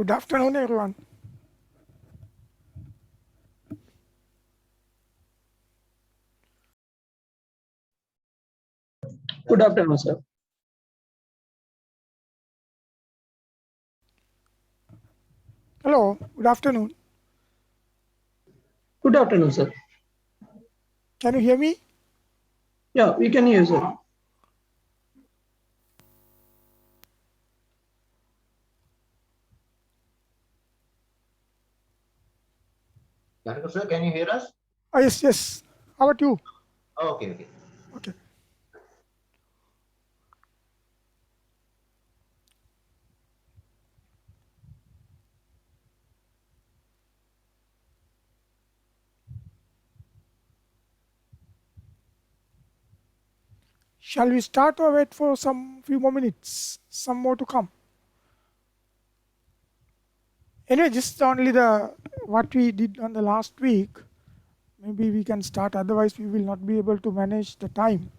Good afternoon, everyone. Good afternoon, sir. Hello, good afternoon. Good afternoon, sir. Can you hear me? Yeah, we can hear, sir. Sir, can you hear us? Oh, yes, yes. How about you? Okay. Okay. Shall we start or wait for some few more minutes? Some more to come. Anyway, just only the what we did on the last week. Maybe we can start. Otherwise, we will not be able to manage the time.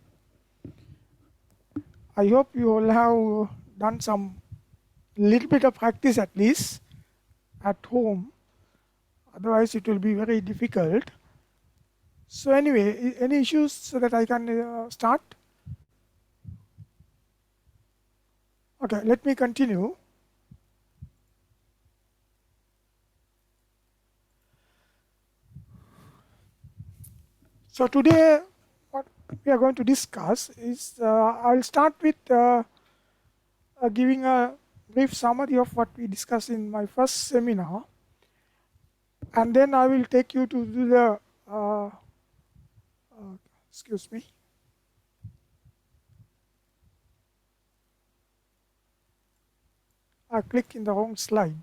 I hope you all have done some little bit of practice at least at home. Otherwise, it will be very difficult. So anyway, any issues so that I can start? Okay, let me continue. So today, what we are going to discuss is I'll start with giving a brief summary of what we discussed in my first seminar, and then I will take you to do the excuse me. I click in the wrong slide.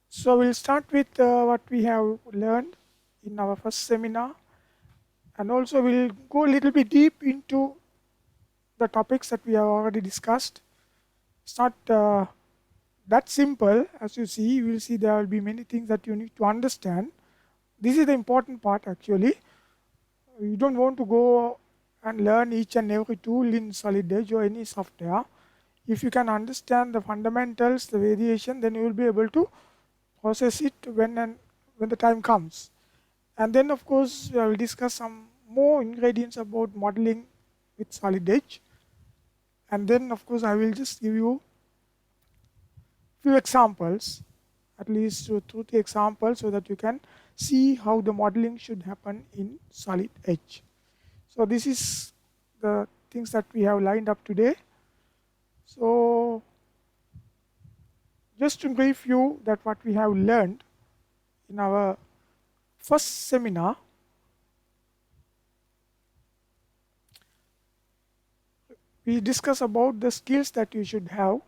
So we'll start with what we have learned in our first seminar, and also we'll go a little bit deep into the topics that we have already discussed. It's not that simple. As you see, you will see there will be many things that you need to understand. This is the important part actually. You don't want to go and learn each and every tool in Solid Edge or any software. If you can understand the fundamentals, the variation, then you will be able to process it when the time comes. And then of course I will discuss some more ingredients about modeling with Solid Edge. And then of course I will just give you few examples, at least 2-3 examples, so that you can see how the modeling should happen in Solid Edge. So this is the things that we have lined up today. So just to brief you that what we have learned in our first seminar, we discuss about the skills that you should have.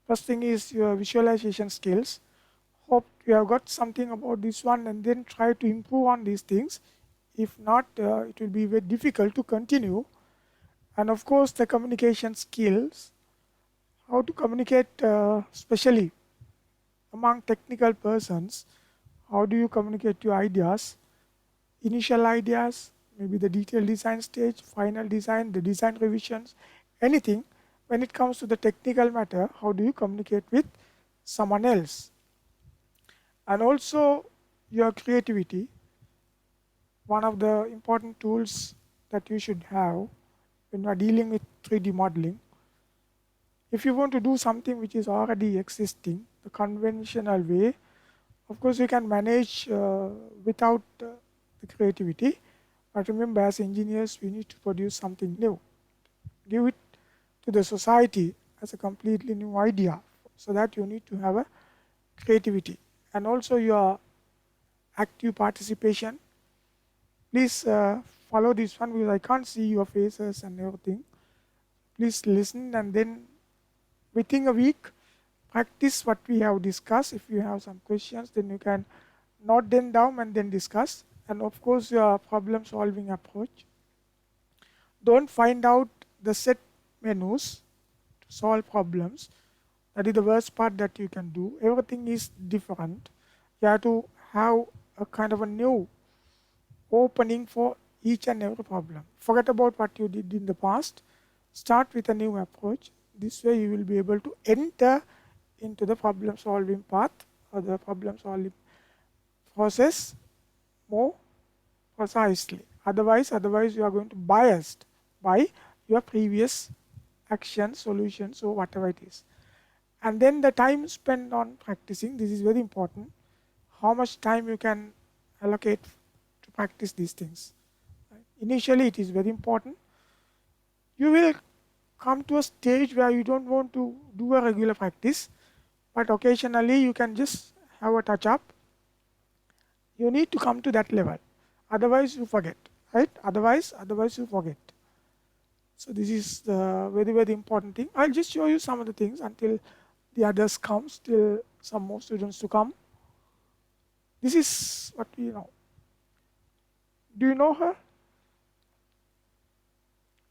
First thing is your visualization skills. Hope you have got something about this one, and then try to improve on these things. If not, it will be very difficult to continue. And of course the communication skills, how to communicate especially among technical persons. How do you communicate your ideas, initial ideas, maybe the detailed design stage, final design, the design revisions, anything. When it comes to the technical matter, how do you communicate with someone else? And also your creativity, one of the important tools that you should have when you are dealing with 3D modeling. If you want to do something which is already existing, the conventional way, of course you can manage without the creativity. But remember, as engineers, we need to produce something new, give it to the society as a completely new idea. So that you need to have a creativity, and also your active participation. Please follow this one because I can't see your faces and everything. Please listen, and then within a week practice what we have discussed. If you have some questions, then you can note them down and then discuss. And of course your problem solving approach. Don't find out the set menus to solve problems. That is the worst part that you can do. Everything is different. You have to have a kind of a new opening for each and every problem. Forget about what you did in the past. Start with a new approach. This way you will be able to enter into the problem solving path or the problem solving process more precisely. Otherwise you are going to biased by your previous action, solutions, or whatever it is. And then the time spent on practicing, this is very important. How much time you can allocate to practice these things. Initially it is very important. You will come to a stage where you don't want to do a regular practice, but occasionally you can just have a touch up. You need to come to that level, otherwise you forget, right? Otherwise you forget. So this is the very important thing. I'll just show you some of the things until the others come, still some more students to come. This is what we know. Do you know her?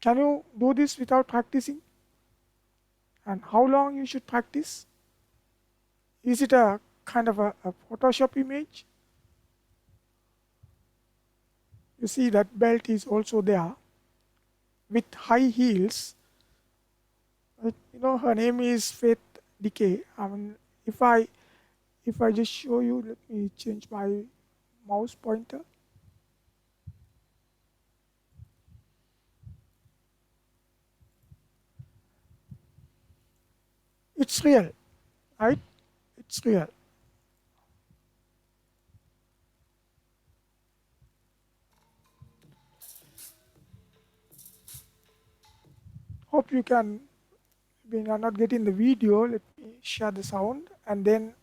Can you do this without practicing? And how long you should practice? Is it a kind of a Photoshop image? You see that belt is also there with high heels. You know, her name is Faith Decay. I mean, if I just show you, let me change my mouse pointer. It's real, right? It's real. Hope you can, we are not getting the video, let me share the sound and then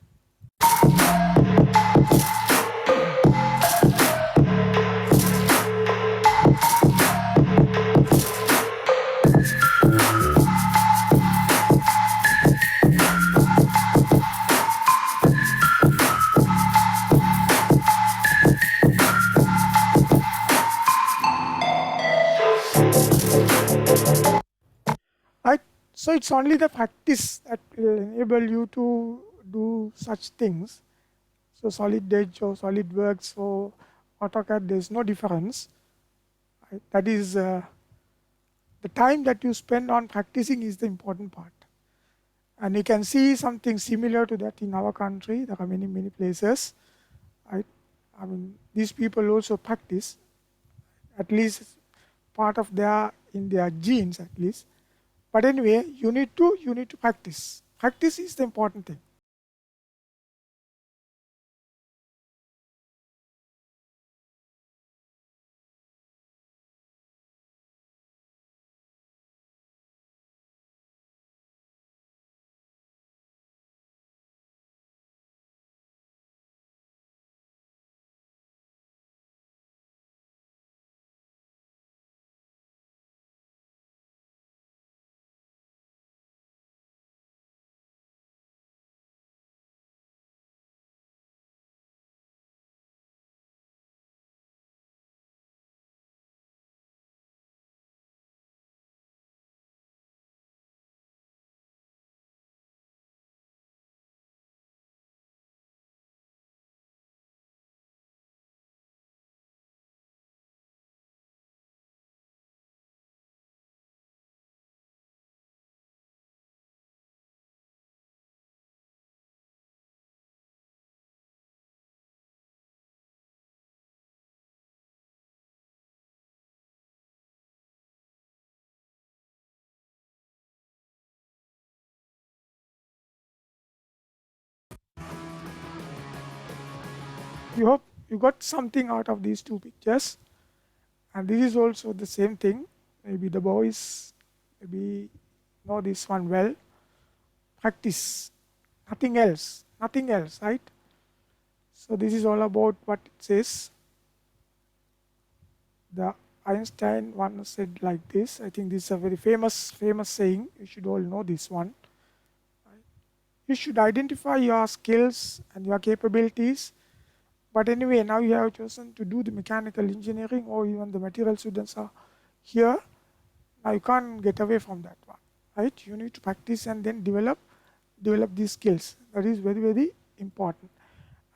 right. So it's only the practice that will enable you to do such things. So Solid Edge or SolidWorks or AutoCAD, there is no difference. Right? That is the time that you spend on practicing is the important part. And you can see something similar to that in our country. There are many places. Right? I mean, these people also practice, at least part of in their genes at least. But anyway, you need to practice. Practice is the important thing. You hope you got something out of these two pictures. And this is also the same thing. Maybe the boys maybe know this one well. Practice, nothing else, right? So this is all about what it says. The Einstein one said like this. I think this is a very famous saying. You should all know this one. You should identify your skills and your capabilities. But anyway, now you have chosen to do the mechanical engineering, or even the material students are here. Now you can't get away from that one, right? You need to practice and then develop these skills. That is very important.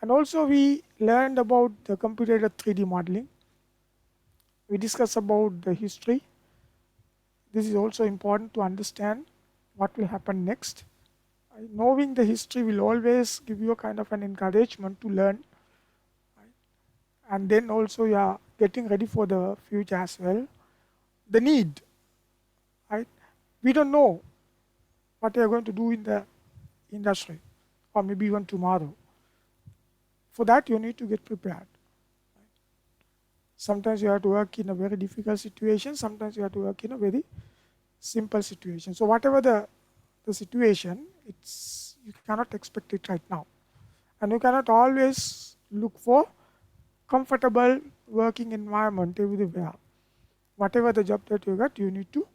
And also we learned about the computer 3D modeling. We discussed about the history. This is also important to understand what will happen next. Knowing the history will always give you a kind of an encouragement to learn, and then also you are getting ready for the future as well. The need, right? We don't know what you are going to do in the industry, or maybe even tomorrow. For that, you need to get prepared. Sometimes you have to work in a very difficult situation, sometimes you have to work in a very simple situation. So whatever the situation, you cannot expect it right now. And you cannot always look for comfortable working environment everywhere. Whatever the job that you got, you need to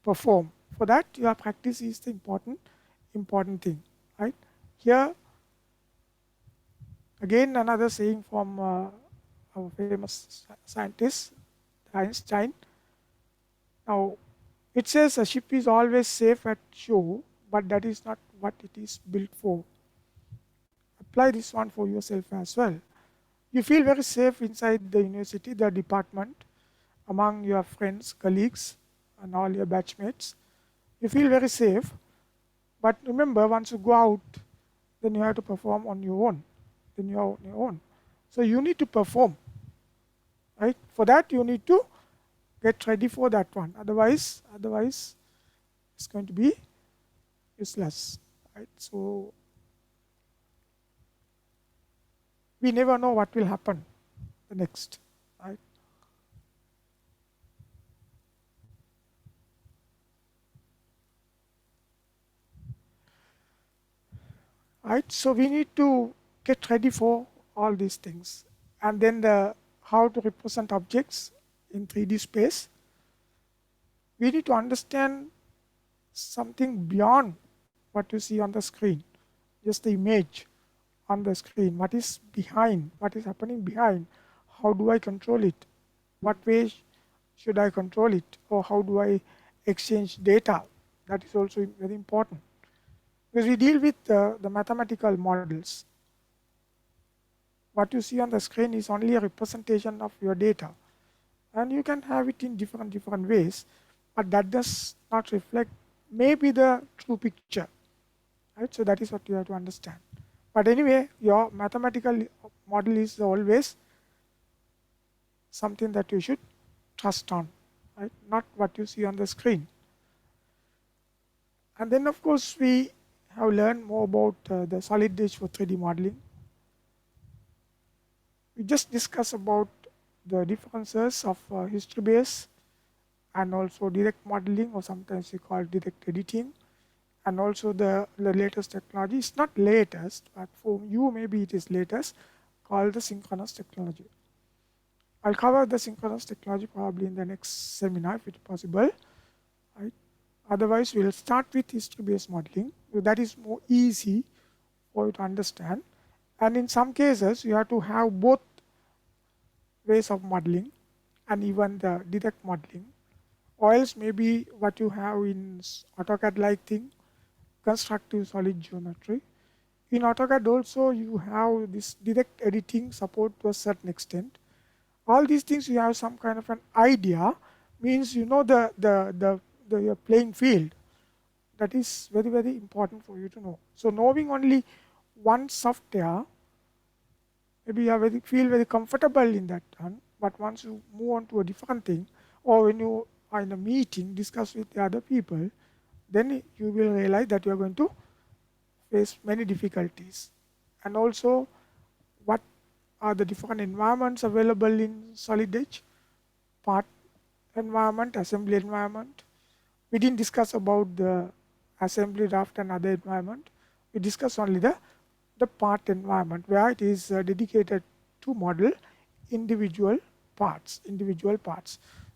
perform. For that, your practice is the important thing, right? Here, again, another saying from our famous scientist, Einstein. Now, it says a ship is always safe at shore, but that is not what it is built for. Apply this one for yourself as well. You feel very safe inside the university, the department, among your friends, colleagues, and all your batchmates. You feel very safe, but remember, once you go out, then you have to perform on your own. Then you are on your own. So you need to perform, right? For that, you need to get ready for that one. Otherwise, it's going to be useless, right? So we never know what will happen the next, right? Right, so we need to get ready for all these things. And then how to represent objects in 3D space. We need to understand something beyond what you see on the screen, just the image on the screen. What is behind? What is happening behind? How do I control it? What way should I control it? Or how do I exchange data? That is also very important. Because we deal with the mathematical models. What you see on the screen is only a representation of your data. And you can have it in different ways, but that does not reflect maybe the true picture. Right? So that is what you have to understand. But anyway, your mathematical model is always something that you should trust on, right? Not what you see on the screen. And then of course we have learned more about the solid edge for 3D modeling. We just discussed about the differences of history base and also direct modeling, or sometimes we call direct editing, and also the latest technology. It's not latest, but for you maybe it is latest, called the synchronous technology. I'll cover the synchronous technology probably in the next seminar if it's possible. Right? Otherwise, we'll start with history-based modeling. That is more easy for you to understand. And in some cases, you have to have both ways of modeling and even the direct modeling. Or else maybe what you have in AutoCAD-like thing, constructive solid geometry. In AutoCAD also you have this direct editing support to a certain extent. All these things you have some kind of an idea, means you know your playing field. That is very important for you to know. So knowing only one software, maybe you feel very comfortable in that one, but once you move on to a different thing, or when you are in a meeting, discuss with the other people, then you will realize that you are going to face many difficulties. And also, what are the different environments available in solid edge? Part environment, assembly environment. We didn't discuss about the assembly, draft and other environment. We discussed only the part environment, where it is dedicated to model individual parts.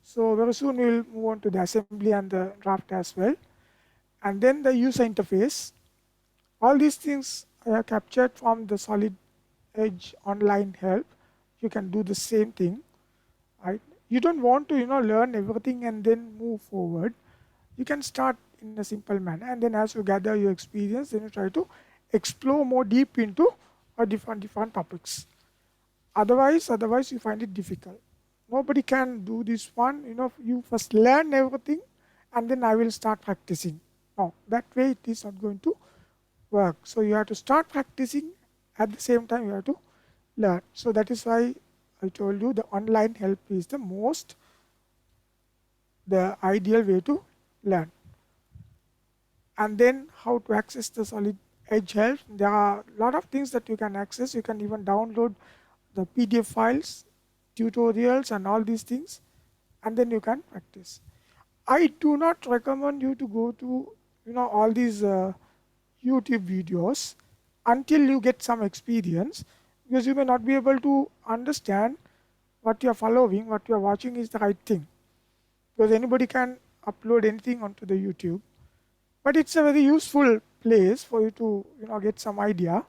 So very soon we will move on to the assembly and the draft as well. And then the user interface. All these things are captured from the solid edge online help. You can do the same thing, right? You don't want to learn everything and then move forward. You can start in a simple manner, and then as you gather your experience, then you try to explore more deep into or different topics. Otherwise you find it difficult. Nobody can do this one, you first learn everything and then I will start practicing. No, that way it is not going to work. So you have to start practicing, at the same time you have to learn. So that is why I told you the online help is the ideal way to learn. And then how to access the Solid Edge help. There are a lot of things that you can access. You can even download the PDF files, tutorials and all these things, and then you can practice. I do not recommend you to go to all these YouTube videos until you get some experience, because you may not be able to understand what you are following, what you are watching is the right thing, because anybody can upload anything onto the YouTube. But it's a very useful place for you to get some idea.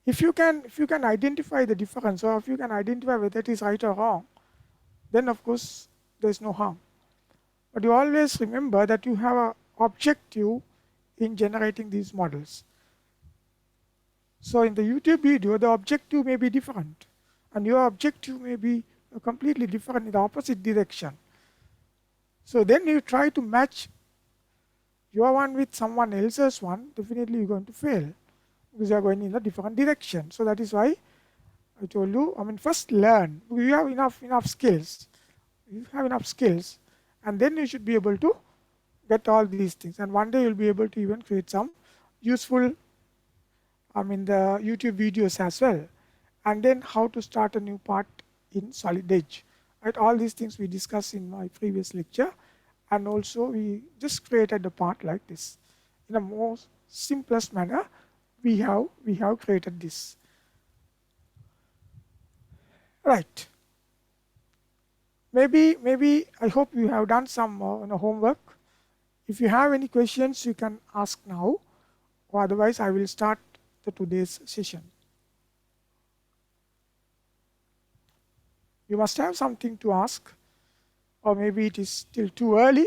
If you can identify the difference, or if you can identify whether it is right or wrong, then of course there is no harm. But you always remember that you have an objective in generating these models. So in the YouTube video, the objective may be different, and your objective may be completely different in the opposite direction. So then you try to match your one with someone else's one, definitely you're going to fail, because you are going in a different direction. So that is why I told you, first learn. You have enough skills. You have enough skills, and then you should be able to get all these things. And one day you'll be able to even create some useful, the YouTube videos as well. And then how to start a new part in Solid Edge. Right? All these things we discussed in my previous lecture. And also we just created the part like this. In a more simplest manner, we have created this. Right. Maybe I hope you have done some homework. If you have any questions, you can ask now, or otherwise I will start today's session. You must have something to ask, or maybe it is still too early.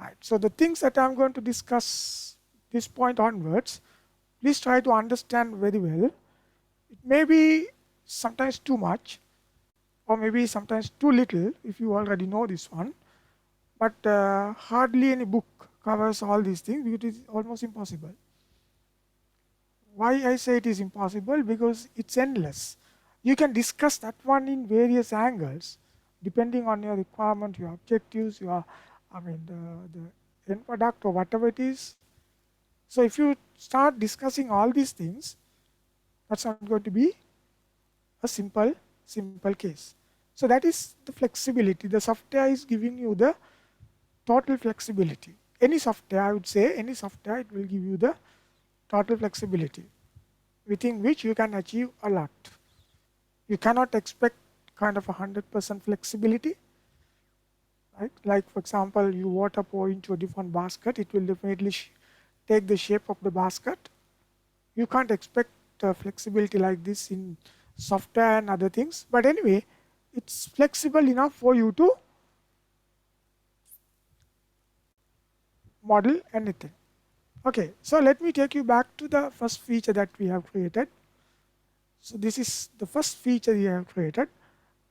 Right. So the things that I'm going to discuss this point onwards, please try to understand very well. It may be sometimes too much, or maybe sometimes too little if you already know this one, but hardly any book covers all these things, because it is almost impossible. Why I say it is impossible? Because it's endless. You can discuss that one in various angles, depending on your requirement, your objectives, your the end product, or whatever it is. So if you start discussing all these things, that's not going to be a simple case. So that is the flexibility. The software is giving you the total flexibility. Any software, I would say, any software, it will give you the total flexibility, within which you can achieve a lot. You cannot expect kind of 100% flexibility. Right? Like for example, you water pour into a different basket, it will definitely take the shape of the basket. You can't expect flexibility like this in software and other things. But anyway, it's flexible enough for you to model anything. Okay, so let me take you back to the first feature that we have created. So this is the first feature we have created,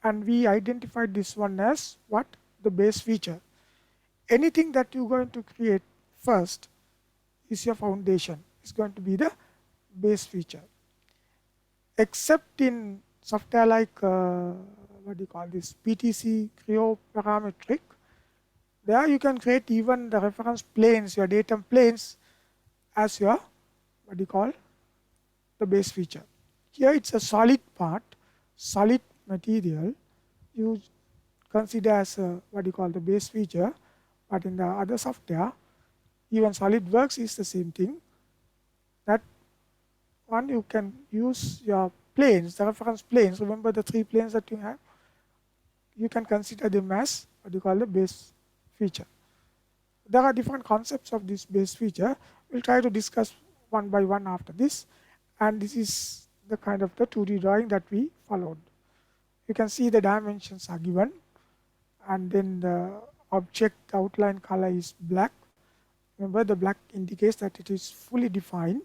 and we identified this one as what? The base feature. Anything that you're going to create first is your foundation. It's going to be the base feature. Except in software like PTC Creo Parametric, there you can create even the reference planes, your datum planes, as your the base feature. Here it's a solid part, solid material you consider as the base feature, but in the other software, even SolidWorks is the same thing. That one you can use your planes, the reference planes. Remember the 3 planes that you have? You can consider them as the base feature. There are different concepts of this base feature. We'll try to discuss one by one after this. And this is the kind of the 2D drawing that we followed. You can see the dimensions are given, and then the object outline color is black, Remember, the black indicates that it is fully defined.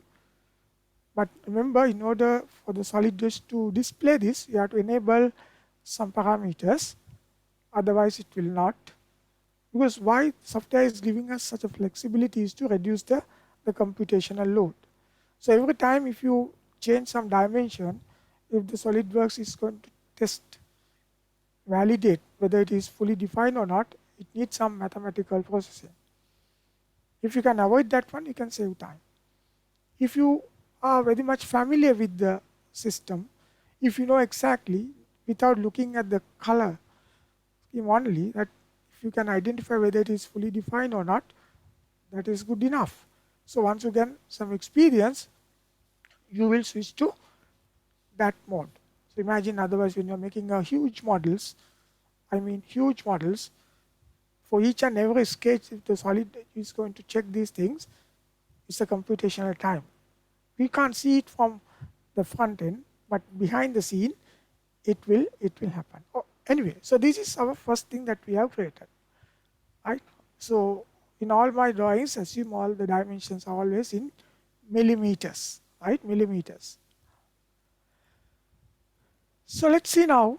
But remember, in order for the SolidWorks to display this, you have to enable some parameters, otherwise it will not. Because why software is giving us such a flexibility is to reduce the computational load. So every time if you change some dimension, if the SolidWorks is going to test, validate whether it is fully defined or not, it needs some mathematical processing. If you can avoid that one, you can save time. If you are very much familiar with the system, if you know exactly without looking at the color scheme only, that if you can identify whether it is fully defined or not, that is good enough. So once you get some experience, you will switch to that mode. So imagine otherwise when you are making a huge models, for each and every sketch, if the Solid is going to check these things, it's a computational time. We can't see it from the front end, but behind the scene, it will happen. Oh, anyway, so this is our first thing that we have created, right? So in all my drawings, assume all the dimensions are always in millimeters, right? Millimeters. So let's see now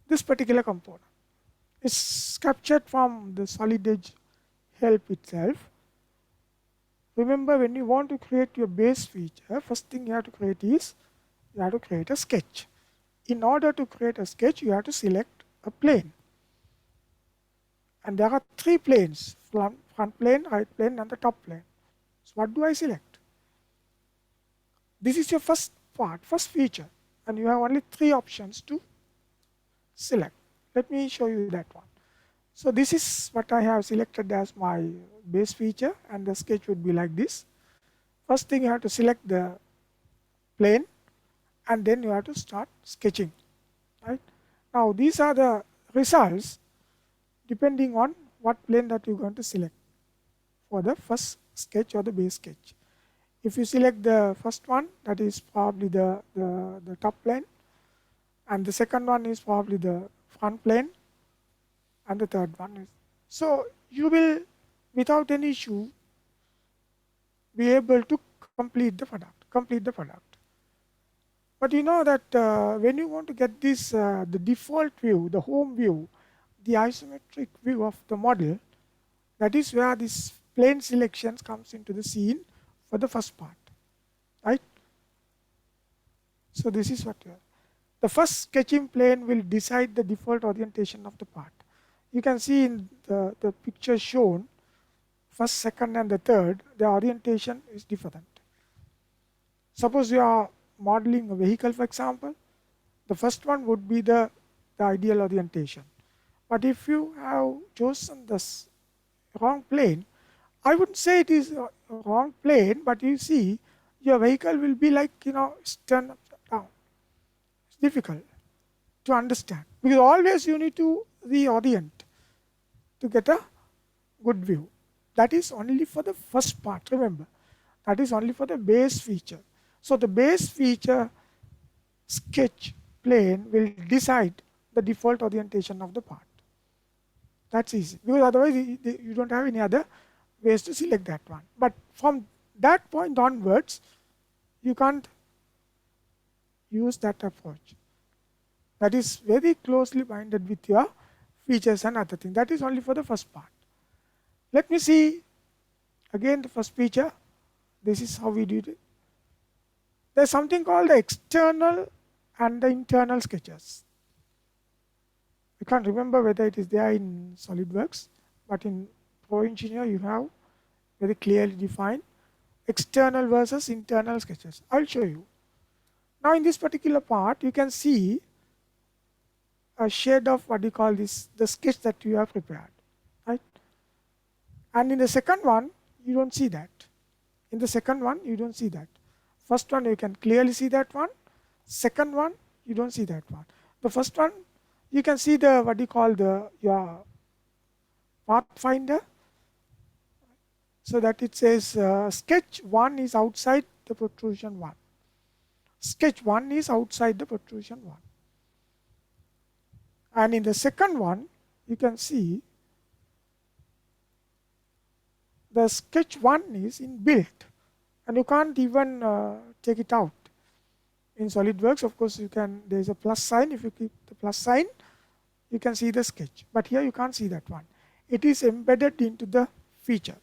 this particular component. It's captured from the Solid Edge help itself. Remember, when you want to create your base feature, first thing you have to create is you have to create a sketch. In order to create a sketch, you have to select a plane. And there are three planes, front plane, right plane, and the top plane. So what do I select? This is your first part, first feature, and you have only three options to select. Let me show you that one. So this is what I have selected as my base feature, and the sketch would be like this. First thing, you have to select the plane, and then you have to start sketching, right? Now these are the results depending on what plane that you're going to select for the first sketch or the base sketch. If you select the first one, that is probably the top plane, and the second one is probably the front plane, and the third one is. So you will, without any issue, be able to complete the product. But you know that when you want to get this, the default view, the home view, the isometric view of the model, that is where this plane selections comes into the scene for the first part, right? So this is what you have. The first sketching plane will decide the default orientation of the part. You can see in the picture shown, first, second, and the third, the orientation is different. Suppose you are modeling a vehicle, for example, the first one would be the ideal orientation. But if you have chosen this wrong plane, I wouldn't say it is a wrong plane, but you see your vehicle will be like, it's turned upside down. It's difficult to understand because always you need to reorient to get a good view. That is only for the first part, remember. That is only for the base feature. So the base feature sketch plane will decide the default orientation of the part. That's easy because otherwise you don't have any other ways to select that one. But from that point onwards, you can't use that approach. That is very closely binded with your features and other things. That is only for the first part. Let me see again the first feature. This is how we did it. There's something called the external and the internal sketches. I can't remember whether it is there in SolidWorks, but in Pro Engineer you have very clearly defined external versus internal sketches. I'll show you. Now in this particular part, you can see a shade of what you call this, the sketch that you have prepared, right? And in the second one, you don't see that. In the second one, you don't see that. First one, you can clearly see that one. Second one, you don't see that one. The first one, you can see the, what you call the, your pathfinder. So that it says sketch 1 is outside the protrusion 1. Sketch 1 is outside the protrusion 1. And in the second one, you can see the sketch 1 is inbuilt and you can't even take it out. In SolidWorks, of course, you can, there is a plus sign. If you keep the plus sign, you can see the sketch, but here you can't see that one. It is embedded into the feature.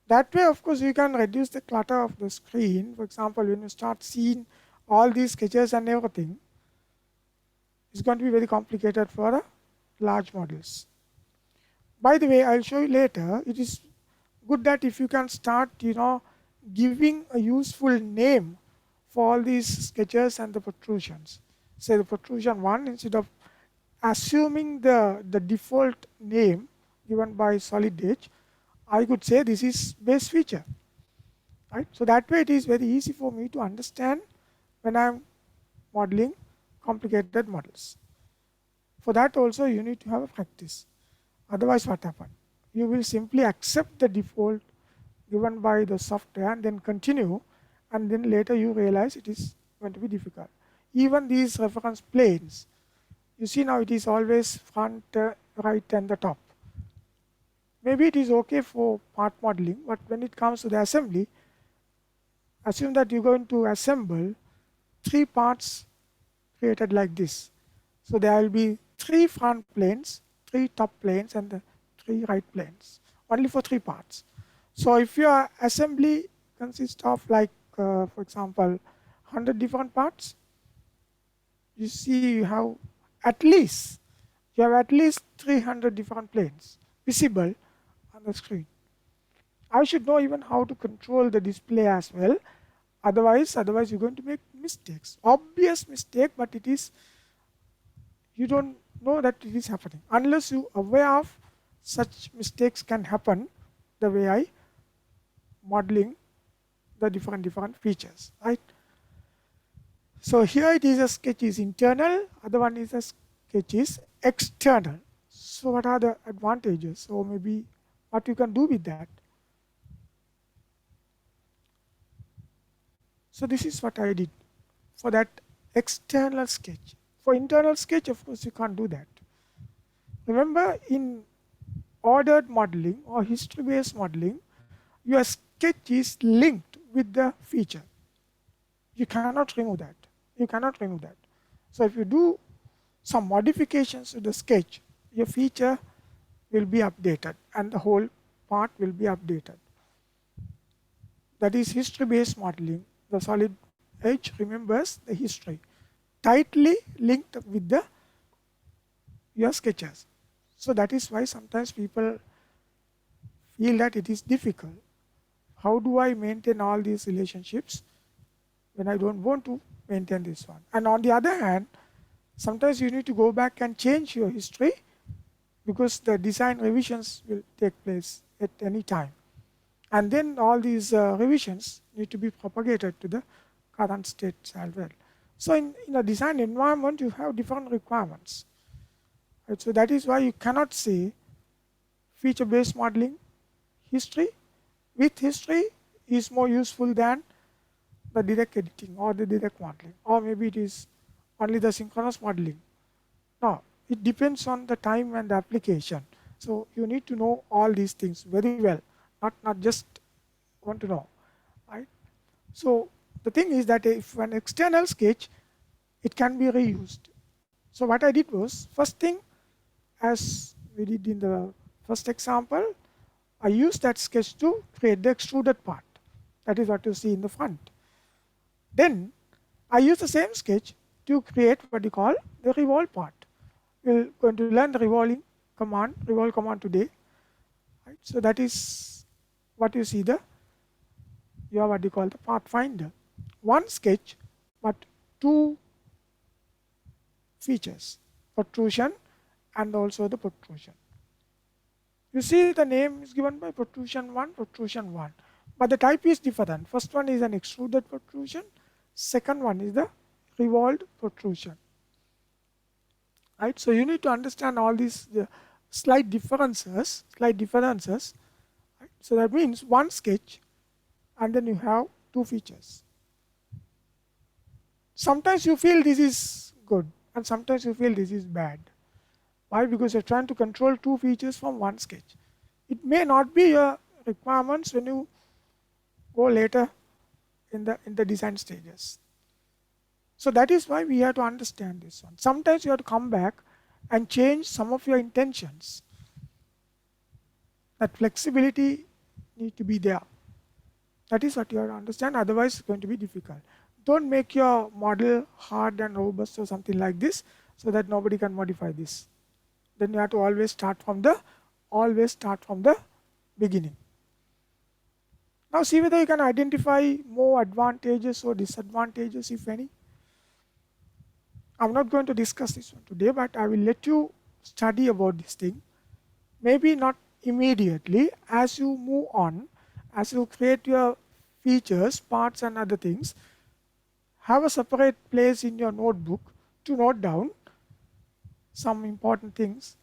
That way, of course, you can reduce the clutter of the screen. For example, when you start seeing all these sketches and everything, it's going to be very complicated for the large models. By the way, I'll show you later, it is good that if you can start, giving a useful name for all these sketches and the protrusions. Say the protrusion 1, instead of assuming the default name given by Solid Edge, I could say this is base feature, right? So that way it is very easy for me to understand when I am modeling complicated models. For that also you need to have a practice. Otherwise what happens? You will simply accept the default given by the software and then continue, and then later you realize it is going to be difficult. Even these reference planes, you see now it is always front, right and the top. Maybe it is okay for part modeling, but when it comes to the assembly, assume that you're going to assemble 3 parts created like this. So there will be 3 front planes, 3 top planes and the 3 right planes, only for 3 parts. So if your assembly consists of like, for example, 100 different parts, you see you have at least 300 different planes visible on the screen. I should know even how to control the display as well. Otherwise you're going to make mistakes. Obvious mistake, but it is, you don't know that it is happening. Unless you are aware of such mistakes can happen the way I modeling the different features, right? So here it is a sketch is internal, other one is a sketch is external. So what are the advantages, or maybe what you can do with that? So this is what I did for that external sketch. For internal sketch, of course, you can't do that. Remember, in ordered modeling or history-based modeling, your sketch is linked with the feature. You cannot remove that. You cannot remove that. So if you do some modifications to the sketch, your feature will be updated and the whole part will be updated. That is history-based modeling. The Solid Edge remembers the history, tightly linked with your sketches. So that is why sometimes people feel that it is difficult. How do I maintain all these relationships when I don't want to maintain this one? And on the other hand, sometimes you need to go back and change your history because the design revisions will take place at any time. And then all these revisions need to be propagated to the current state as well. So in a design environment, you have different requirements. Right? So that is why you cannot say feature-based modeling history with history is more useful than the direct editing or the direct modeling, or maybe it is only the synchronous modeling. No, it depends on the time and the application. So you need to know all these things very well, not just want to know, right? So the thing is that if an external sketch, it can be reused. So what I did was, first thing, as we did in the first example, I used that sketch to create the extruded part. That is what you see in the front. Then I use the same sketch to create what you call the revolve part. We're going to learn the revolve command today. Right? So that is what you see you have what you call the part finder. One sketch, but 2 features, protrusion and also the protrusion. You see the name is given by protrusion 1, but the type is different. First one is an extruded protrusion, second one is the revolved protrusion. Right? So you need to understand all these slight differences. Right? So that means one sketch and then you have 2 features. Sometimes you feel this is good and sometimes you feel this is bad. Why? Because you're trying to control 2 features from one sketch. It may not be your requirements when you go later in the design stages. So that is why we have to understand this one. Sometimes you have to come back and change some of your intentions. That flexibility need to be there. That is what you have to understand, otherwise it's going to be difficult. Don't make your model hard and robust or something like this so that nobody can modify this. Then you have to always start from the beginning. Now see whether you can identify more advantages or disadvantages, if any. I'm not going to discuss this one today, but I will let you study about this thing. Maybe not immediately. As you move on, as you create your features, parts and other things, have a separate place in your notebook to note down some important things,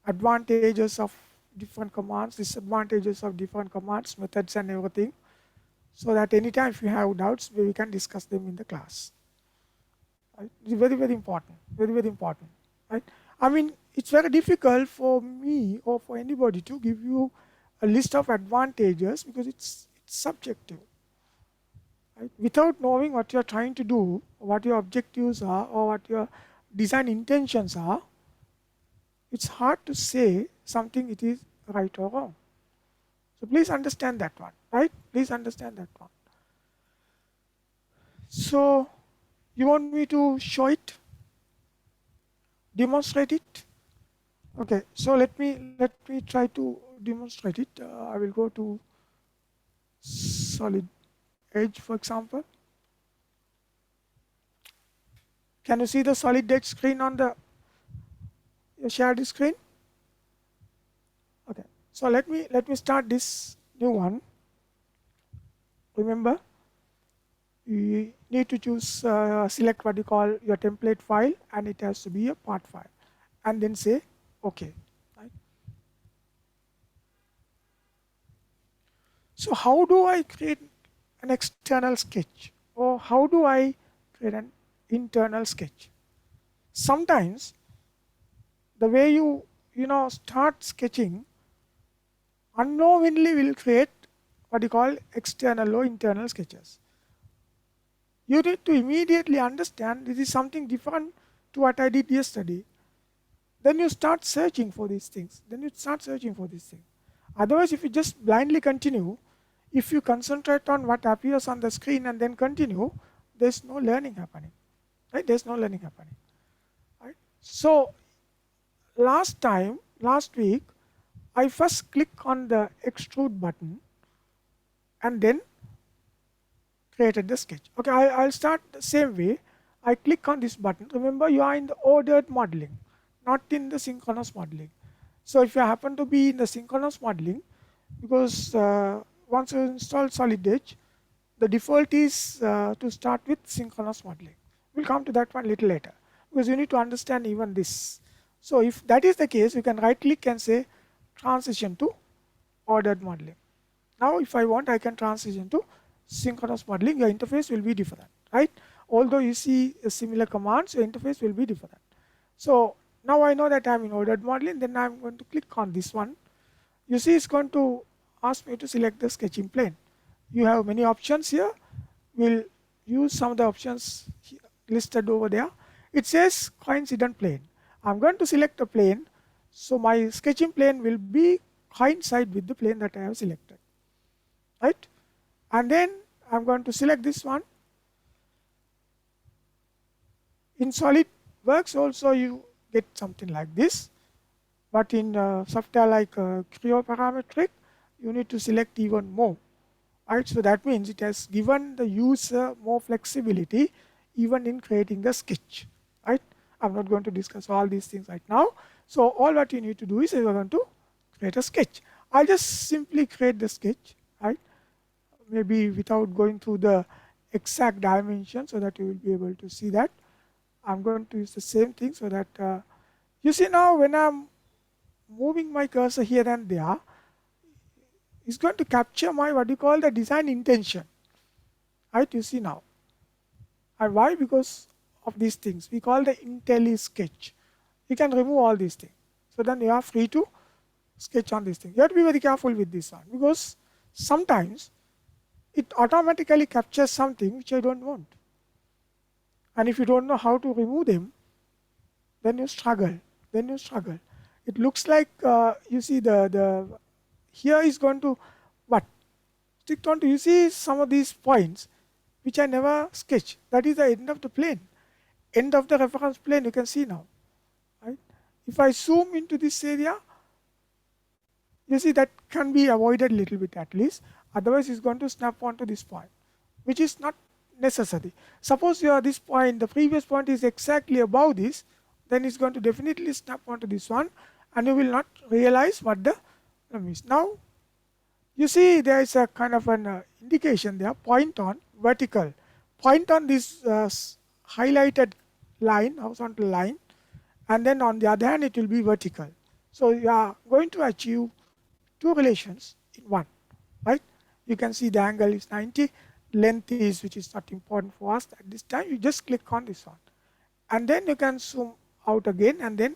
advantages of different commands, disadvantages of different commands, methods and everything, so that anytime if you have doubts, we can discuss them in the class. Right? It's very, very important, very, very important. Right? I mean, it's very difficult for me or for anybody to give you a list of advantages because it's subjective. Right? Without knowing what you're trying to do, what your objectives are, or what your design intentions are, it's hard to say something it is right or wrong. So please understand that one, right? Please understand that one. So you want me to show it, demonstrate it? Okay, so let me try to demonstrate it. I will go to Solid Edge, for example. Can you see the Solid Edge screen on the shared screen? Okay, so let me start this new one. Remember, you need to choose select what you call your template file, and it has to be a part file, and then say OK. Right? So how do I create an external sketch, or how do I create an internal sketch? Sometimes the way you start sketching unknowingly will create what you call external or internal sketches. You need to immediately understand this is something different to what I did yesterday. Then you start searching for these things. Otherwise, if you just blindly continue, if you concentrate on what appears on the screen and then continue, there's no learning happening. Right? There's no learning happening. Right? So last week, I first click on the extrude button and then created the sketch. Okay, I'll start the same way. I click on this button. Remember, you are in the ordered modeling, not in the synchronous modeling. So if you happen to be in the synchronous modeling, because once you install Solid Edge, the default is to start with synchronous modeling. We'll come to that one a little later, because you need to understand even this. So if that is the case, you can right click and say transition to ordered modeling. Now if I want, I can transition to synchronous modeling. Your interface will be different, right? Although you see similar commands, your interface will be different. So now I know that I'm in ordered modeling, then I'm going to click on this one. You see it's going to ask me to select the sketching plane. You have many options here. We'll use some of the options listed over there. It says coincident plane. I'm going to select a plane, so my sketching plane will be coincide with the plane that I have selected, right? And then I'm going to select this one. In SolidWorks also you get something like this, but in software like Creo Parametric, you need to select even more, right? So that means it has given the user more flexibility even in creating the sketch, right? I'm not going to discuss all these things right now. So all what you need to do is you're going to create a sketch. I'll just simply create the sketch, right? Maybe without going through the exact dimension, so that you will be able to see that. I'm going to use the same thing so that you see now when I'm moving my cursor here and there, it's going to capture my what you call the design intention, right? You see now. And why? Because of these things. We call the IntelliSketch. You can remove all these things. So then you are free to sketch on this thing. You have to be very careful with this one, because sometimes it automatically captures something which I don't want. And if you don't know how to remove them, then you struggle. It looks like you see the here is going to what? Stick on to, you see some of these points which I never sketch. That is the end of the plane. End of the reference plane you can see now. Right? If I zoom into this area, you see that can be avoided a little bit at least. Otherwise it's going to snap onto this point, which is not necessary. Suppose you are this point, the previous point is exactly above this, then it's going to definitely snap onto this one, and you will not realize what the problem is. Now you see there is a kind of an indication there, point on vertical, point on this highlighted line, horizontal line, and then on the other hand it will be vertical. So you are going to achieve two relations in one, right? You can see the angle is 90, length is, which is not important for us at this time. You just click on this one, and then you can zoom out again, and then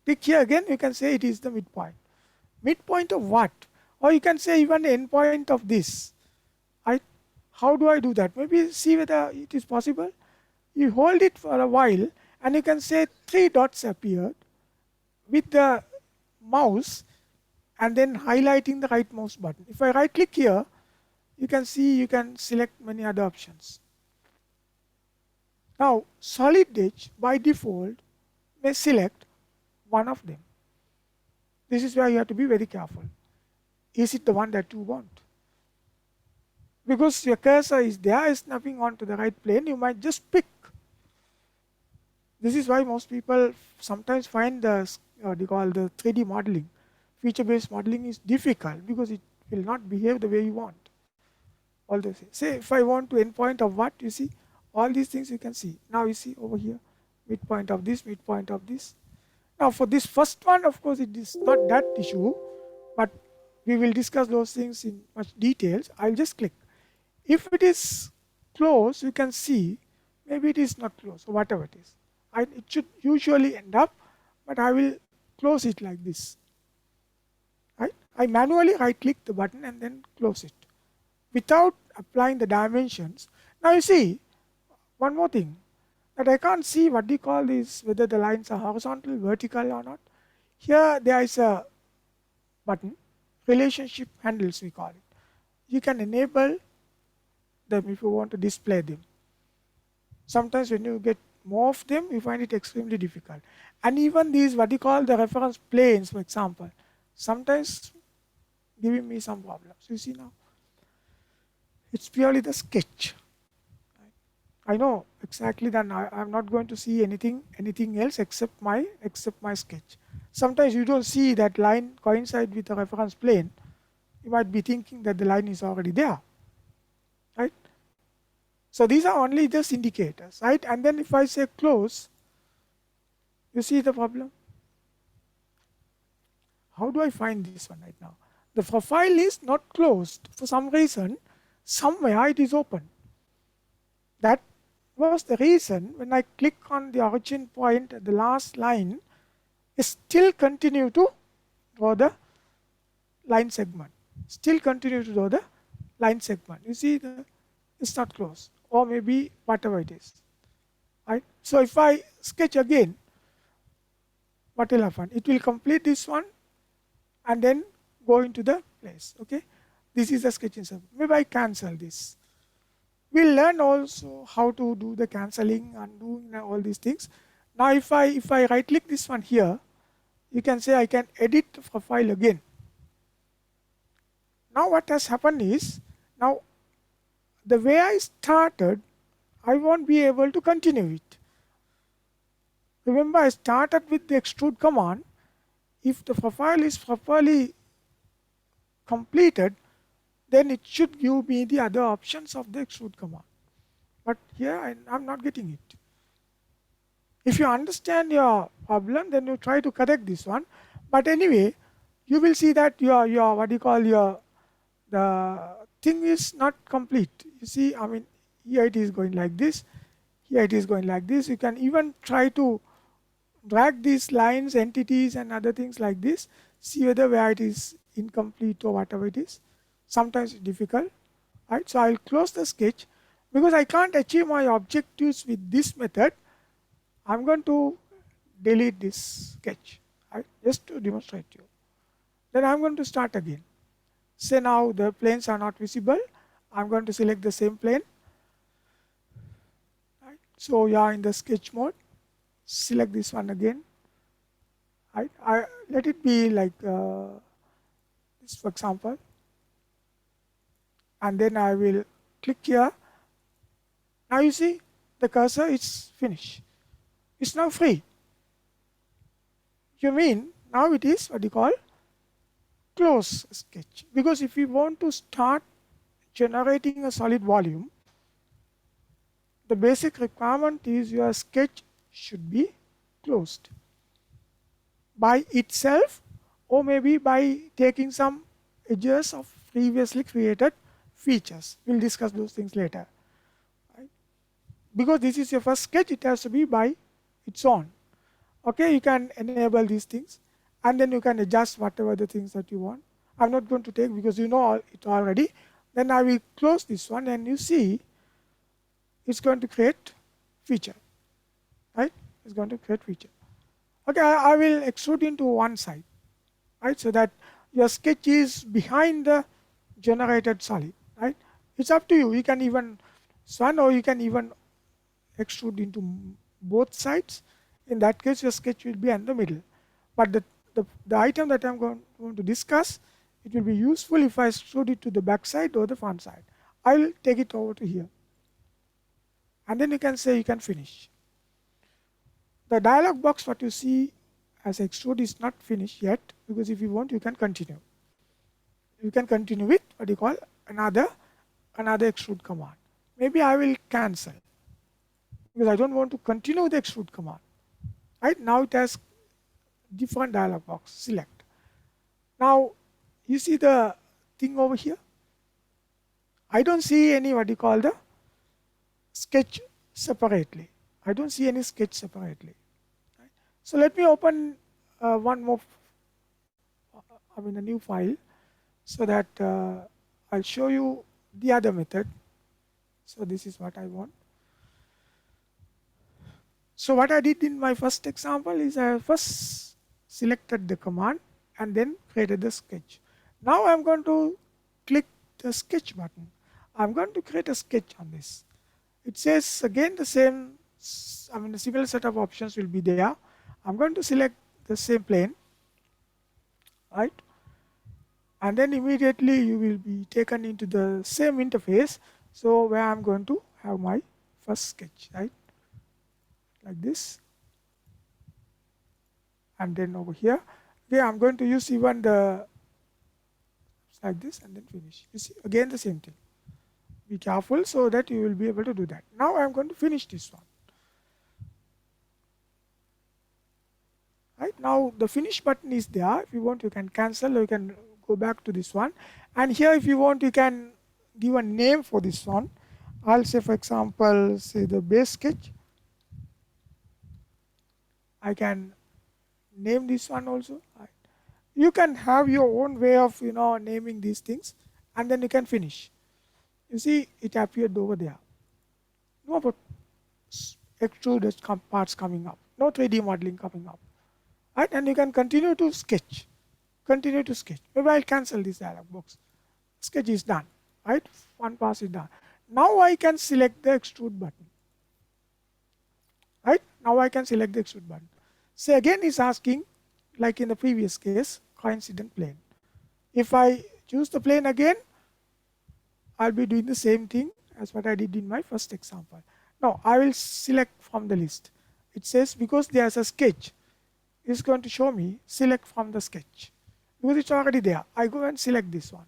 click here again. You can say it is the midpoint. Midpoint of what? Or you can say even the end point of this. Right? How do I do that? Maybe see whether it is possible. You hold it for a while, and you can say 3 dots appeared with the mouse, and then highlighting the right mouse button. If I right click here, you can see you can select many other options. Now Solid Edge by default may select one of them. This is where you have to be very careful. Is it the one that you want? Because your cursor is there, is snapping onto the right plane, you might just pick. This is why most people sometimes find the what you call the 3D modeling, feature-based modeling is difficult because it will not behave the way you want. All this. Say if I want to endpoint of what, you see, all these things you can see. Now you see over here, midpoint of this, midpoint of this. Now for this first one, of course, it is not that issue, but we will discuss those things in much details. I'll just click. If it is close, you can see maybe it is not close or whatever it is. It should usually end up, but I will close it like this. Right? I manually right click the button and then close it without applying the dimensions. Now you see one more thing, that I can't see what do you call this, whether the lines are horizontal, vertical or not. Here there is a button, relationship handles we call it. You can enable them if you want to display them. Sometimes when you get more of them, you find it extremely difficult. And even these what you call the reference planes, for example, sometimes giving me some problems. You see now, it's purely the sketch. I know exactly that I'm not going to see anything else except my sketch. Sometimes you don't see that line coincide with the reference plane. You might be thinking that the line is already there, right? So these are only just indicators, right? And then if I say close, you see the problem. How do I find this one right now? The profile is not closed for some reason. Somewhere it is open. That was the reason when I click on the origin point at the last line, it still continue to draw the line segment. Still continue to draw the line segment. You see, it's not closed, or maybe whatever it is. Right? So if I sketch again, what will happen? It will complete this one and then go into the place. Okay, this is the sketching segment. Maybe I cancel this. We'll learn also how to do the cancelling and doing all these things. Now if I right click this one here, you can say I can edit the profile again. Now what has happened is, now the way I started, I won't be able to continue it. Remember, I started with the extrude command. If the profile is properly completed, then it should give me the other options of the extrude command. But here I'm not getting it. If you understand your problem, then you try to correct this one. But anyway, you will see that your what you call the thing is not complete. You see, I mean, here it is going like this, here it is going like this. You can even try to drag these lines, entities and other things like this. see whether where it is incomplete or whatever it is. Sometimes it's difficult, right? So I'll close the sketch. Because I can't achieve my objectives with this method, I'm going to delete this sketch, right? Just to demonstrate to you. Then I'm going to start again. Say now the planes are not visible. I'm going to select the same plane. Right? So you are in the sketch mode. Select this one again. Right? Let it be like this, for example. And then I will click here. Now you see the cursor is finished. It's now free. You mean now it is what you call close sketch. Because if you want to start generating a solid volume, the basic requirement is your sketch should be closed by itself, or maybe by taking some edges of previously created features. We'll discuss those things later. Right? Because this is your first sketch, it has to be by its own. Okay, you can enable these things and then you can adjust whatever the things that you want. I'm not going to take because you know it already. Then I will close this one and you see it's going to create feature. Right? It's going to create feature. Okay, I will extrude into one side. Right? So that your sketch is behind the generated solid. Right? It's up to you. You can even span or you can even extrude into both sides. In that case, your sketch will be in the middle. But the item that I'm going to discuss, it will be useful if I extrude it to the back side or the front side. I'll take it over to here. And then you can say you can finish. The dialog box what you see as extrude is not finished yet, because if you want you can continue. You can continue with what you call another extrude command. Maybe I will cancel because I don't want to continue the extrude command. Right? Now it has different dialog box. Select. Now you see the thing over here. I don't see any what you call the sketch separately. I don't see any sketch separately. Right? So let me open one more, a new file, so that I'll show you the other method. So this is what I want. So what I did in my first example is I first selected the command and then created the sketch. Now I'm going to click the sketch button. I'm going to create a sketch on this. It says again the same, a similar set of options will be there. I'm going to select the same plane, right? And then immediately you will be taken into the same interface. So where I'm going to have my first sketch, right? Like this. And then over here, okay, I'm going to use even the like this and then finish. You see, again the same thing. Be careful so that you will be able to do that. Now I'm going to finish this one. Right, now the finish button is there. If you want, you can cancel or you can go back to this one. And here if you want, you can give a name for this one. I'll say, for example, say the base sketch. I can name this one also. Right. You can have your own way of naming these things, and then you can finish. You see, it appeared over there. No but extruded parts coming up. No 3D modeling coming up. Right? And you can continue to sketch. Continue to sketch. Maybe I'll cancel this dialog box. Sketch is done. Right? One pass is done. Now I can select the extrude button. Right? Now I can select the extrude button. So again it's asking, like in the previous case, coincident plane. If I choose the plane again, I'll be doing the same thing as what I did in my first example. Now I will select from the list. It says because there's a sketch, it's going to show me select from the sketch. Because it's already there, I go and select this one.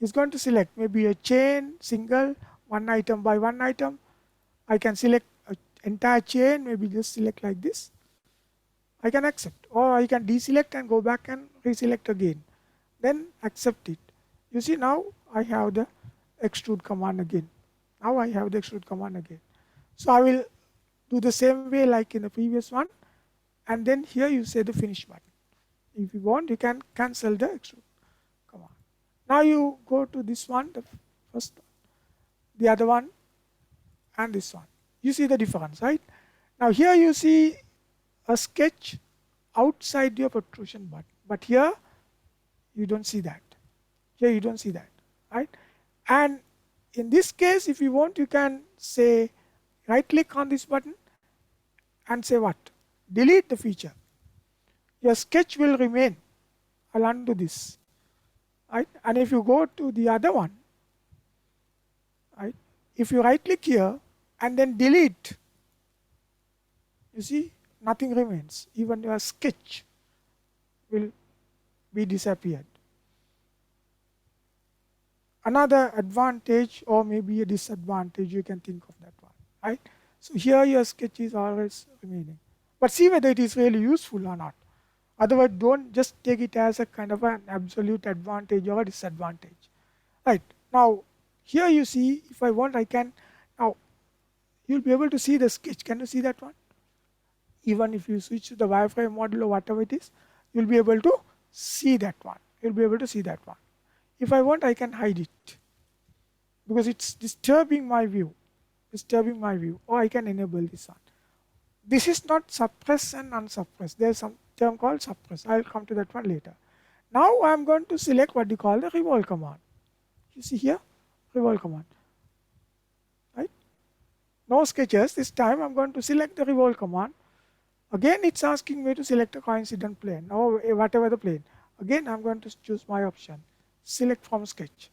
It's going to select maybe a chain, single, one item by one item. I can select an entire chain, maybe just select like this. I can accept, or I can deselect and go back and reselect again. Then accept it. You see, now I have the extrude command again. Now I have the extrude command again. So I will do the same way like in the previous one, and then here you say the finish button. If you want, you can cancel the extrude command. Now you go to this one, the first one, the other one, and this one. You see the difference, right? Now here you see a sketch outside your protrusion button, but here you don't see that. Here you don't see that, right? And in this case, if you want, you can say right click on this button and say what? Delete the feature. Your sketch will remain. I'll undo this, right? And if you go to the other one, right? If you right click here and then delete, you see nothing remains. Even your sketch will be disappeared. Another advantage or maybe a disadvantage, you can think of that one, right? So here your sketch is always remaining. But see whether it is really useful or not. Otherwise, don't just take it as a kind of an absolute advantage or a disadvantage. Right. Now, here you see, if I want, I can, now, you'll be able to see the sketch. Can you see that one? Even if you switch to the wireframe model or whatever it is, you'll be able to see that one. You'll be able to see that one. If I want, I can hide it because it's disturbing my view. Or I can enable this one. This is not suppress and unsuppress. There's some term called suppress. I'll come to that one later. Now I'm going to select what you call the revolve command. You see here, revolve command. Right? No sketches. This time I'm going to select the revolve command. Again, it's asking me to select a coincident plane or whatever the plane. Again, I'm going to choose my option. Select from sketch.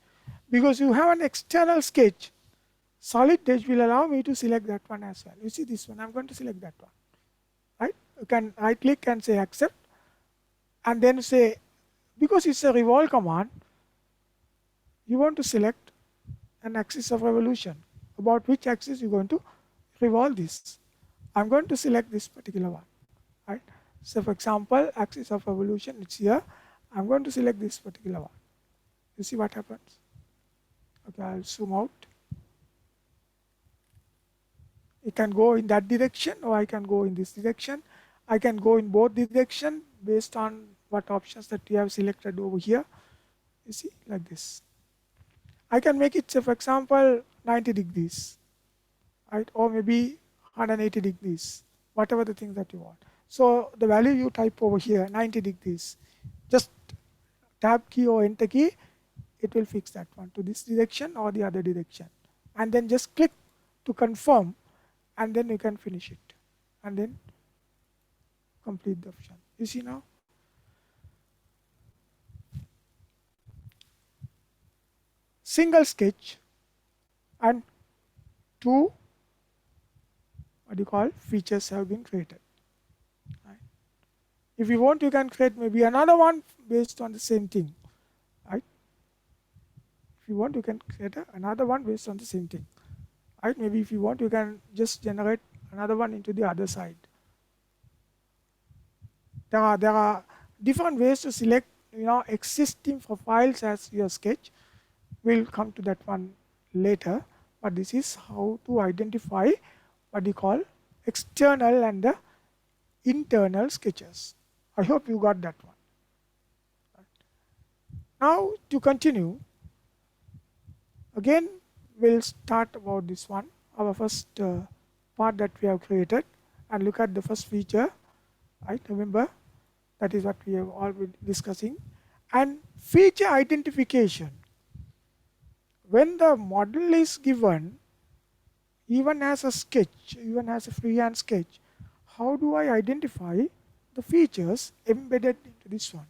Because you have an external sketch, Solid Edge will allow me to select that one as well. You see this one, I'm going to select that one. Right? You can right click and say accept and then say, because it's a revolve command, you want to select an axis of revolution. About which axis you're going to revolve this. I'm going to select this particular one. Right? So for example, axis of revolution, it's here. I'm going to select this particular one. You see what happens? Okay, I'll zoom out. It can go in that direction or I can go in this direction. I can go in both directions based on what options that you have selected over here. You see, like this. I can make it, say, for example, 90 degrees, right? Or maybe 180 degrees, whatever the thing that you want. So the value you type over here, 90 degrees, just tab key or enter key, it will fix that one to this direction or the other direction. And then just click to confirm and then you can finish it and then complete the option. You see now? Single sketch and two what do you call features have been created. Right? If you want, you can create maybe another one based on the same thing. Right? If you want, you can create another one based on the same thing. Right? Maybe if you want, you can just generate another one into the other side. There are different ways to select existing profiles as your sketch. We'll come to that one later, but this is how to identify what you call external and the internal sketches. I hope you got that one. Now to continue, again we'll start about this one, our first part that we have created, and look at the first feature. Right? Remember, that is what we have all been discussing. And feature identification. When the model is given, even as a sketch, even as a freehand sketch, how do I identify the features embedded into this one?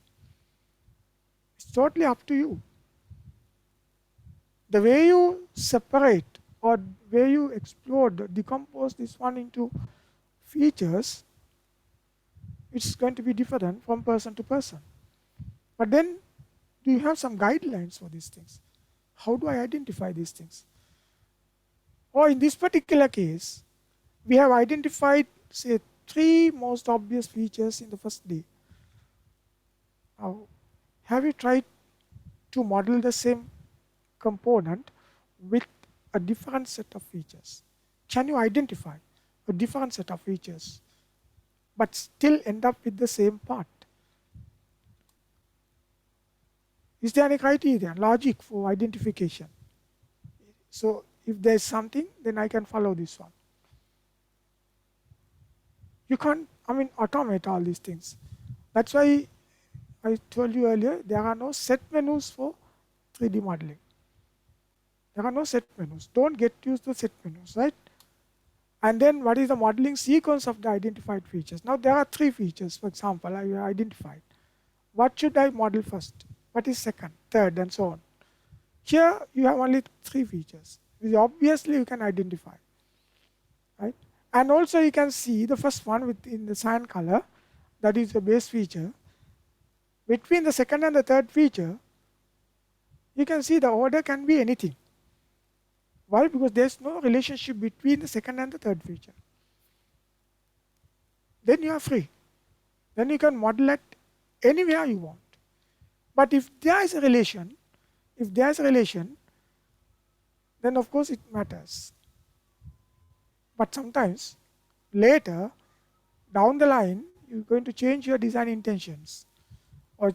It's totally up to you. The way you separate or way you explode, decompose this one into features, it's going to be different from person to person. But then, do you have some guidelines for these things? How do I identify these things? Or in this particular case, we have identified, say, 3 most obvious features in the first day. Now, have you tried to model the same component with a different set of features? Can you identify a different set of features but still end up with the same part? Is there any criterion, logic for identification? So if there's something, then I can follow this one. You can't, automate all these things. That's why I told you earlier, there are no set menus for 3D modeling. There are no set menus. Don't get used to set menus, right? And then what is the modeling sequence of the identified features? Now there are 3 features, for example, I identified. What should I model first? What is second, third, and so on? Here you have only 3 features, which obviously you can identify, right? And also you can see the first one within the cyan color, that is the base feature. Between the second and the third feature, you can see the order can be anything. Why? Because there's no relationship between the second and the third feature. Then you are free. Then you can model it anywhere you want. But if there is a relation, then of course it matters. But sometimes later, down the line, you're going to change your design intentions or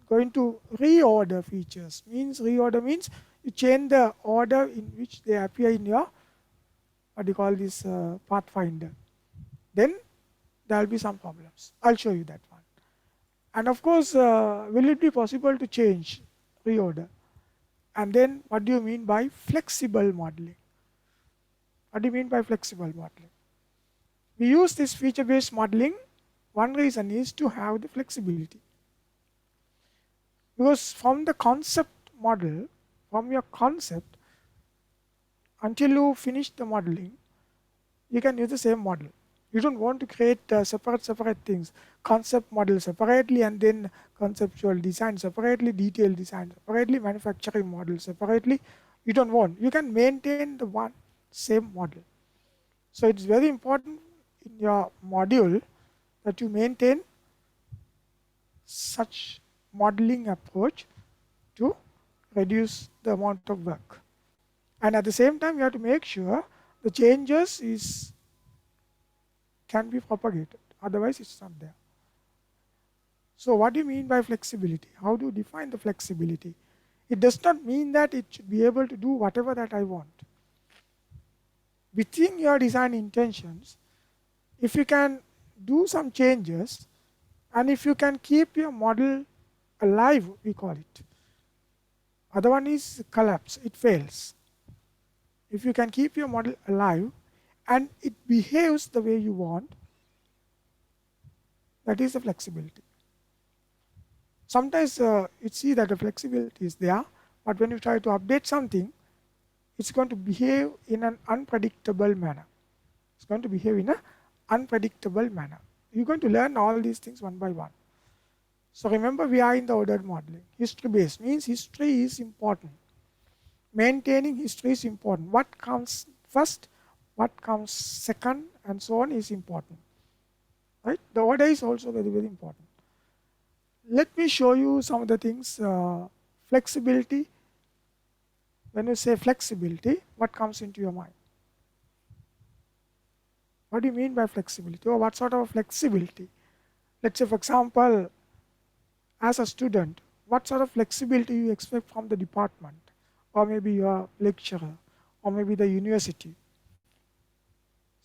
going to reorder features. Reorder means you change the order in which they appear in your, pathfinder. Then there will be some problems. I'll show you that one. And of course, will it be possible to change, reorder? And then what do you mean by flexible modeling? What do you mean by flexible modeling? We use this feature-based modeling. One reason is to have the flexibility. Because from the concept model, from your concept, until you finish the modeling, you can use the same model. You don't want to create separate things. Concept model separately, and then conceptual design separately, detailed design separately, manufacturing model separately. You don't want. You can maintain the one same model. So it's very important in your module that you maintain such modeling approach to reduce the amount of work. And at the same time, you have to make sure the changes can be propagated. Otherwise, it's not there. So what do you mean by flexibility? How do you define the flexibility? It does not mean that it should be able to do whatever that I want. Within your design intentions, if you can do some changes, and if you can keep your model alive, we call it. Other one is collapse, it fails. If you can keep your model alive and it behaves the way you want, that is the flexibility. Sometimes you see that the flexibility is there, but when you try to update something, it's going to behave in an unpredictable manner. It's going to behave in an unpredictable manner. You're going to learn all these things one by one. So remember, we are in the ordered modeling. History based means history is important. Maintaining history is important. What comes first, what comes second, and so on is important. Right? The order is also very, very important. Let me show you some of the things. Flexibility. When you say flexibility, what comes into your mind? What do you mean by flexibility? Or what sort of flexibility? Let's say, for example, as a student, what sort of flexibility you expect from the department, or maybe your lecturer, or maybe the university,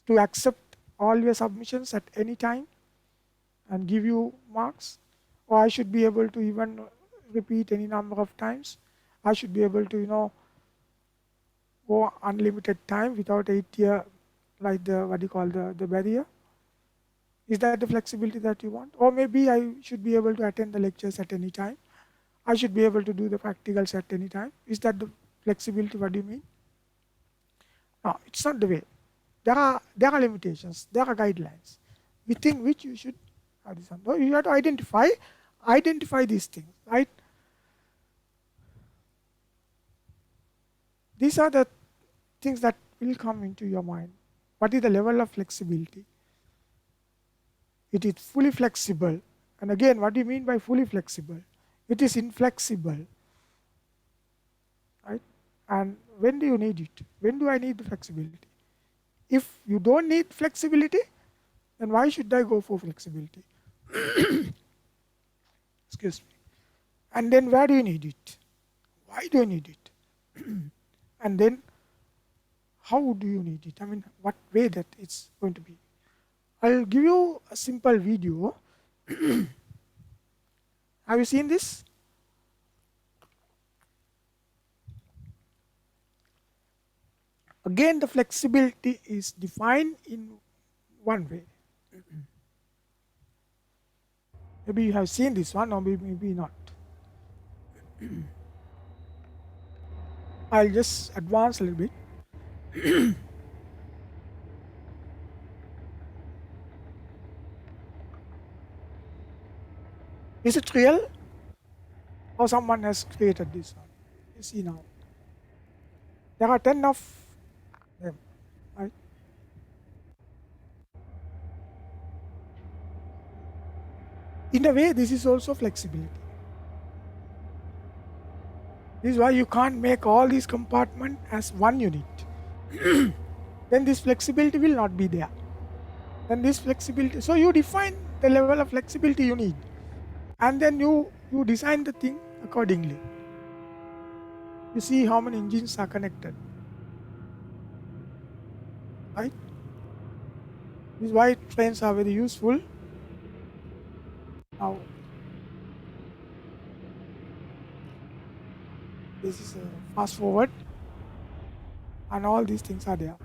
to accept all your submissions at any time and give you marks? Or I should be able to even repeat any number of times. I should be able to, go unlimited time without 8-year, like the barrier. Is that the flexibility that you want? Or maybe I should be able to attend the lectures at any time. I should be able to do the practicals at any time. Is that the flexibility? What do you mean? No, it's not the way. There are limitations. There are guidelines within which you should have this. So you have to identify these things, right? These are the things that will come into your mind. What is the level of flexibility? It is fully flexible. And again, what do you mean by fully flexible? It is inflexible. Right? And when do you need it? When do I need the flexibility? If you don't need flexibility, then why should I go for flexibility? Excuse me. And then where do you need it? Why do you need it? And then how do you need it? I mean, what way that it's going to be. I'll give you a simple video. Have you seen this? Again, the flexibility is defined in one way. Maybe you have seen this one, or maybe not. I'll just advance a little bit. Is it real? Or someone has created this one? You see now. There are 10 of them, right? In a way, this is also flexibility. This is why you can't make all these compartments as one unit. Then this flexibility will not be there. Then this flexibility, so you define the level of flexibility you need, and then you design the thing accordingly. You see how many engines are connected, right? This is why trains are very useful. Now, this is a fast forward, and all these things are there.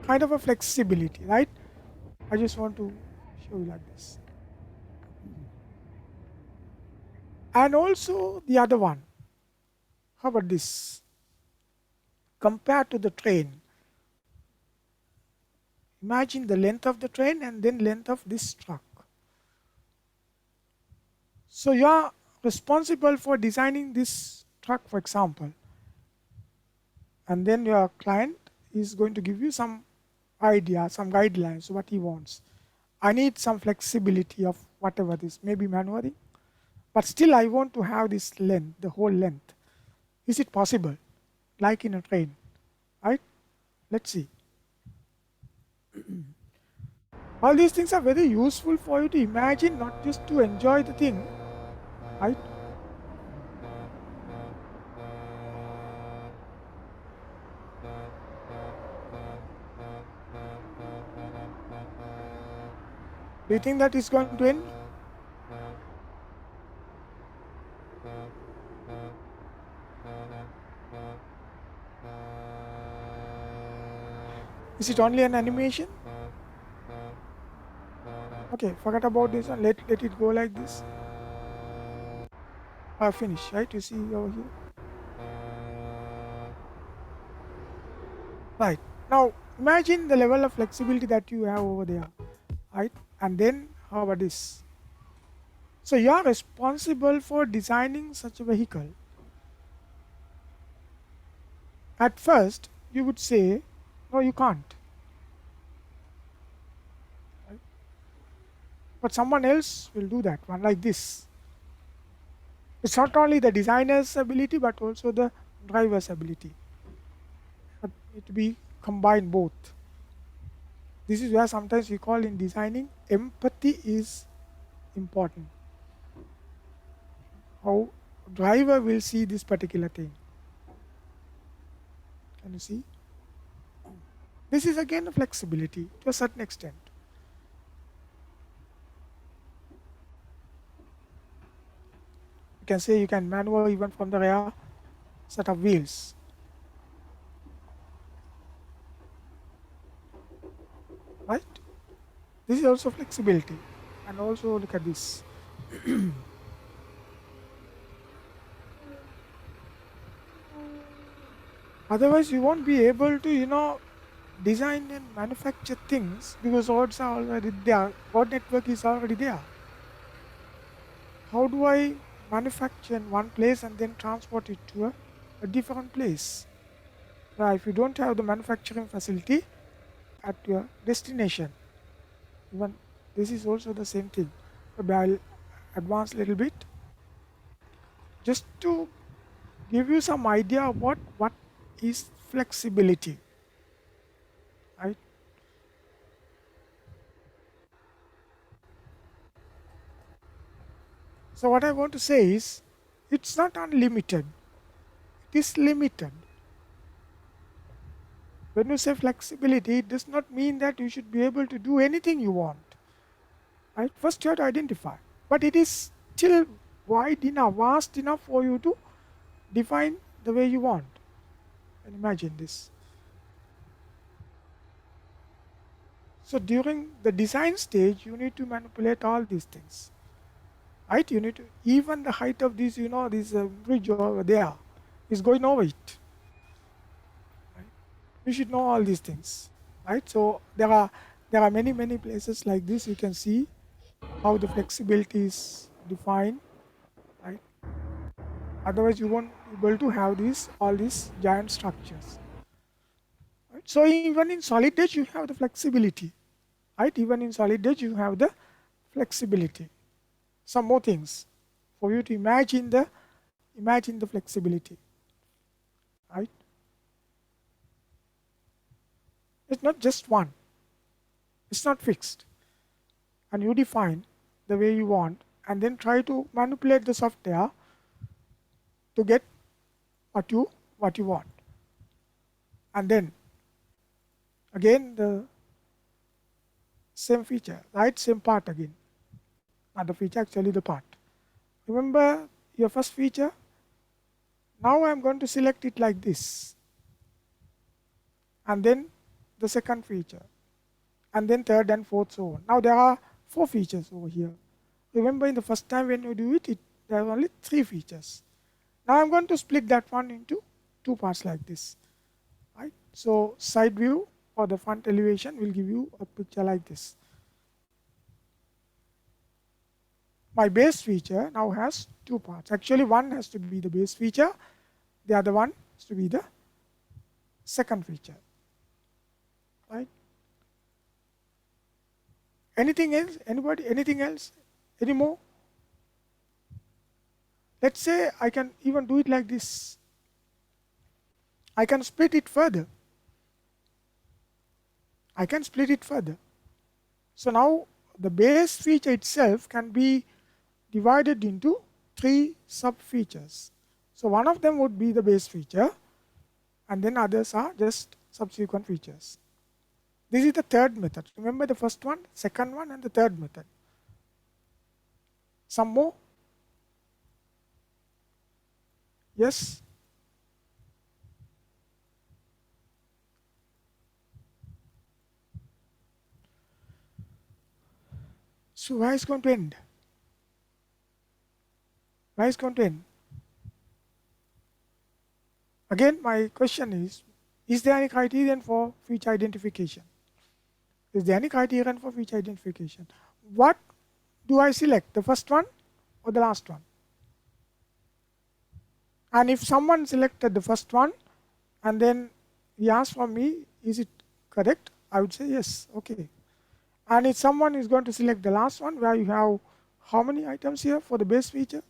Kind of a flexibility, right? I just want to show you like this. And also the other one. How about this? Compared to the train, imagine the length of the train and then length of this truck. So you are responsible for designing this truck, for example, and then your client is going to give you some idea, some guidelines, what he wants. I need some flexibility of whatever this, maybe maneuvering, but still I want to have this length, the whole length. Is it possible? Like in a train, right? Let's see. All these things are very useful for you to imagine, not just to enjoy the thing, right? Do you think that is going to end? Is it only an animation? Okay, forget about this one. Let it go like this. Finish, right? You see over here. Right. Now imagine the level of flexibility that you have over there, right? And then how about this? So you are responsible for designing such a vehicle. At first, you would say, no, you can't. Right? But someone else will do that one like this. It's not only the designer's ability, but also the driver's ability. But it be combined both. This is where sometimes we call in designing empathy is important. How driver will see this particular thing. Can you see? This is again a flexibility to a certain extent. You can say you can maneuver even from the rear set of wheels. Right? This is also flexibility. And also look at this. Otherwise, you won't be able to, design and manufacture things because roads are already there. Road network is already there. How do I manufacture in one place and then transport it to a different place? If you don't have the manufacturing facility at your destination, even this is also the same thing. But I'll advance a little bit just to give you some idea about what is flexibility, right? So what I want to say is, it's not unlimited, it is limited. When you say flexibility, it does not mean that you should be able to do anything you want. Right? First you have to identify, but it is still wide enough, vast enough for you to define the way you want. And imagine this. So during the design stage, you need to manipulate all these things. Right? You need to, even the height of this, this bridge over there is going over it. Right? You should know all these things. Right? So there are many places like this. You can see how the flexibility is defined. Right? Otherwise, you won't be able to have all these giant structures. Right? So even in solid edge, you have the flexibility. Right? Even in solid edge, you have the flexibility. Some more things for you to imagine the flexibility. Right? It's not just one. It's not fixed. And you define the way you want and then try to manipulate the software to get what you want. And then again the same feature, right? Same part again. Not the feature, actually the part. Remember your first feature? Now I am going to select it like this. And then the second feature. And then third and fourth, so on. Now there are 4 features over here. Remember in the first time when you do it, there are only 3 features. Now I'm going to split that one into 2 parts like this. Right? So side view or the front elevation will give you a picture like this. My base feature now has 2 parts. Actually, one has to be the base feature, the other one has to be the second feature. Right? Anything else? Anybody? Anything else? Any more? Let's say I can even do it like this. I can split it further. I can split it further. So now the base feature itself can be divided into 3 sub features. So one of them would be the base feature and then others are just subsequent features. This is the third method. Remember the first one, second one and the third method. Some more? Yes? So where is going to end? Where is going to end? Again, my question is there any criterion for feature identification? Is there any criterion for feature identification? What do I select, the first one or the last one? And if someone selected the first one and then he asked from me, is it correct? I would say yes, okay. And if someone is going to select the last one where you have how many items here for the base feature?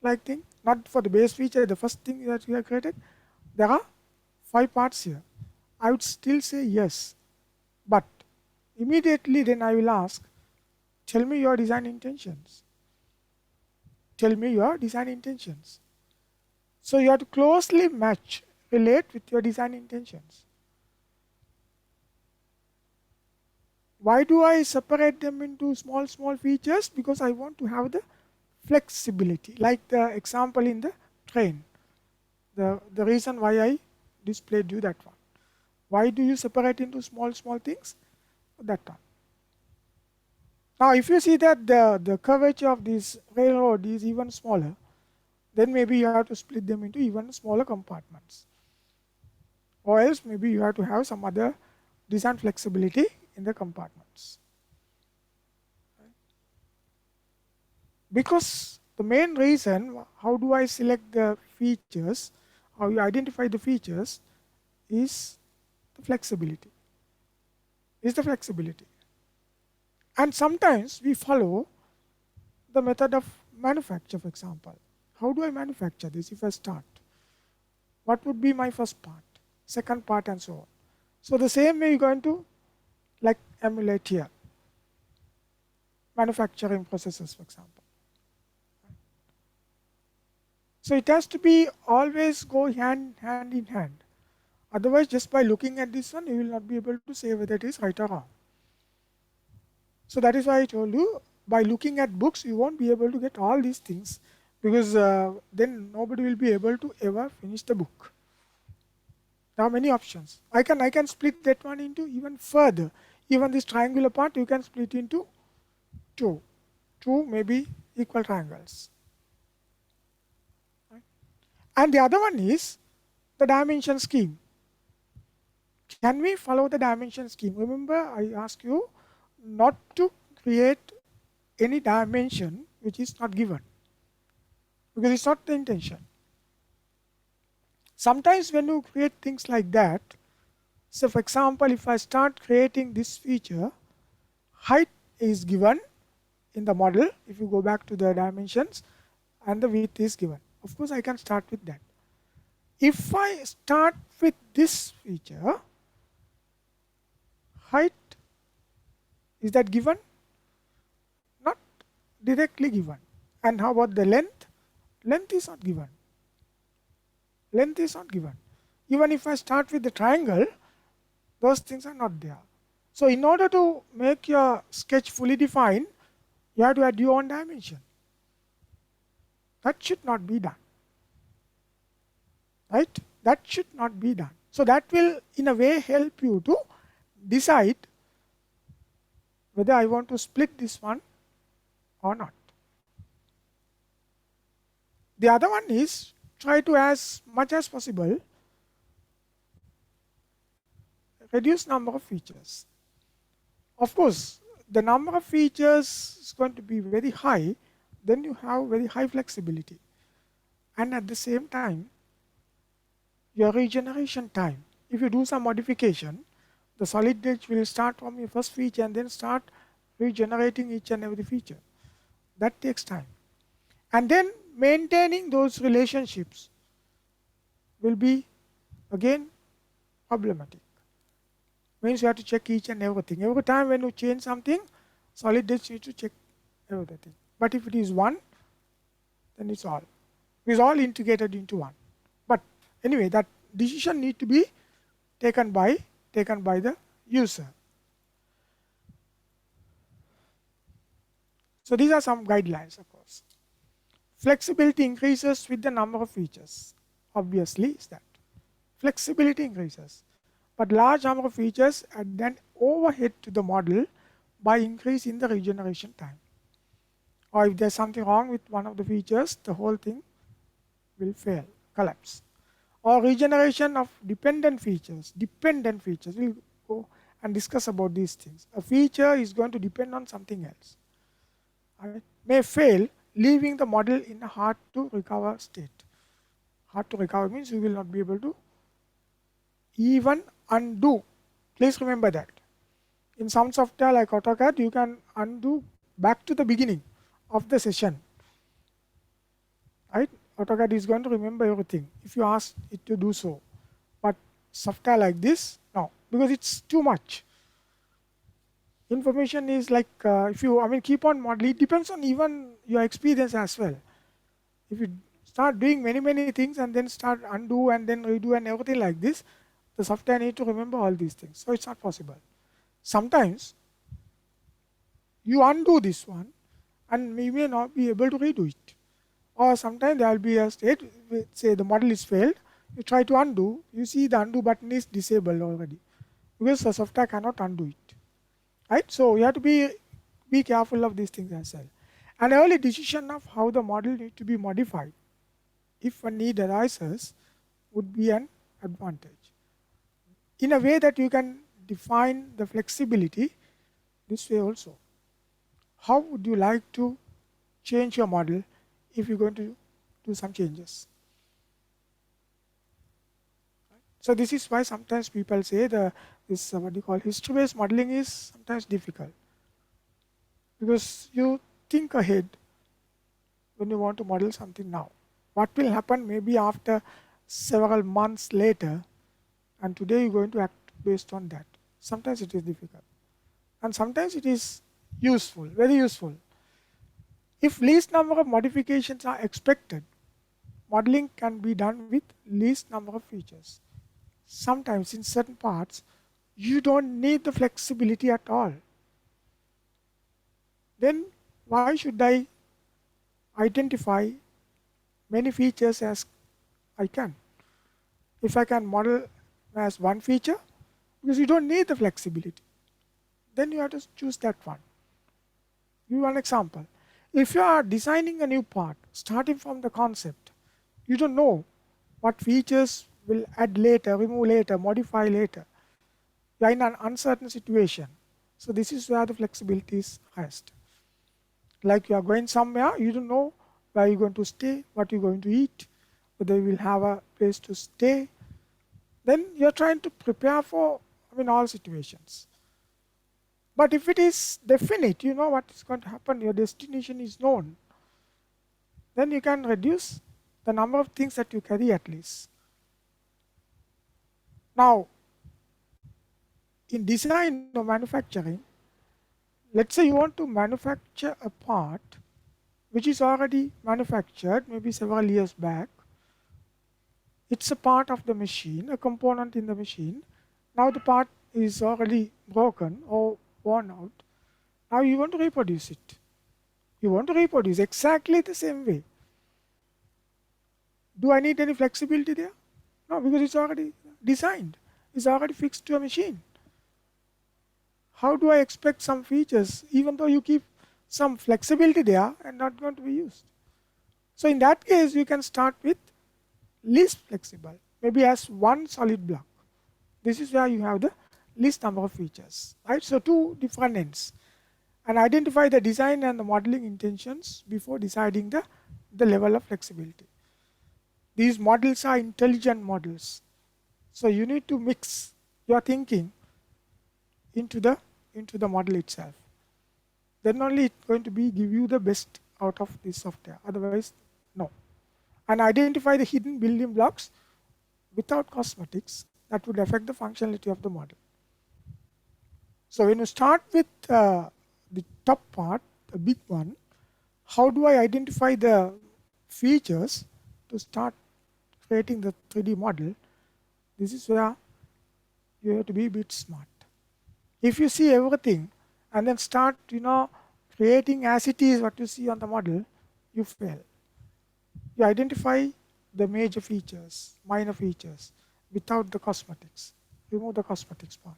Like thing, not for the base feature, the first thing that you have created, there are 5 parts here. I would still say yes, but immediately then I will ask, tell me your design intentions. Tell me your design intentions. So you have to closely match, relate with your design intentions. Why do I separate them into small features? Because I want to have the flexibility, like the example in the train. The reason why I displayed you that one. Why do you separate into small things? That one. Now if you see that the curvature of this railroad is even smaller, then maybe you have to split them into even smaller compartments. Or else maybe you have to have some other design flexibility in the compartments. Because the main reason, how do I select the features, how you identify the features, is the flexibility. And sometimes we follow the method of manufacture, for example. How do I manufacture this if I start? What would be my first part, second part and so on. So the same way you're going to like emulate here. Manufacturing processes, for example. So it has to be always go hand in hand. Otherwise, just by looking at this one, you will not be able to say whether it is right or wrong. So that is why I told you, by looking at books, you won't be able to get all these things, because then nobody will be able to ever finish the book. There are many options. I can split that one into even further. Even this triangular part, you can split into two maybe equal triangles. Right? And the other one is the dimension scheme. Can we follow the dimension scheme? Remember, I asked you not to create any dimension which is not given, because it's not the intention. Sometimes when you create things like that, so for example, if I start creating this feature, height is given in the model, if you go back to the dimensions, and the width is given. Of course, I can start with that. If I start with this feature, height, is that given? Not directly given. And how about the length? Length is not given. Length is not given. Even if I start with the triangle, those things are not there. So in order to make your sketch fully defined, you have to add your own dimension. That should not be done. Right? That should not be done. So that will in a way help you to decide whether I want to split this one or not. The other one is try to, as much as possible, reduce number of features. Of course, the number of features is going to be very high, then you have very high flexibility. And at the same time, your regeneration time. If you do some modification, the solid edge will start from your first feature and then start regenerating each and every feature. That takes time. And then maintaining those relationships will be again problematic. Means you have to check each and everything. Every time when you change something, solid edge needs to check everything. But if it is one, then it's all. It's all integrated into one. But anyway, that decision need to be taken by the user. So these are some guidelines, of course. Flexibility increases with the number of features. Obviously, is that. Flexibility increases. But large number of features add then overhead to the model by increase in the regeneration time. Or if there's something wrong with one of the features, the whole thing will fail, collapse. Or regeneration of dependent features. Dependent features. We'll go and discuss about these things. A feature is going to depend on something else. Right? May fail, leaving the model in a hard to recover state. Hard to recover means you will not be able to even undo. Please remember that. In some software like AutoCAD, you can undo back to the beginning of the session. Right? AutoCAD is going to remember everything if you ask it to do so. But software like this, no, because it's too much. Information is like, if you, keep on modeling, it depends on even your experience as well. If you start doing many things and then start undo and then redo and everything like this, the software need to remember all these things. So it's not possible. Sometimes you undo this one and we may not be able to redo it. Or sometimes there will be a state, say the model is failed, you try to undo, you see the undo button is disabled already, because the software cannot undo it. Right? So you have to be careful of these things as well. An early decision of how the model needs to be modified, if a need arises, would be an advantage. In a way that you can define the flexibility this way also. How would you like to change your model if you're going to do some changes? So this is why sometimes people say this what you call history-based modeling is sometimes difficult, because you think ahead when you want to model something now. What will happen maybe after several months later, and today you're going to act based on that. Sometimes it is difficult, and sometimes it is useful, very useful. If least number of modifications are expected, modeling can be done with least number of features. Sometimes in certain parts, you don't need the flexibility at all. Then why should I identify many features as I can? If I can model as one feature, because you don't need the flexibility, then you have to choose that one. Give you one example. If you are designing a new part, starting from the concept, you don't know what features will add later, remove later, modify later. You are in an uncertain situation. So this is where the flexibility is highest. Like you are going somewhere, you don't know where you're going to stay, what you're going to eat, whether you will have a place to stay. Then you're trying to prepare for, all situations. But if it is definite, you know what is going to happen, your destination is known, then you can reduce the number of things that you carry at least. Now, in design or manufacturing, let's say you want to manufacture a part which is already manufactured maybe several years back. It's a part of the machine, a component in the machine. Now the part is already broken or worn out. Now you want to reproduce it. You want to reproduce exactly the same way. Do I need any flexibility there? No, because it's already designed. It's already fixed to a machine. How do I expect some features, even though you keep some flexibility there, and not going to be used? So in that case, you can start with least flexible, maybe as one solid block. This is where you have the least number of features, right? So two different ends, and identify the design and the modeling intentions before deciding the level of flexibility. These models are intelligent models, so you need to mix your thinking into the model itself. Then only it's going to give you the best out of this software. Otherwise, no. And identify the hidden building blocks without cosmetics that would affect the functionality of the model. So when you start with the top part, the big one, how do I identify the features to start creating the 3D model? This is where you have to be a bit smart. If you see everything and then start, creating as it is what you see on the model, you fail. You identify the major features, minor features, without the cosmetics. Remove the cosmetics part.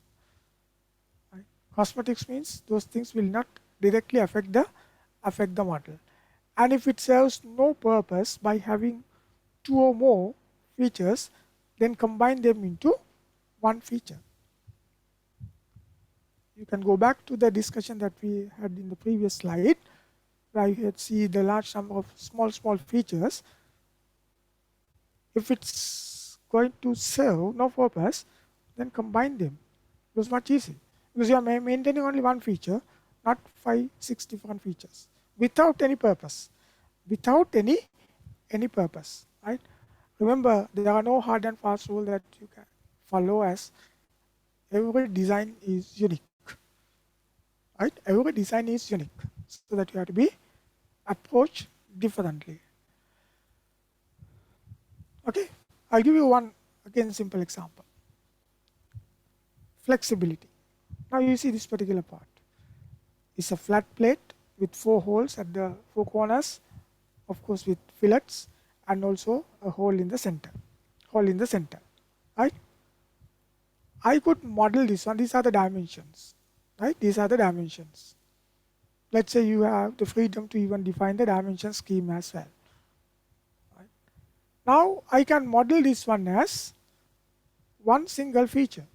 Right? Cosmetics means those things will not directly affect the model. And if it serves no purpose by having two or more features, then combine them into one feature. You can go back to the discussion that we had in the previous slide, where you had see the large number of small features. If it's going to serve no purpose, then combine them. It's much easy, because you are maintaining only one feature, not 5-6 different features, without any purpose. Without any purpose, right? Remember, there are no hard and fast rule that you can follow, as every design is unique. Right? Every design is unique, so that you have to be approached differently. Okay, I'll give you one again simple example. Flexibility. Now you see this particular part. It's a flat plate with 4 holes at the 4 corners, of course with fillets, and also a hole in the center. Right? I could model this one. These are the dimensions. Right? These are the dimensions. Let's say you have the freedom to even define the dimension scheme as well. Right? Now I can model this one as one single feature.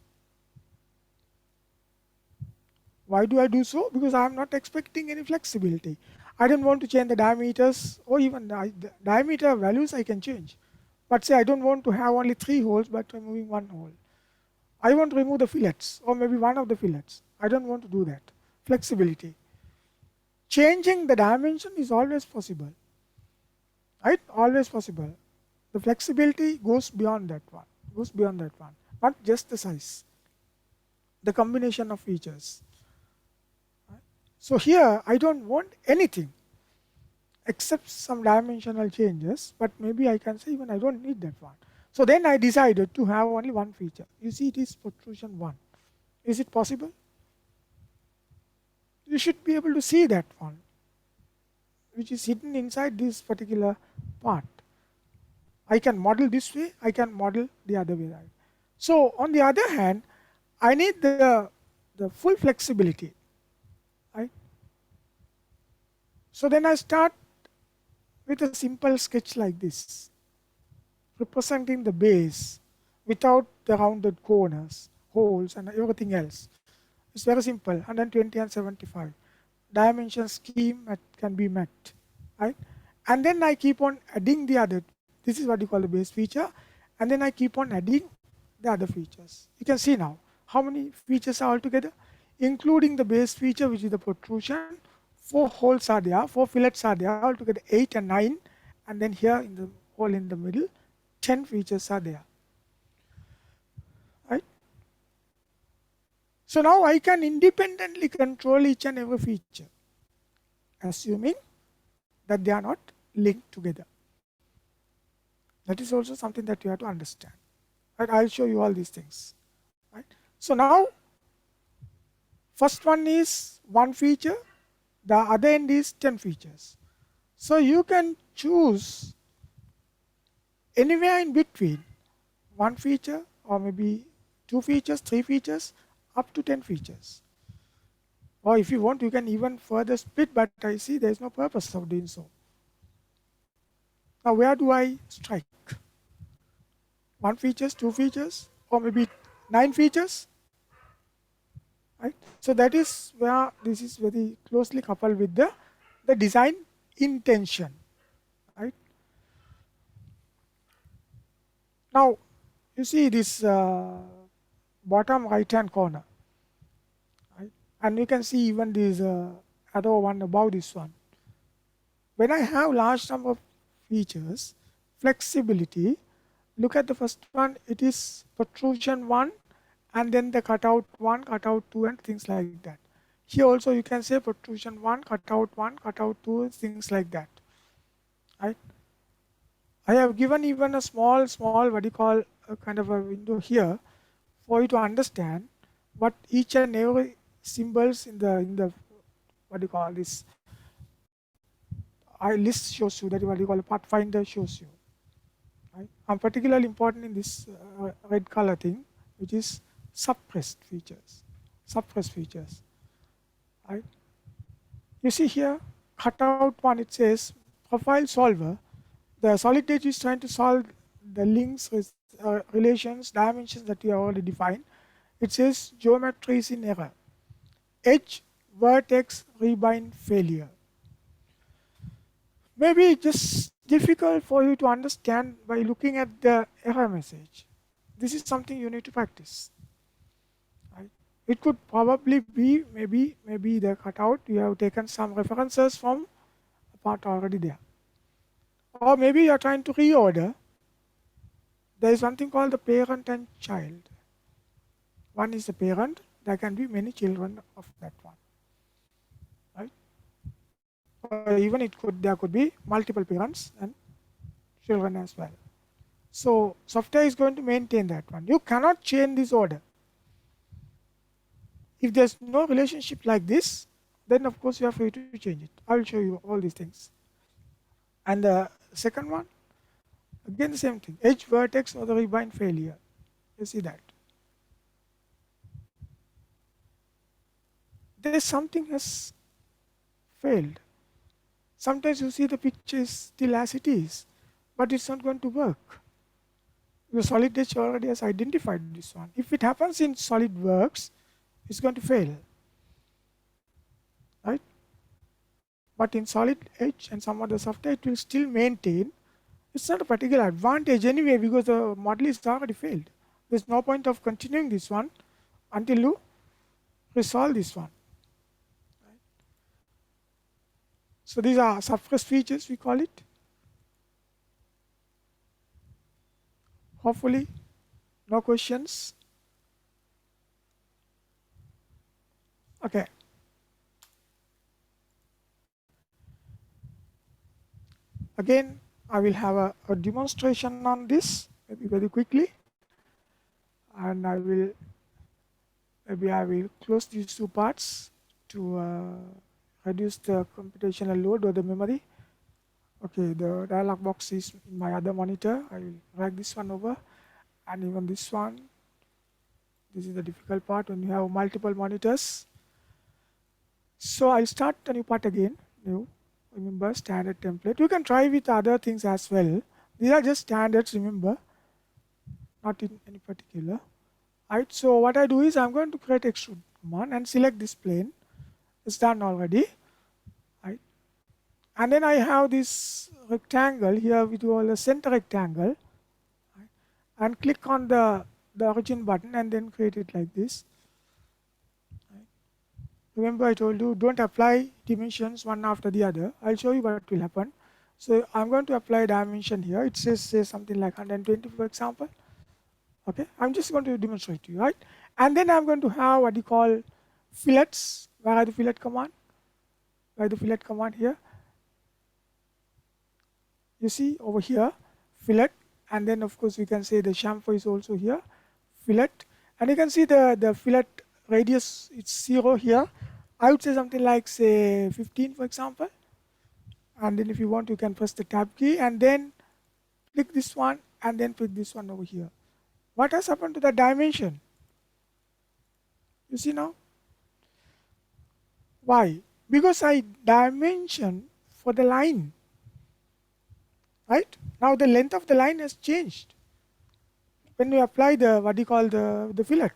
Why do I do so? Because I am not expecting any flexibility. I don't want to change the diameters, or even the diameter values I can change. But say I don't want to have only 3 holes but removing 1 hole. I want to remove the fillets, or maybe one of the fillets. I don't want to do that. Flexibility. Changing the dimension is always possible. Right? Always possible. The flexibility goes beyond that one. Not just the size. The combination of features. Right? So here I don't want anything. except some dimensional changes, but maybe I can say even I don't need that one. So then I decided to have only one feature. You see, it is protrusion 1. Is it possible? You should be able to see that one, which is hidden inside this particular part. I can model this way, I can model the other way. Right? So on the other hand, I need the full flexibility. Right? So then I start with a simple sketch like this, representing the base without the rounded corners, holes and everything else. It's very simple, 120 and 75. Dimension scheme can be met. Right? And then I keep on adding the other. This is what you call the base feature. And then I keep on adding the other features. You can see now how many features are altogether, including the base feature, which is the protrusion. 4 holes are there, 4 fillets are there, altogether 8 and 9. And then here in the hole in the middle, 10 features are there. Right? So now I can independently control each and every feature, assuming that they are not linked together. That is also something that you have to understand. Right? I'll show you all these things. Right? So now, first one is one feature, the other end is 10 features. So you can choose anywhere in between one feature or maybe 2 features, 3 features, up to 10 features. Or if you want, you can even further split, but I see there is no purpose of doing so. Now where do I strike? 1 features, 2 features, or maybe 9 features? Right? So that is where this is very closely coupled with the design intention. Right? Now you see this bottom right hand corner, right? And you can see even this arrow one above this one. When I have large number of features, flexibility, look at the first one, it is protrusion 1 and then the cutout 1, cutout 2 and things like that. Here also you can say protrusion 1, cutout 2, things like that. Right? I have given even a small what you call a kind of a window here for you to understand what each and every symbols in the what do you call this I list shows you, that is what you call a pathfinder shows you. Right? And particularly important in this red color thing, which is suppressed features. Suppressed features. Right? You see here, cutout one, it says profile solver. The solid edge is trying to solve the links, relations, dimensions that we have already defined. It says geometry is in error. Edge, vertex, rebind, failure. Maybe just difficult for you to understand by looking at the error message. This is something you need to practice. Right? It could probably be maybe the cutout you have taken some references from a part already there. Or maybe you are trying to reorder. There is something called the parent and child. One is the parent, there can be many children of that one. Right? Or even there could be multiple parents and children as well. So software is going to maintain that one. You cannot change this order. If there's no relationship like this, then of course you are free to change it. I will show you all these things. And the second one, again the same thing, edge, vertex or the rebind failure. You see that. There is something has failed. Sometimes you see the picture is still as it is, but it's not going to work. The solid edge already has identified this one. If it happens in SolidWorks, it's going to fail. Right? But in solid edge and some other software, it will still maintain. It's not a particular advantage anyway because the model is already failed. There's no point of continuing this one until you resolve this one. Right? So these are suppressed features, we call it. Hopefully, no questions. Okay. Again, I will have a demonstration on this, maybe very quickly, and I will close these two parts to reduce the computational load or the memory. Okay, the dialog box is in my other monitor. I will drag this one over, and even this one. This is the difficult part when you have multiple monitors. So I'll start a new part again. New, remember, standard template. You can try with other things as well. These are just standards, remember, not in any particular. Right. So what I do is I'm going to create extrude command and select this plane. It's done already. Right. And then I have this rectangle here. We do all the center rectangle. Right, and click on the origin button and then create it like this. Right. Remember I told you don't apply dimensions one after the other. I'll show you what will happen. So I'm going to apply dimension here. It says say something like 120 for example. Okay, I'm just going to demonstrate to you, right? And then I'm going to have what you call fillets. Where are the fillet command? Where the fillet command here? You see over here, fillet, and then of course we can say the chamfer is also here, fillet, and you can see the fillet radius, it's 0 here. I would say something like say 15 for example, and then if you want you can press the tab key and then click this one and then pick this one over here. What has happened to the dimension? You see now? Why? Because I dimension for the line. Right? Now the length of the line has changed. When you apply the what you call the fillet.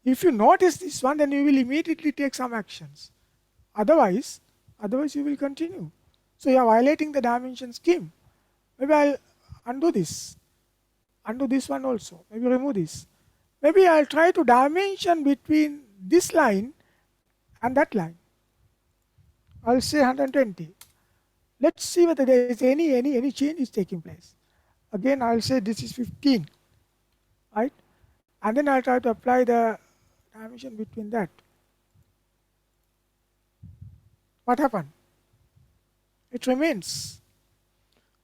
If you notice this one, then you will immediately take some actions. Otherwise you will continue. So you are violating the dimension scheme. Maybe I'll undo this. Undo this one also. Maybe remove this. Maybe I'll try to dimension between this line and that line. I'll say 120. Let's see whether there is any change is taking place. Again, I'll say this is 15, right? And then I'll try to apply the dimension between that. What happened? It remains.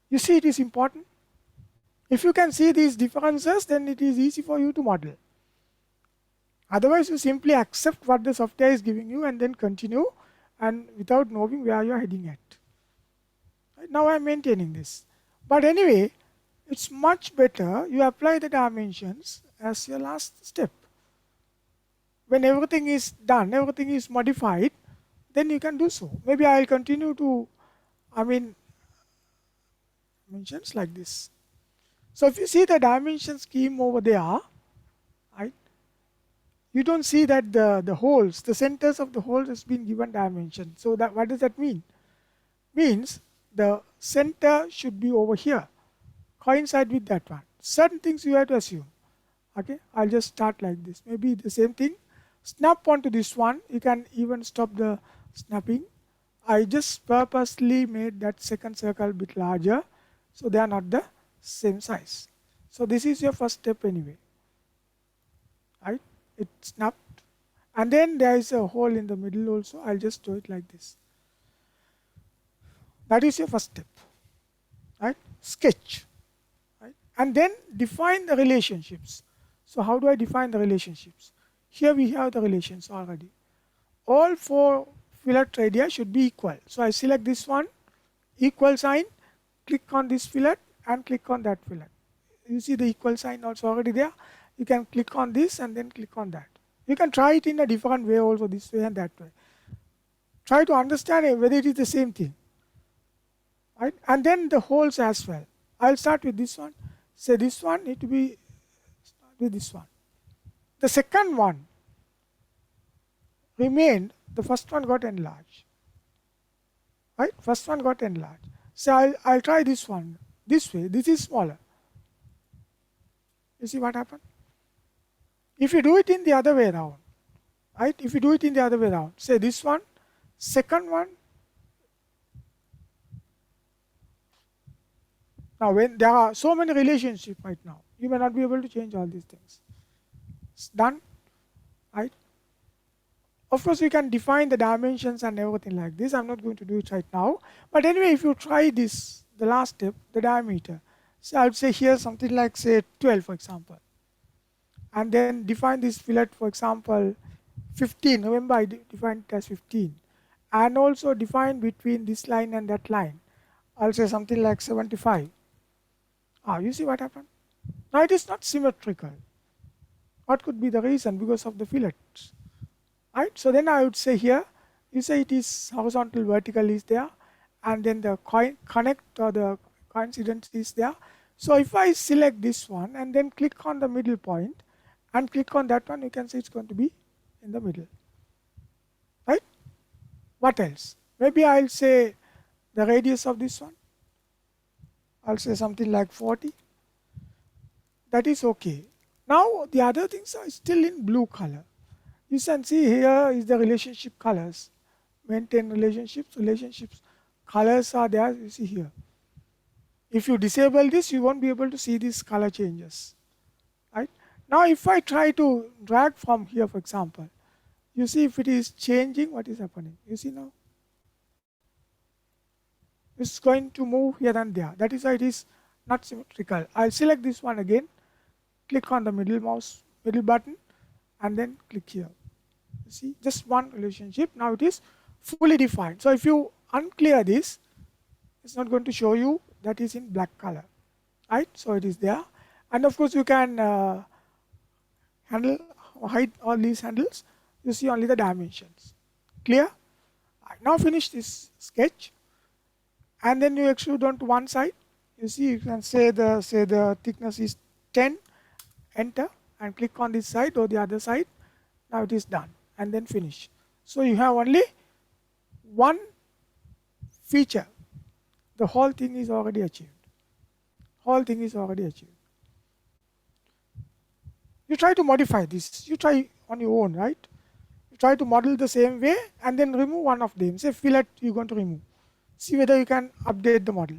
You see, it is important. If you can see these differences, then it is easy for you to model. Otherwise, you simply accept what the software is giving you and then continue, and without knowing where you are heading at. Right? Now I am maintaining this. But anyway, it's much better you apply the dimensions as your last step. When everything is done, everything is modified, then you can do so. Maybe I will continue to, dimensions like this. So if you see the dimension scheme over there, right, you don't see that the holes, the centers of the holes has been given dimension. So that what does that mean? Means the center should be over here, coincide with that one. Certain things you have to assume. Okay, I'll just start like this. Maybe the same thing. Snap onto this one. You can even stop the snapping. I just purposely made that second circle a bit larger, so they are not the same size. So this is your first step anyway. Right? It snapped. And then there is a hole in the middle also. I'll just do it like this. That is your first step. Right? Sketch. Right? And then define the relationships. So how do I define the relationships? Here we have the relations already. All 4 fillet radii should be equal. So I select this one, equal sign, click on this fillet and click on that fillet. You see the equal sign also already there. You can click on this and then click on that. You can try it in a different way also, this way and that way. Try to understand whether it is the same thing. Right? And then the holes as well. I'll start with this one. Say this one need to be start with this one. The second one remained, the first one got enlarged. Right? First one got enlarged. So I'll try this one this way. This is smaller. You see what happened? If you do it in the other way around, right? If you do it in the other way around, say this one, second one. Now when there are so many relationships right now, you may not be able to change all these things. It's done, right? Of course, you can define the dimensions and everything like this. I'm not going to do it right now. But anyway, if you try this, the last step, the diameter. So I would say here something like say 12, for example. And then define this fillet, for example, 15. Remember, I defined it as 15. And also define between this line and that line. I'll say something like 75. You see what happened? Now it is not symmetrical. What could be the reason? Because of the fillets. Right? So then I would say here, you say it is horizontal, vertical is there, and then the connect or the coincidence is there. So if I select this one and then click on the middle point and click on that one, you can see it's going to be in the middle. Right? What else? Maybe I'll say the radius of this one. I'll say something like 40. That is okay. Now the other things are still in blue color. You can see here is the relationship colors. Maintain relationships. Colors are there, you see here. If you disable this, you won't be able to see these color changes. Right? Now if I try to drag from here, for example, you see if it is changing, what is happening? You see now? It's going to move here and there. That is why it is not symmetrical. I'll select this one again, click on the middle button, and then click here. You see, just one relationship. Now it is fully defined. So if you unclear this, it's not going to show you that is in black color. Right? So it is there. And of course you can hide all these handles. You see only the dimensions. Clear? Right. Now finish this sketch. And then you extrude onto one side. You see, you can say the thickness is 10. Enter and click on this side or the other side. Now it is done, and then finish. So you have only one feature. The whole thing is already achieved. Whole thing is already achieved. You try to modify this. You try on your own, right? You try to model the same way and then remove one of them. Say fillet you're going to remove. See whether you can update the model.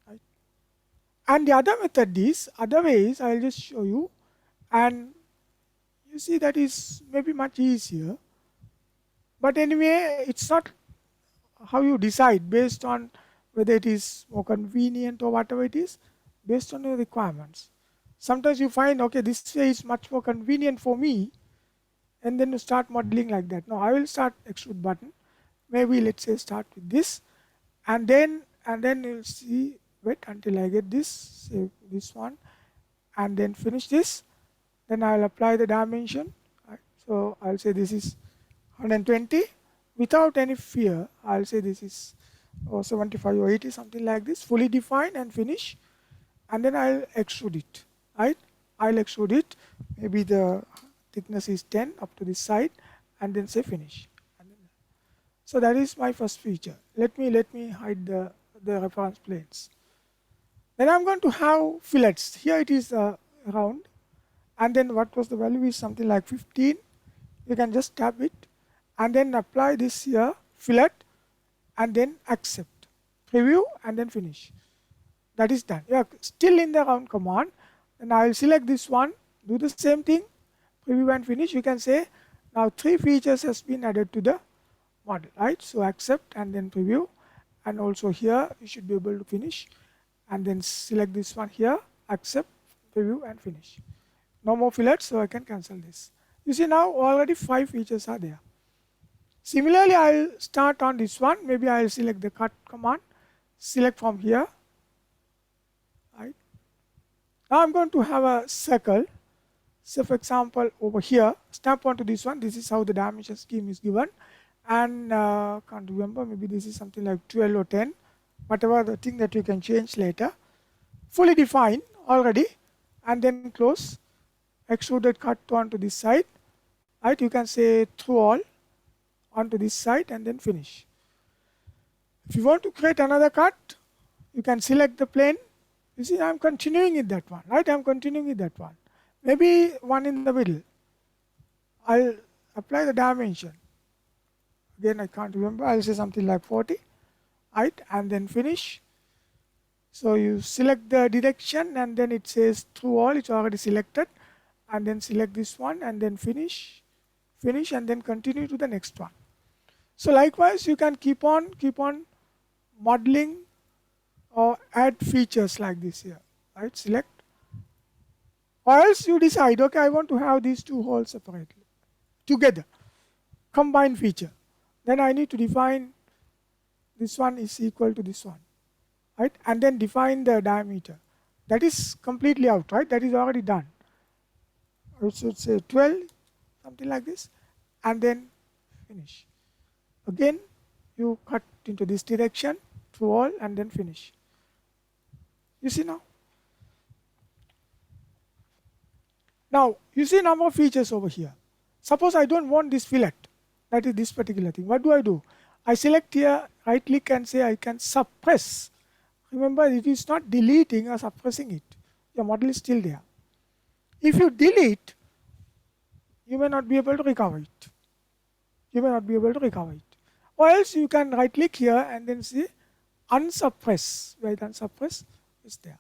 Right? And the other method is, other ways I'll just show you, and you see that is maybe much easier. But anyway, it's not how you decide based on whether it is more convenient or whatever it is, based on your requirements. Sometimes you find, okay, this way is much more convenient for me, and then you start modeling like that. No, I will start extrude button. Maybe let's say start with this, and then you'll see, wait until I get this, say this one, and then finish this. Then I'll apply the dimension. Right. So I'll say this is 120 without any fear. I'll say this is 75 or 80, something like this, fully defined, and finish. And then I'll extrude it. Right? I'll extrude it. Maybe the thickness is 10 up to this side, and then say finish. So that is my first feature. Let me hide the reference planes. Then I'm going to have fillets. Here it is round, and then what was the value is something like 15. You can just tap it and then apply this here, fillet, and then accept, preview, and then finish. That is done. You are still in the round command. Then I will select this one, do the same thing, preview and finish. You can say now 3 features has been added to the model, right? So accept and then preview, and also here you should be able to finish, and then select this one here, accept, preview, and finish. No more fillets, so I can cancel this. You see now already 5 features are there. Similarly, I'll start on this one. Maybe I'll select the cut command, select from here. Right. Now I'm going to have a circle. So for example, over here, snap onto this one. This is how the dimension scheme is given. And can't remember, maybe this is something like 12 or 10, whatever the thing that you can change later. Fully defined already, and then close, extruded cut onto this side. Right, you can say through all onto this side and then finish. If you want to create another cut, you can select the plane. You see, I'm continuing with that one, right? I'm continuing with that one. Maybe one in the middle. I'll apply the dimension. Again, I can't remember. I'll say something like 40, right? And then finish. So you select the direction, and then it says through all. It's already selected, and then select this one, and then finish, finish, and then continue to the next one. So likewise, you can keep on modeling or add features like this here, right? Select, or else you decide, okay, I want to have these two holes separately, together, combine feature. Then I need to define this one is equal to this one, right? And then define the diameter. That is completely out, right? That is already done. I should say 12, something like this, and then finish. Again, you cut into this direction through all and then finish. You see now? Now, you see number of features over here. Suppose I don't want this fillet, that is this particular thing. What do? I select here, right click and say I can suppress. Remember, it is not deleting or suppressing it. Your model is still there. If you delete, you may not be able to recover it. Or else you can right click here and then see unsuppress, where the unsuppress is there.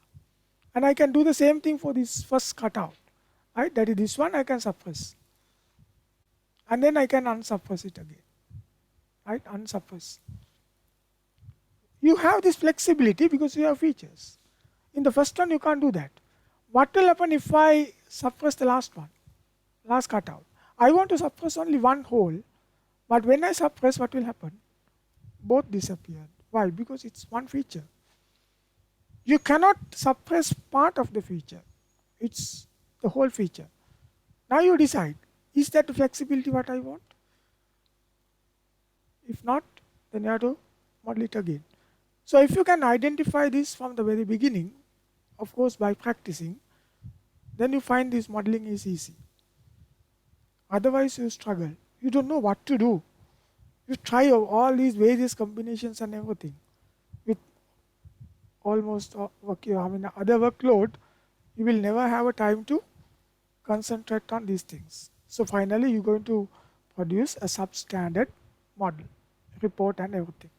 And I can do the same thing for this first cutout, right? That is this one I can suppress. And then I can unsuppress it again, right? Unsuppress. You have this flexibility because you have features. In the first one, you can't do that. What will happen if I suppress the last one, last cutout? I want to suppress only one hole, but when I suppress, what will happen? Both disappear. Why? Because it's one feature. You cannot suppress part of the feature. It's the whole feature. Now you decide, is that the flexibility what I want? If not, then you have to model it again. So if you can identify this from the very beginning, of course by practicing, then you find this modeling is easy. Otherwise you struggle. You don't know what to do. You try all these various combinations and everything. With almost other workload, you will never have a time to concentrate on these things. So finally you're going to produce a substandard model, report and everything.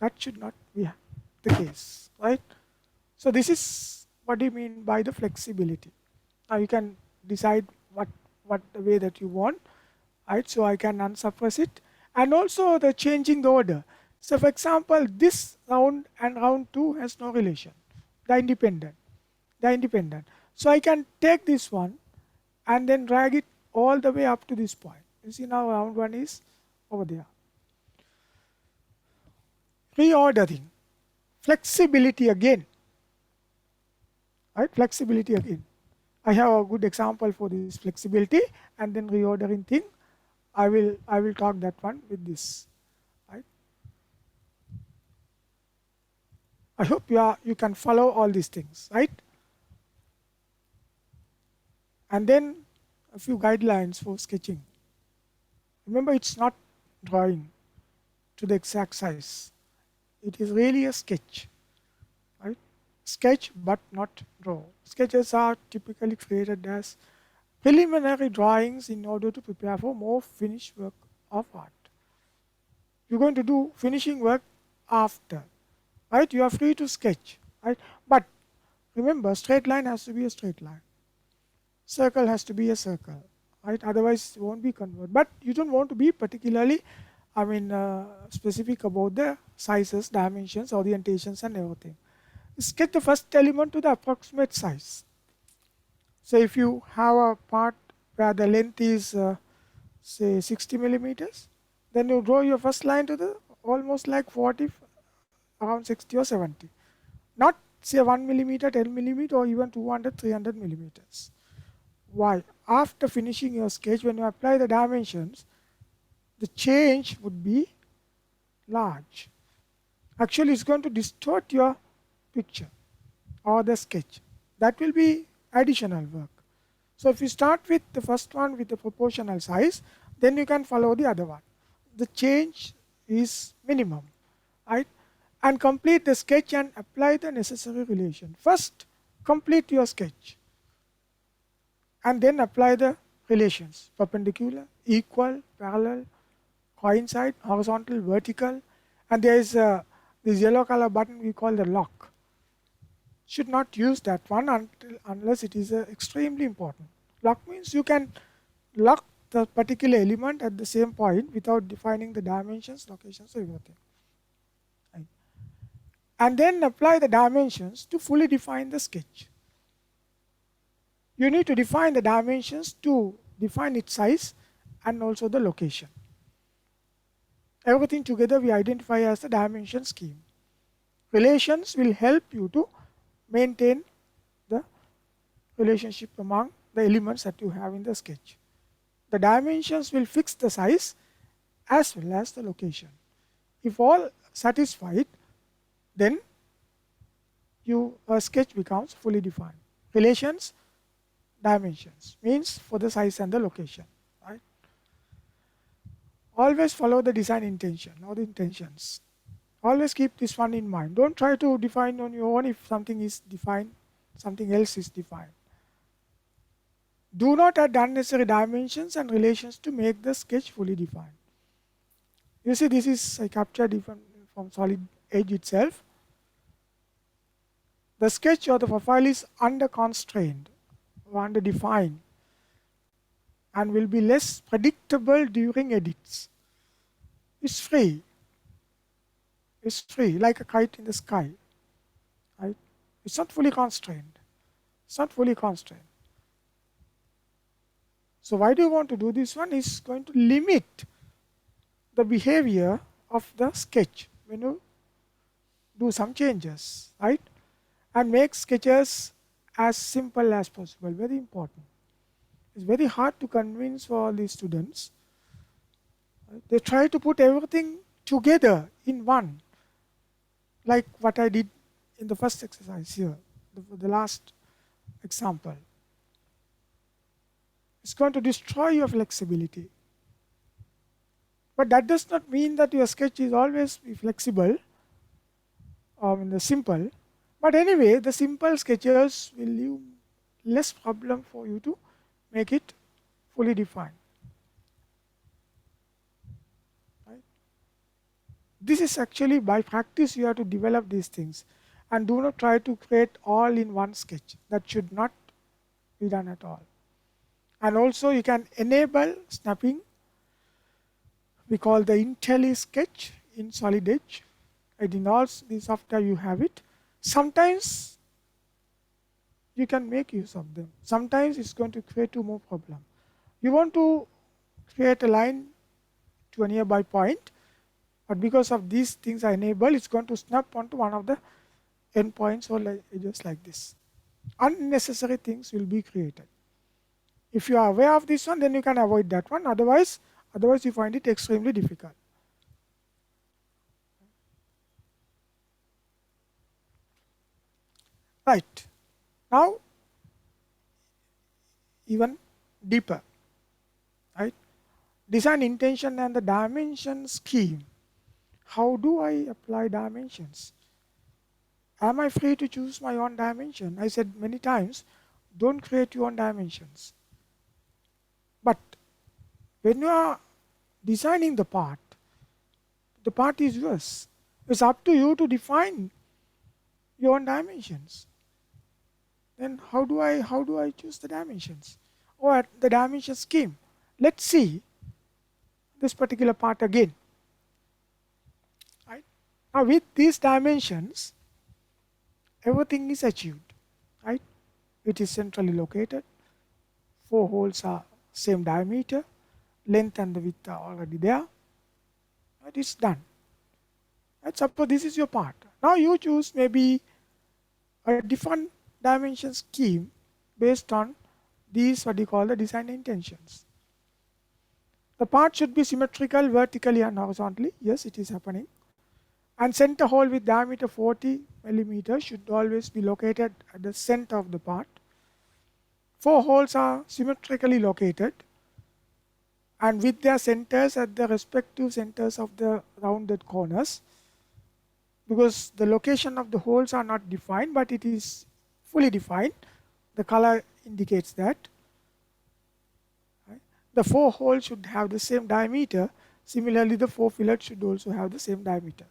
That should not be the case, right? So this is what do you mean by the flexibility. Now you can decide what the way that you want, right? So I can unsuppress it, and also the changing the order. So for example, this round and round 2 has no relation. They're independent. So I can take this one and then drag it all the way up to this point. You see now round 1 is over there. Reordering, flexibility again, right? Flexibility again. I have a good example for this flexibility, and then reordering thing. I will talk that one with this, right? I hope you can follow all these things, right? And then a few guidelines for sketching. Remember, it's not drawing to the exact size. It is really a sketch, right? Sketch but not draw. Sketches are typically created as preliminary drawings in order to prepare for more finished work of art. You're going to do finishing work after, right? You are free to sketch, right? But remember, straight line has to be a straight line. Circle has to be a circle, right? Otherwise, it won't be converted. But you don't want to be particularly specific about the sizes, dimensions, orientations and everything. Sketch the first element to the approximate size. So if you have a part where the length is say 60 millimeters, then you draw your first line to the almost like 40, around 60 or 70. Not say 1 millimeter, 10 millimeter or even 200, 300 millimeters. Why? After finishing your sketch, when you apply the dimensions, the change would be large. Actually, it's going to distort your picture or the sketch. That will be additional work. So if you start with the first one with the proportional size, then you can follow the other one. The change is minimum, right? And complete the sketch and apply the necessary relation. First, complete your sketch and then apply the relations: perpendicular, equal, parallel, coincide, horizontal, vertical, and there is this yellow color button we call the lock. Should not use that one unless it is extremely important. Lock means you can lock the particular element at the same point without defining the dimensions, locations, or everything. Right. And then apply the dimensions to fully define the sketch. You need to define the dimensions to define its size and also the location. Everything together we identify as the dimension scheme. Relations will help you to maintain the relationship among the elements that you have in the sketch. The dimensions will fix the size as well as the location. If all satisfied, then your sketch becomes fully defined. Relations, dimensions means for the size and the location. Right? Always follow the design intention or the intentions. Always keep this one in mind. Don't try to define on your own if something is defined, something else is defined. Do not add unnecessary dimensions and relations to make the sketch fully defined. You see, this is captured even from Solid Edge itself. The sketch or the profile is under constraint or under defined and will be less predictable during edits. It's free. It's free, like a kite in the sky. Right? It's not fully constrained. It's not fully constrained. So why do you want to do this one? Is going to limit the behavior of the sketch when you do some changes, right? And make sketches as simple as possible. Very important. It's very hard to convince for all these students. Right? They try to put everything together in one, like what I did in the first exercise here, the last example. It's going to destroy your flexibility. But that does not mean that your sketch is always be flexible or simple. But anyway, the simple sketches will leave less problem for you to make it fully defined. Right? This is actually by practice you have to develop these things, and do not try to create all in one sketch. That should not be done at all. And also you can enable snapping. We call the IntelliSketch in Solid Edge. And in all the software you have it. Sometimes you can make use of them. Sometimes it's going to create more problem. You want to create a line to a nearby point, but because of these things are enabled, it's going to snap onto one of the endpoints or edges like this. Unnecessary things will be created. If you are aware of this one, then you can avoid that one. Otherwise you find it extremely difficult. Right. Now, even deeper. Right? Design intention and the dimension scheme. How do I apply dimensions? Am I free to choose my own dimension? I said many times, don't create your own dimensions. But when you are designing the part is yours. It's up to you to define your own dimensions. Then how do I choose the dimensions or the dimension scheme? Let's see this particular part again. Right? Now with these dimensions, everything is achieved. Right? It is centrally located. 4 holes are same diameter. Length and the width are already there. It is done. Right? Suppose this is your part. Now you choose maybe a different dimension scheme based on these what you call the design intentions. The part should be symmetrical vertically and horizontally. Yes, it is happening. And center hole with diameter 40 mm should always be located at the center of the part. 4 holes are symmetrically located and with their centers at the respective centers of the rounded corners, because the location of the holes are not defined, but it is fully defined. The color indicates that. Right? The 4 holes should have the same diameter. Similarly, the 4 fillets should also have the same diameter.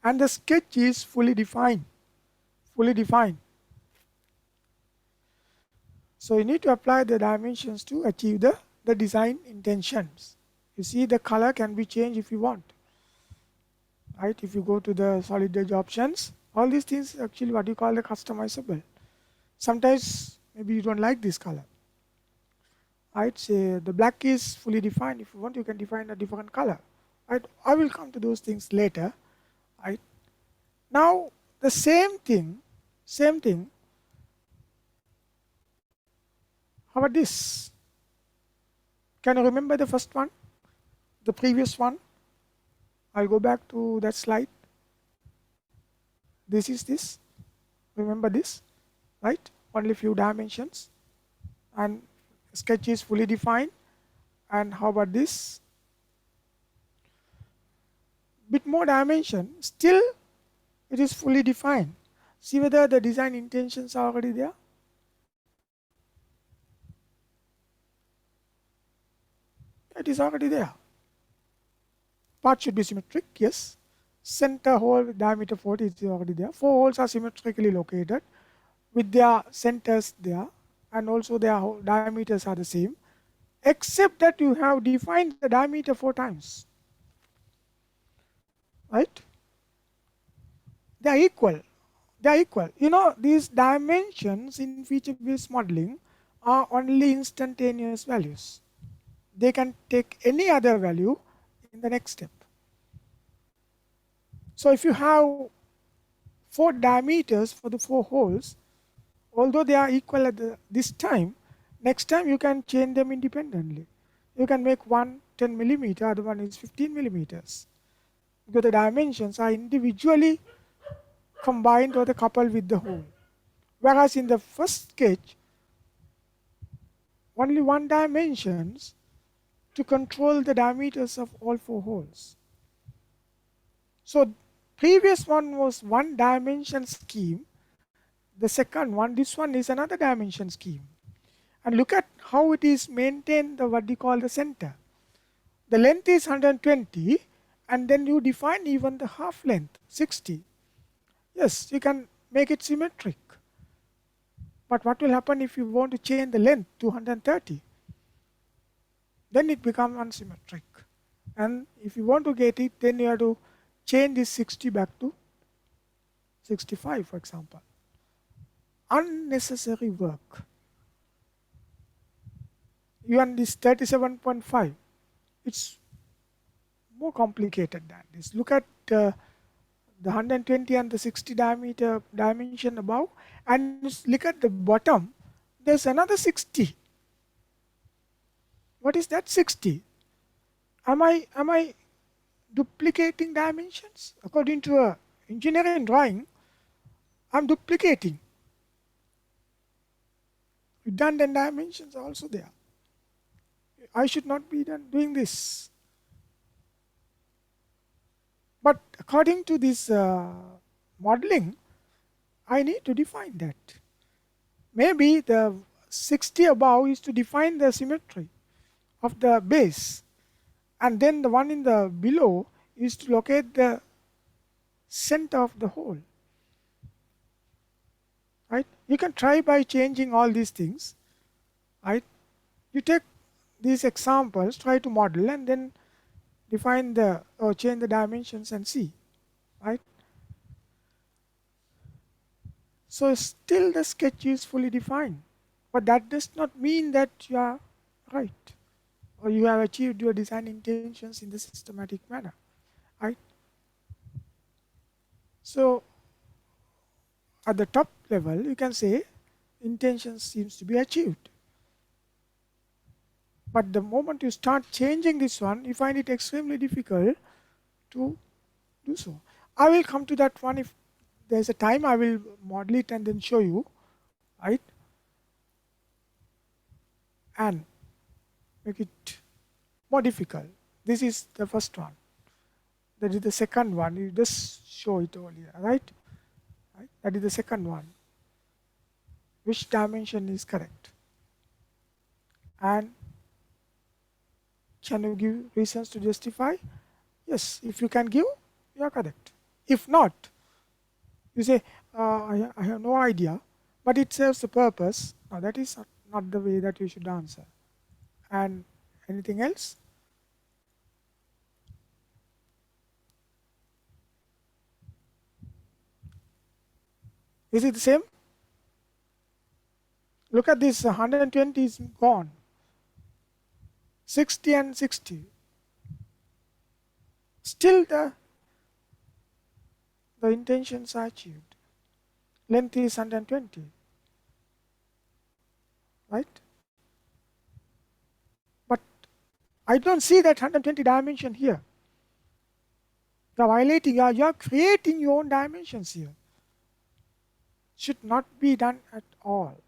And the sketch is fully defined. Fully defined. So you need to apply the dimensions to achieve the the design intentions. You see, the color can be changed if you want, right? If you go to the solid edge options, all these things actually what you call the customizable. Sometimes maybe you don't like this color, right? Say the black is fully defined. If you want, you can define a different color, right? I will come to those things later, right? Now the same thing. How about this? Can you remember the first one? The previous one? I'll go back to that slide. This is this. Remember this, right? Only few dimensions and sketch is fully defined. And how about this? Bit more dimension, still it is fully defined. See whether the design intentions are already there. It is already there. Part should be symmetric, yes. Center hole with diameter 40 is already there. 4 holes are symmetrically located with their centers there, and also their diameters are the same, except that you have defined the diameter 4 times, right? They are equal. They are equal. You know, these dimensions in feature-based modeling are only instantaneous values. They can take any other value in the next step. So if you have 4 diameters for the 4 holes, although they are equal at this time, next time you can change them independently. You can make one 10 millimeter, other one is 15 millimeters, because the dimensions are individually combined or the coupled with the hole. Whereas in the first sketch, only one dimensions to control the diameters of all 4 holes. So previous one was one dimension scheme. The second one, this one is another dimension scheme. And look at how it is maintained, the what we call the center. The length is 120, and then you define even the half length, 60. Yes, you can make it symmetric. But what will happen if you want to change the length to 130? Then it becomes unsymmetric. And if you want to get it, then you have to change this 60 back to 65, for example. Unnecessary work. Even this 37.5, it's more complicated than this. Look at the 120 and the 60 diameter dimension above, and look at the bottom. There's another 60. What is that 60? Am I duplicating dimensions? According to a engineering drawing, I'm duplicating. Redundant dimensions are also there. I should not be doing this. But according to this modeling, I need to define that. Maybe the 60 above is to define the symmetry of the base, and then the one in the below is to locate the center of the hole. Right? You can try by changing all these things. Right? You take these examples, try to model, and then define the or change the dimensions and see. Right? So still the sketch is fully defined, but that does not mean that you are right or you have achieved your design intentions in the systematic manner. Right? So at the top level, you can say intention seems to be achieved. But the moment you start changing this one, you find it extremely difficult to do so. I will come to that one if there's a time. I will model it and then show you, right? And make it more difficult. This is the first one. That is the second one. You just show it over here, right? That is the second one. Which dimension is correct? And can you give reasons to justify? Yes, if you can give, you are correct. If not, you say, I have no idea, but it serves a purpose. Now that is not the way that you should answer. And Anything else? Is it the same? Look at this, 120 is gone. 60 and 60. Still the intentions are achieved. Length is 120. Right? But I don't see that 120 dimension here. You are violating, you are creating your own dimensions here. Should not be done at all.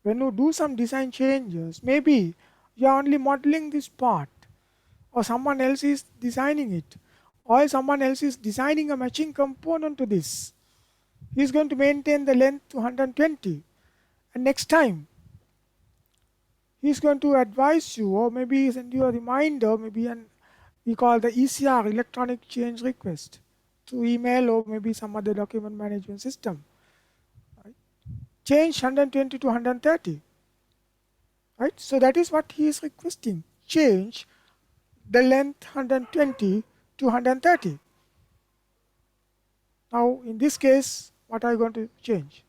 When you do some design changes, maybe you are only modeling this part, or someone else is designing it, or someone else is designing a matching component to this. He is going to maintain the length to 120, and next time he is going to advise you, or maybe send you a reminder, maybe we call the ECR, electronic change request, through email or maybe some other document management system. Right? Change 120 to 130. Right? So that is what he is requesting. Change the length 120 to 130. Now in this case, what are you going to change?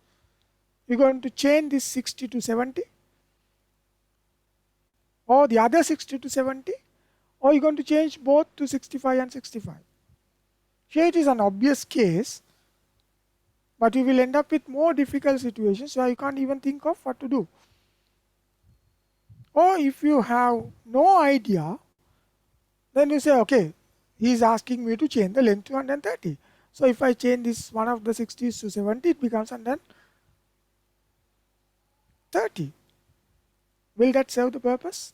You're going to change this 60 to 70, or the other 60 to 70, or you're going to change both to 65 and 65. Here it is an obvious case, but you will end up with more difficult situations where you can't even think of what to do. Or if you have no idea, then you say, okay, he is asking me to change the length to 130. So if I change this one of the 60s to 70, it becomes 130. Will that serve the purpose?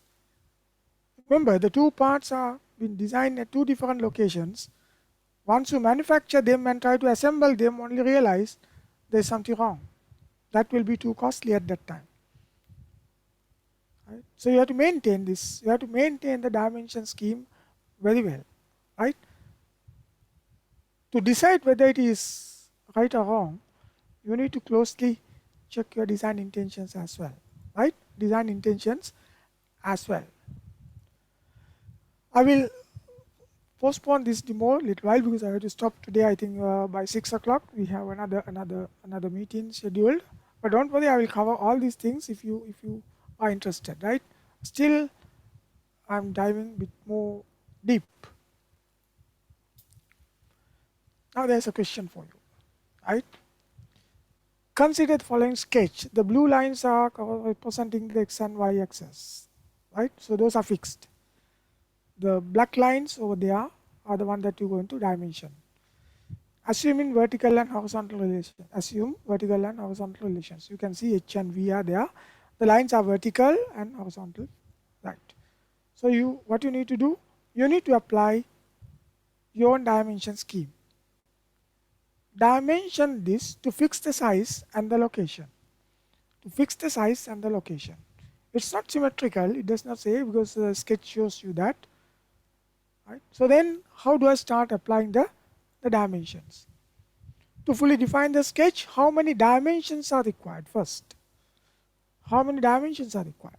Remember, the two parts are been designed at two different locations. Once you manufacture them and try to assemble them, only realize there is something wrong. That will be too costly at that time. Right? So you have to maintain this. You have to maintain the dimension scheme very well. Right? To decide whether it is right or wrong, you need to closely check your design intentions as well. Right? Design intentions as well. I will postpone this demo a little while because I have to stop today. I think by 6 o'clock we have another meeting scheduled. But don't worry, I will cover all these things if you are interested. Right? Still, I'm diving a bit more deep. Now there's a question for you. Right? Consider the following sketch. The blue lines are representing the x and y axis. Right? So those are fixed. The black lines over there are the one that you go into dimension. Assuming vertical and horizontal relations. Assume vertical and horizontal relations. You can see H and V are there. The lines are vertical and horizontal. Right. So what you need to do? You need to apply your own dimension scheme. Dimension this to fix the size and the location. To fix the size and the location. It's not symmetrical. It does not say, because the sketch shows you that. Right. So then how do I start applying the dimensions? To fully define the sketch, how many dimensions are required first? How many dimensions are required?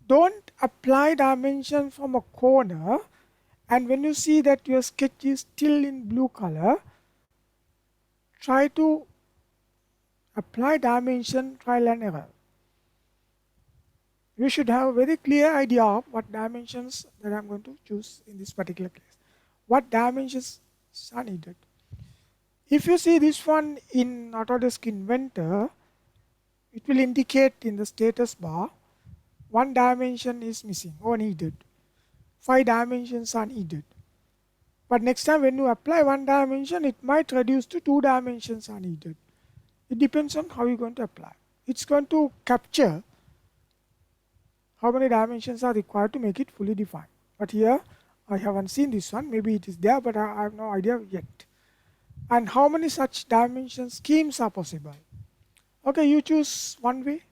Don't apply dimension from a corner, and when you see that your sketch is still in blue color, try to apply dimension trial and error. You should have a very clear idea of what dimensions that I'm going to choose in this particular case. What dimensions are needed. If you see this one in Autodesk Inventor, it will indicate in the status bar, one dimension is missing or needed. 5 dimensions are needed. But next time when you apply one dimension, it might reduce to 2 dimensions are needed. It depends on how you're going to apply. It's going to capture how many dimensions are required to make it fully defined. But here I haven't seen this one. Maybe it is there, but I have no idea yet. And how many such dimension schemes are possible? Okay, you choose one way.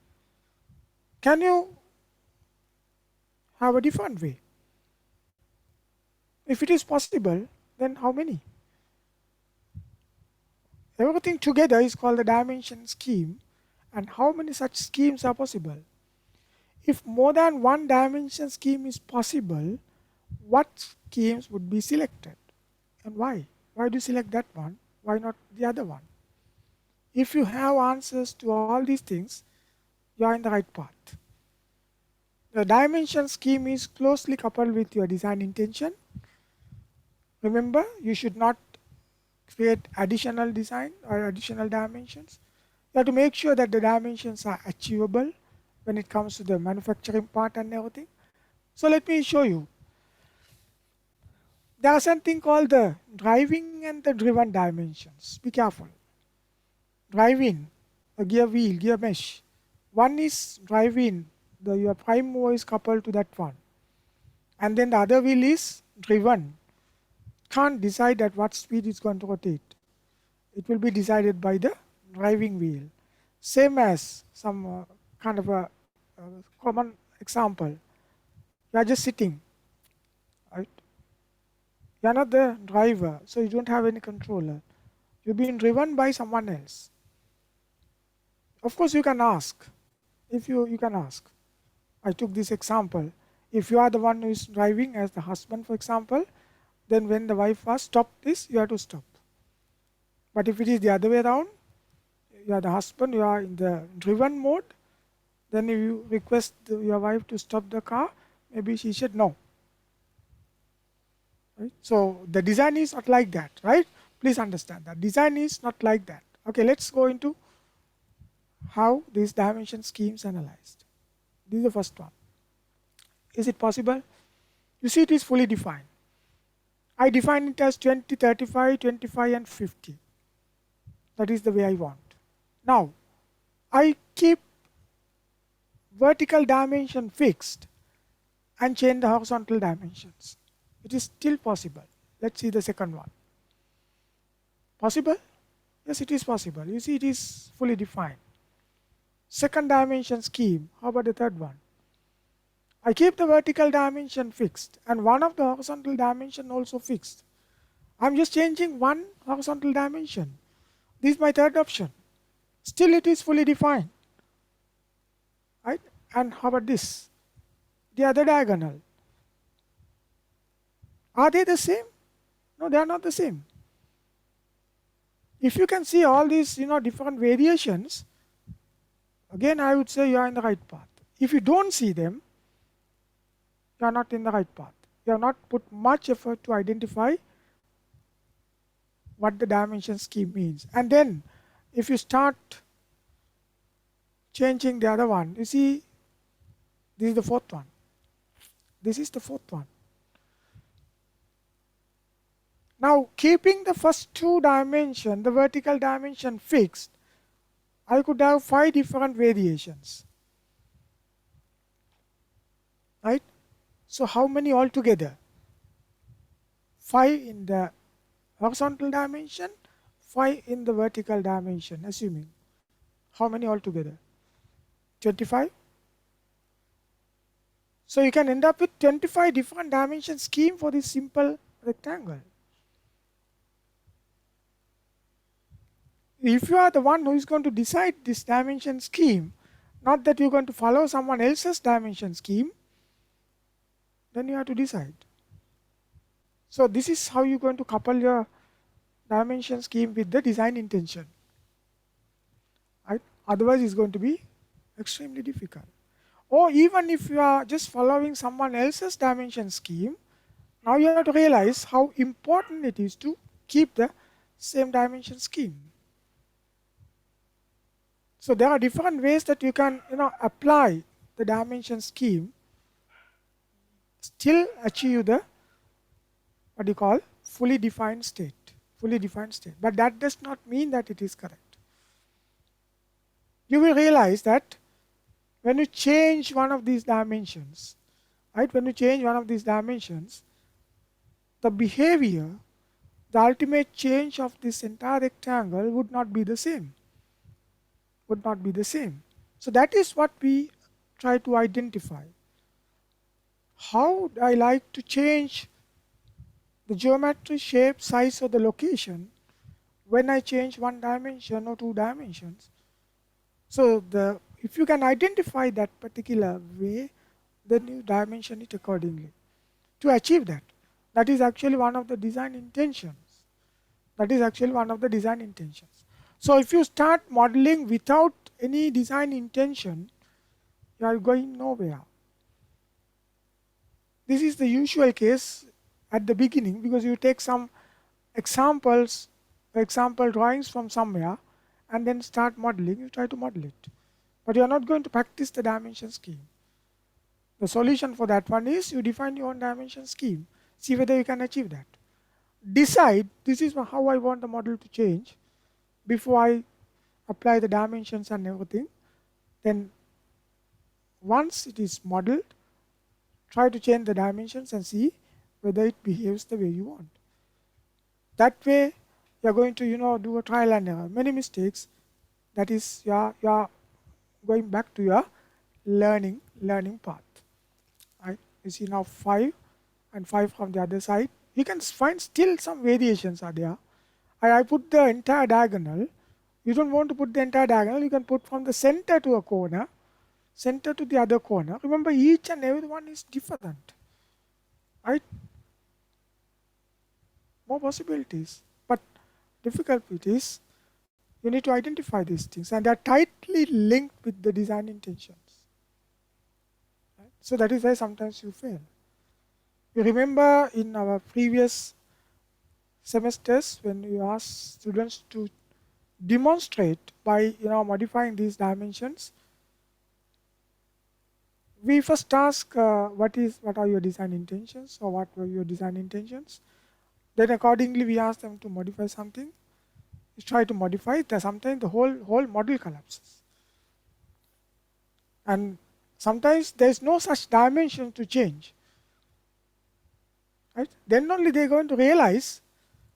Can you have a different way? If it is possible, then how many? Everything together is called the dimension scheme. And how many such schemes are possible? if more than one dimension scheme is possible, what schemes would be selected and why? Why do you select that one? Why not the other one? If you have answers to all these things, you are in the right path. The dimension scheme is closely coupled with your design intention. Remember, you should not create additional design or additional dimensions. You have to make sure that the dimensions are achievable when it comes to the manufacturing part and everything. So let me show you. There are something called the driving and the driven dimensions. Be careful. Driving, a gear wheel, gear mesh. One is driving, your prime mover is coupled to that one. And then the other wheel is driven. Can't decide at what speed it's going to rotate. It will be decided by the driving wheel. Same as some kind of a common example. You are just sitting, right? You are not the driver, so you don't have any controller. You're being driven by someone else. Of course, you can ask. If you can ask. I took this example. If you are the one who is driving as the husband, for example, then when the wife asks, stop this, you have to stop. But if it is the other way around, you are the husband, you are in the driven mode, then if you request your wife to stop the car, maybe she said no. Right? So the design is not like that, right? Please understand that. Design is not like that. Okay, let's go into how these dimension schemes analyzed. This is the first one. Is it possible? You see, it is fully defined. I define it as 20, 35, 25 and 50. That is the way I want. Now, I keep vertical dimension fixed and change the horizontal dimensions. It is still possible. Let's see the second one. Possible? Yes, it is possible. You see, it is fully defined. Second dimension scheme. How about the third one? I keep the vertical dimension fixed and one of the horizontal dimension also fixed. I'm just changing one horizontal dimension. This is my third option. Still it is fully defined. Right? And how about this? The other diagonal. Are they the same? No, they are not the same. If you can see all these different variations, again I would say you are in the right path. If you don't see them, you are not in the right path. You have not put much effort to identify what the dimension scheme means. And then if you start changing the other one, you see, this is the fourth one. This is the fourth one. Now, keeping the first two dimensions, the vertical dimension fixed, I could have 5 different variations. Right? So, how many altogether? 5 in the horizontal dimension, 5 in the vertical dimension, assuming. How many altogether? 25? So, you can end up with 25 different dimension scheme for this simple rectangle. If you are the one who is going to decide this dimension scheme, not that you are going to follow someone else's dimension scheme, then you have to decide. So this is how you are going to couple your dimension scheme with the design intention. Right? Otherwise it's going to be extremely difficult. Or even if you are just following someone else's dimension scheme, now you have to realize how important it is to keep the same dimension scheme. So there are different ways that you can apply the dimension scheme, still achieve the what you call fully defined state. But that does not mean that it is correct. You will realize that when you change one of these dimensions, right? When you change one of these dimensions, the behavior, the ultimate change of this entire rectangle would not be the same. So that is what we try to identify. How I like to change the geometry, shape, size or the location when I change one dimension or two dimensions. So the if you can identify that particular way, then you dimension it accordingly. To achieve that, that is actually one of the design intentions. That is actually one of the design intentions. So if you start modeling without any design intention, you are going nowhere. This is the usual case at the beginning, because you take some examples, example drawings from somewhere, and then start modeling. You try to model it, but you are not going to practice the dimension scheme. The solution for that one is you define your own dimension scheme. See whether you can achieve that. Decide this is how I want the model to change before I apply the dimensions and everything. Then once it is modeled, try to change the dimensions and see whether it behaves the way you want. That way you are going to do a trial and error. Many mistakes, that is you are going back to your learning path. Right? You see now 5 and 5 from the other side. You can find still some variations are there. I put the entire diagonal. You don't want to put the entire diagonal, you can put from the center to a corner, center to the other corner. Remember, each and every one is different. Right? More possibilities. But difficulty is you need to identify these things, and they are tightly linked with the design intentions. Right? So that is why sometimes you fail. You remember in our previous semesters when you asked students to demonstrate by modifying these dimensions, we first ask what are your design intentions, or what were your design intentions. Then accordingly we ask them to modify something. You try to modify it, sometimes the whole model collapses. And sometimes there is no such dimension to change. Right? Then only they are going to realize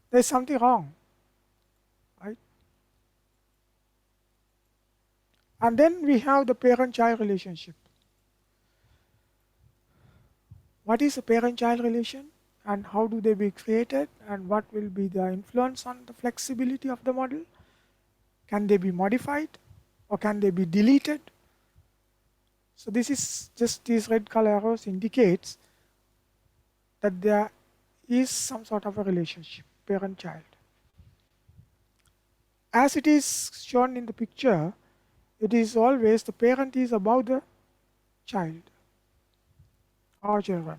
there is something wrong. Right? And then we have the parent-child relationship. What is a parent-child relation, and how do they be created, and what will be the influence on the flexibility of the model? Can they be modified, or can they be deleted? So this is just these red color arrows indicates that there is some sort of a relationship, parent-child. As it is shown in the picture, it is always the parent is above the child or children.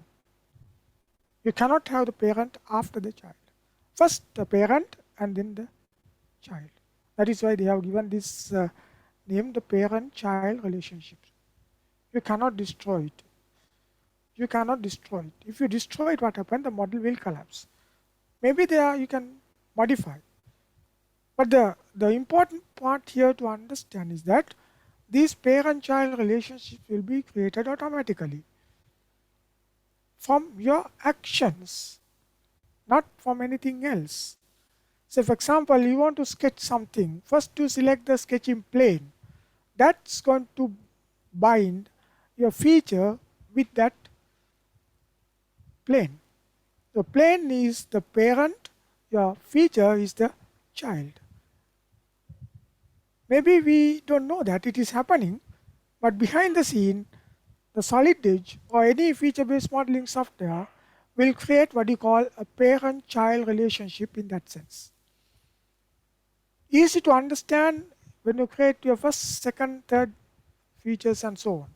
You cannot have the parent after the child. First the parent and then the child. That is why they have given this name, the parent-child relationship. You cannot destroy it. You cannot destroy it. If you destroy it, what happens? The model will collapse. Maybe there you can modify. But the important part here to understand is that these parent-child relationships will be created automatically from your actions, not from anything else. So for example, you want to sketch something, first you select the sketching plane. That's going to bind your feature with that plane. The plane is the parent, your feature is the child. Maybe we don't know that it is happening, but behind the scene, the Solid Edge or any feature-based modeling software will create what you call a parent-child relationship in that sense. Easy to understand when you create your first, second, third features and so on.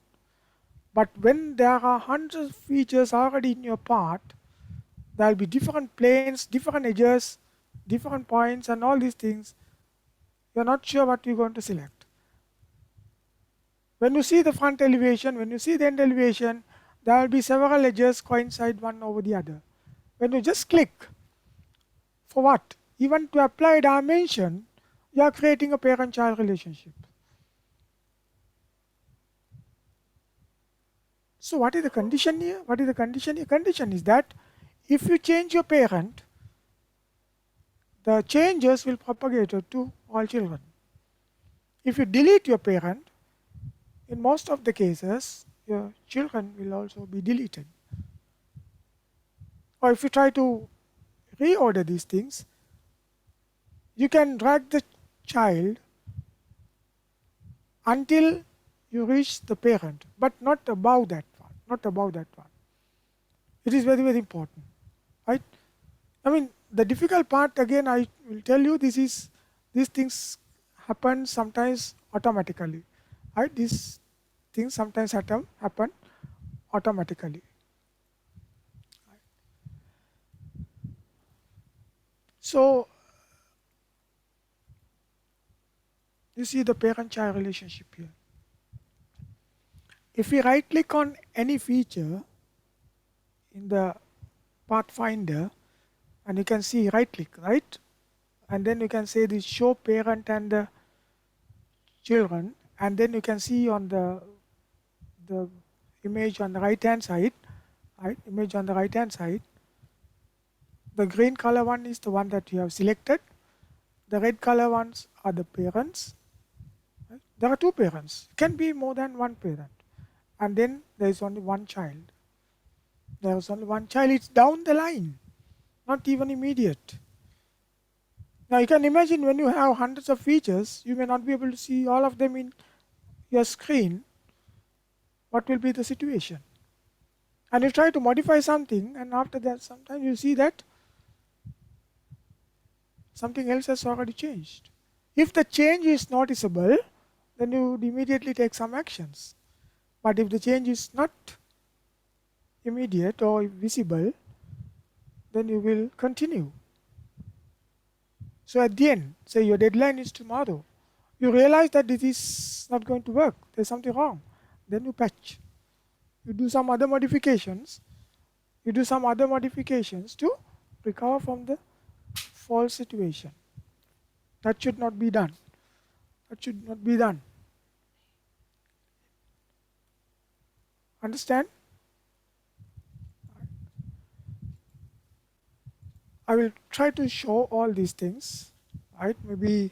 But when there are hundreds of features already in your part, there will be different planes, different edges, different points and all these things. You are not sure what you are going to select. When you see the front elevation, when you see the end elevation, there will be several edges coincide one over the other. When you just click, for what? Even to apply a dimension, you are creating a parent-child relationship. So what is the condition here? What is the condition here? Condition is that if you change your parent, the changes will propagate to all children. If you delete your parent, in most of the cases, your children will also be deleted. Or if you try to reorder these things, you can drag the child until you reach the parent, but not above that one, not above that one. It is very, very important, right? I mean, the difficult part, again, I will tell you, these things happen sometimes automatically, right? These things sometimes happen automatically. So you see the parent-child relationship here. If we right click on any feature in the Pathfinder, and you can see right click, right? And then you can say this show parent and the children, and then you can see on the image on the right hand side, right? Image on the right hand side. The green color one is the one that you have selected. The red color ones are the parents. Right? There are two parents. It can be more than one parent. And then there is only one child. There is only one child. It's down the line, not even immediate. Now you can imagine when you have hundreds of features, you may not be able to see all of them in your screen. What will be the situation? And you try to modify something, and after that, sometimes you see that something else has already changed. If the change is noticeable, then you would immediately take some actions. But if the change is not immediate or visible, then you will continue. So at the end, say your deadline is tomorrow, you realize that this is not going to work, there's something wrong, then you patch. You do some other modifications. You do some other modifications to recover from the false situation. That should not be done. That should not be done. Understand? I will try to show all these things, right? Maybe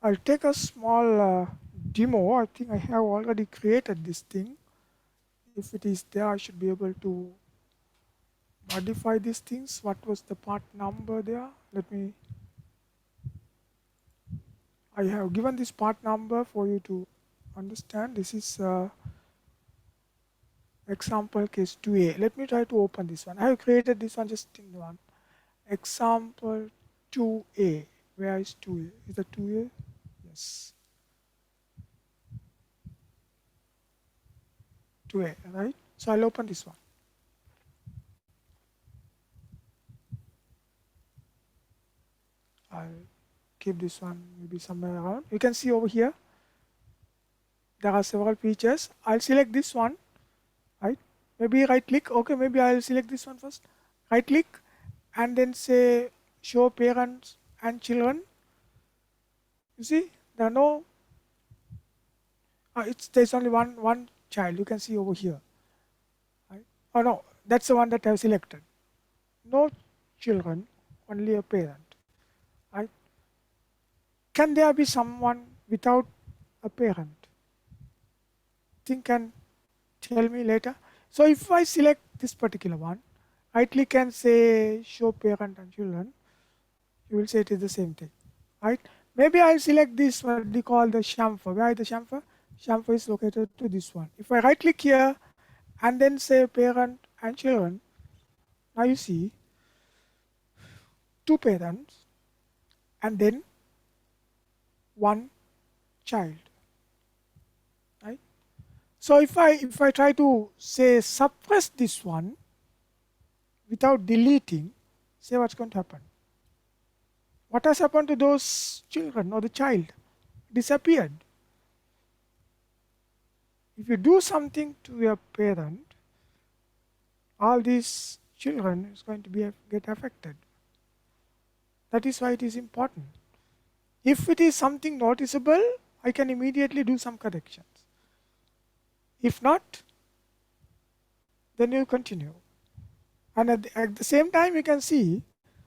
I'll take a small demo. I think I have already created this thing. If it is there, I should be able to modify these things. What was the part number there? I have given this part number for you to understand. This is example case 2a. Let me try to open this one. I have created this one just in one. Example 2a. Where is 2a? Is it 2a? Yes. 2a, right? So I'll open this one. I'll keep this one maybe somewhere around. You can see over here, there are several features. I'll select this one, right? Maybe right click. Okay, maybe I'll select this one first. Right click and then say show parents and children. You see, there are no, there's only one child. You can see over here. Right? Oh no, that's the one that I've selected. No children, only a parent. Right? Can there be someone without a parent? Think and tell me later. So if I select this particular one, right click and say show parent and children, you will say it is the same thing. Right? Maybe I'll select this, what we call the chamfer. Where is the chamfer? Chamfer is located to this one. If I right click here and then say parent and children, now you see two parents and then one child. Right? So if I try to say suppress this one without deleting, say what's going to happen. What has happened to those children or the child? Disappeared. If you do something to your parent, all these children is going to get affected. That is why it is important. If it is something noticeable, I can immediately do some corrections. If not, then you continue. And at the same time, you can see,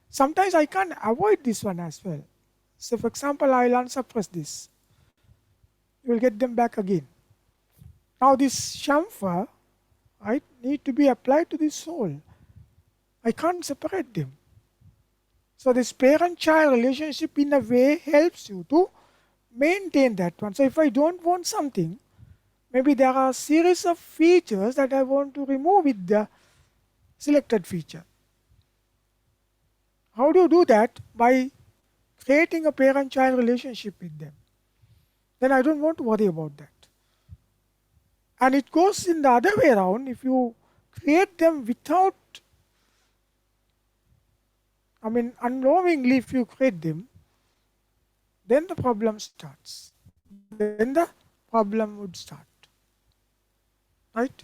sometimes I can't avoid this one as well. So for example, I'll unsuppress this. You will get them back again. Now this chamfer, right, need to be applied to this whole. I can't separate them. So this parent-child relationship in a way helps you to maintain that one. So if I don't want something, maybe there are a series of features that I want to remove with the selected feature. How do you do that? By creating a parent-child relationship with them. Then I don't want to worry about that. And it goes in the other way around. If you create them without, unknowingly if you create them, then the problem starts. Then the problem would start. Right?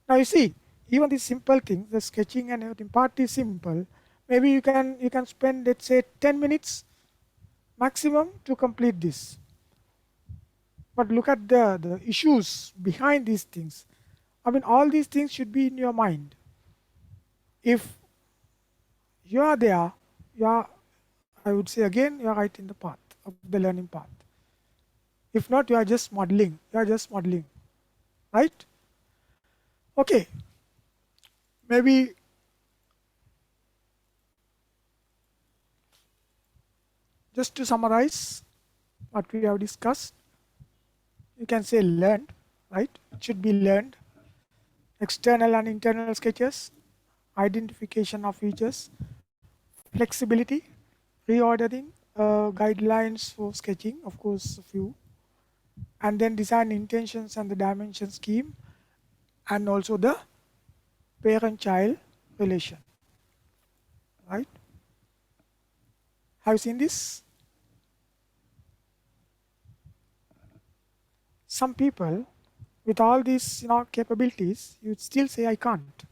Now you see, even these simple things, the sketching and everything, part is simple. Maybe you can spend, let's say, 10 minutes maximum to complete this. But look at the issues behind these things. All these things should be in your mind. If you are there, I would say again, you are right in the path of the learning path. If not, you are just modeling. Right? Okay. Maybe just to summarize what we have discussed, you can say learned, right? It should be learned. External and internal sketches, identification of features, flexibility, reordering, guidelines for sketching, of course, a few, and then design intentions and the dimension scheme, and also the parent-child relation, right? Have you seen this? Some people with all these capabilities, you still say I can't,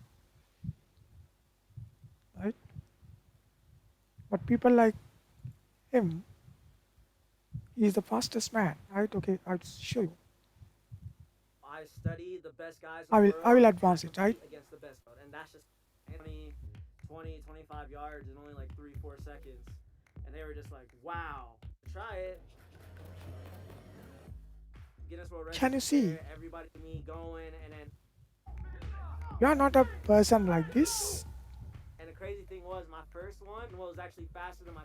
right? But people like him, he is the fastest man, right? Okay, I'll show you. I study the best guys in I the will world advance and it, right? compete against the best. And that's just 20, 25 yards in only like 3-4 seconds. And they were just like, wow, try it. Guinness World Records Can you see? there, everybody me going, and then You are not a person like this. and the crazy thing was my first one was actually faster than my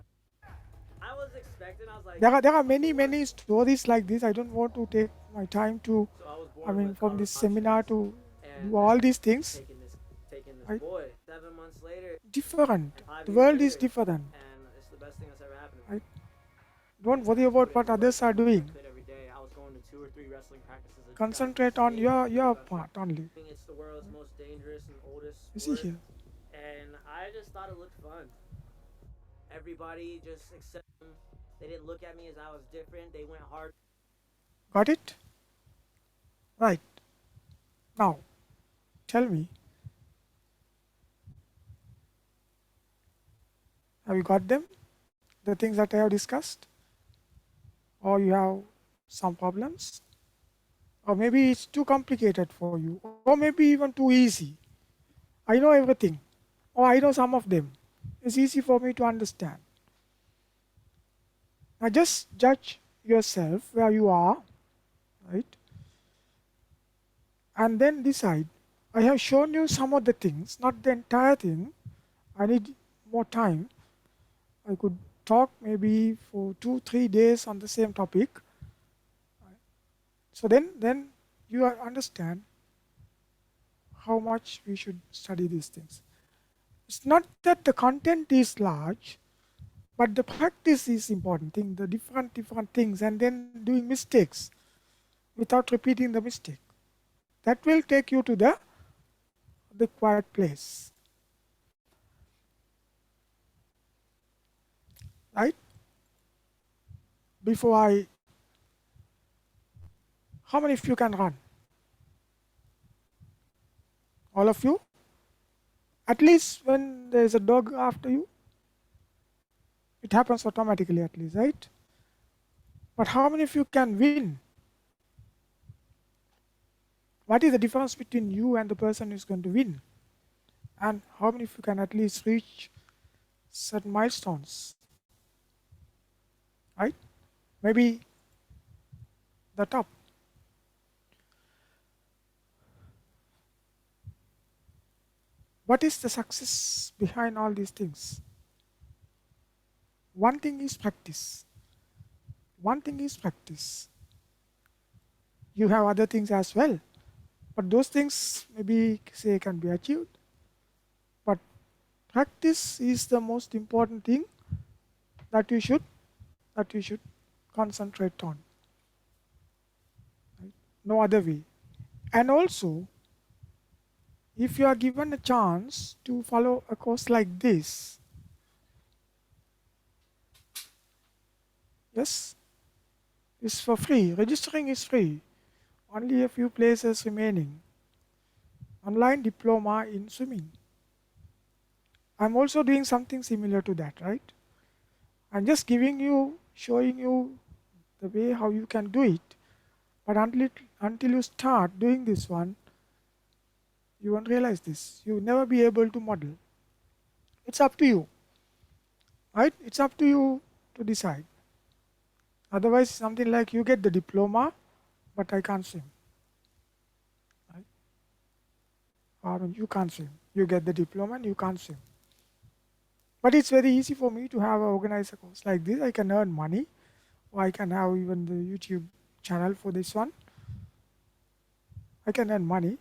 I was expecting. I was like, There are many stories like this. I don't want to take my time to, so I was born with from this seminar to and do all these things. taking this Right? boy. 7 months later, Different. and 5 The years world is later, different. and it's the best thing that's ever happened to me. Right? Don't worry about what others are doing. Every day, I was going to 2 or 3 wrestling practices. Concentrate on your part only. It's the world's most dangerous and oldest You see sport, here. and I just thought it looked fun. Everybody just accepted them. They didn't look at me as I was different. They went hard. Got it? Right. Now, tell me. Have you got them? The things that I have discussed? Or you have some problems? Or maybe it's too complicated for you. Or maybe even too easy. I know everything. Or I know some of them. It's easy for me to understand. Now just judge yourself where you are, right? And then decide. I have shown you some of the things, not the entire thing. I need more time. I could talk maybe for 2-3 days on the same topic. So then you understand how much we should study these things. It's not that the content is large, but the practice is important thing, the different things, and then doing mistakes without repeating the mistake. That will take you to the quiet place. Right? How many of you can run? All of you? At least when there is a dog after you? It happens automatically at least, right? But how many of you can win? What is the difference between you and the person who is going to win? And how many of you can at least reach certain milestones? Right? Maybe the top. What is the success behind all these things? One thing is practice. one thing is practice. You have other things as well, but those things maybe say can be achieved. But practice is the most important thing that you should concentrate on. Right? No other way. And also, if you are given a chance to follow a course like this, yes, it's for free. Registering is free. Only a few places remaining. Online diploma in swimming. I'm also doing something similar to that, right? I'm just showing you the way how you can do it. But until you start doing this one, you won't realize this. You will never be able to model. It's up to you, right? It's up to you to decide. Otherwise, something like you get the diploma, but I can't swim. Right? Or you can't swim. You get the diploma and you can't swim. But it's very easy for me to have an organized course like this. I can earn money, or I can have even the YouTube channel for this one. I can earn money,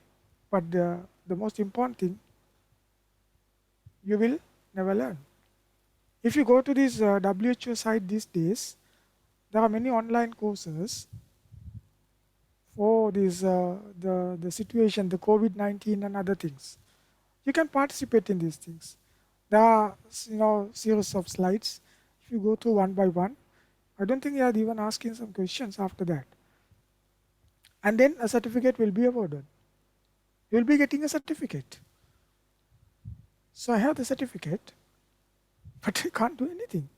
but the most important thing, you will never learn. If you go to this WHO site these days, there are many online courses for this the situation, the COVID-19 and other things. You can participate in these things. There are series of slides. If you go through one by one, I don't think they are even asking some questions after that. And then a certificate will be awarded. You will be getting a certificate. So I have the certificate, but I can't do anything.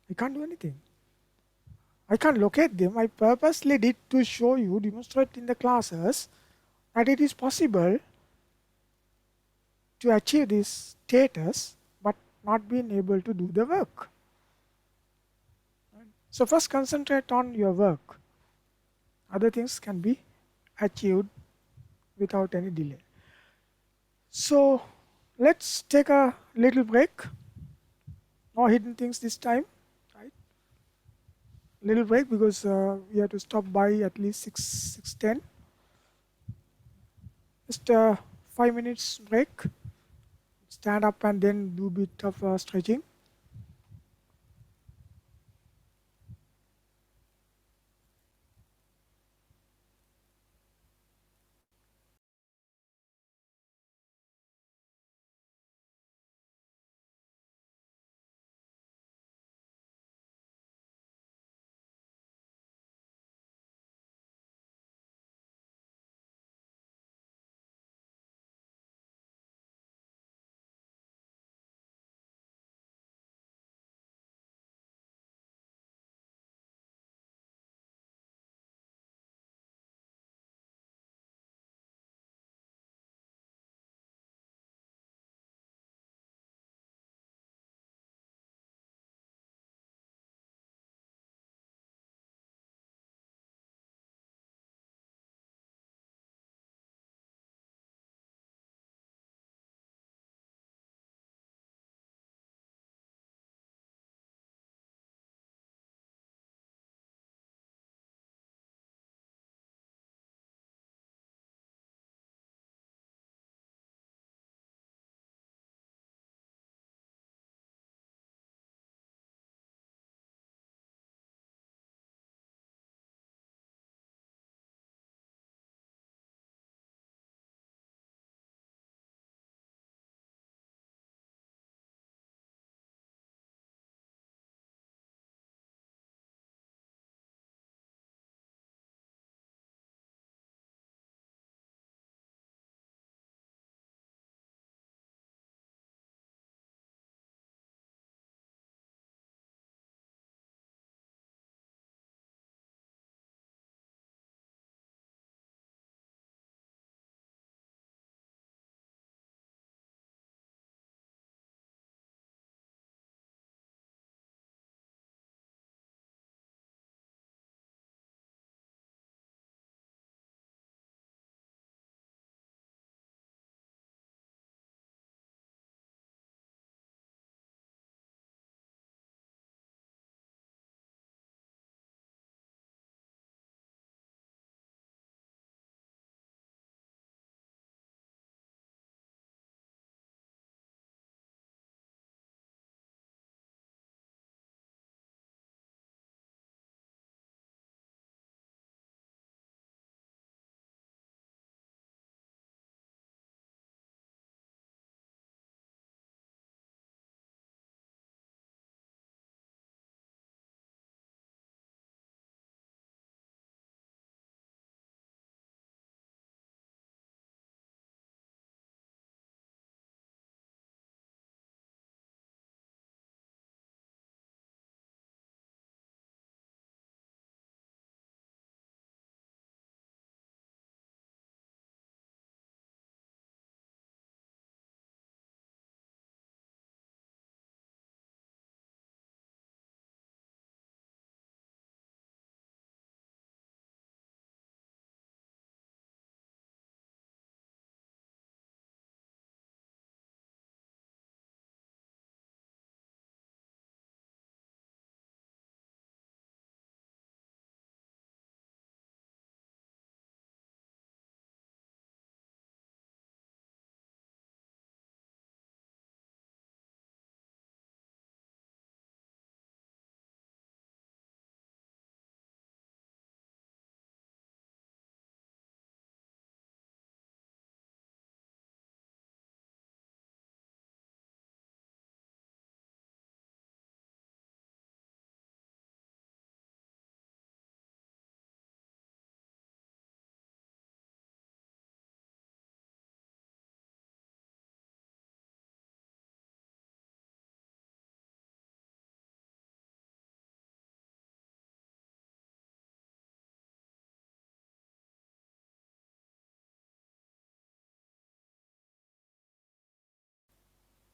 I can't do anything. I can't locate them. I purposely did to show you, demonstrate in the classes that it is possible to achieve this status but not being able to do the work. So first concentrate on your work. Other things can be achieved without any delay. So let's take a little break. No hidden things this time, right? Little break because we have to stop by at least 6:10. Just 5 minutes break. Stand up and then do a bit of stretching.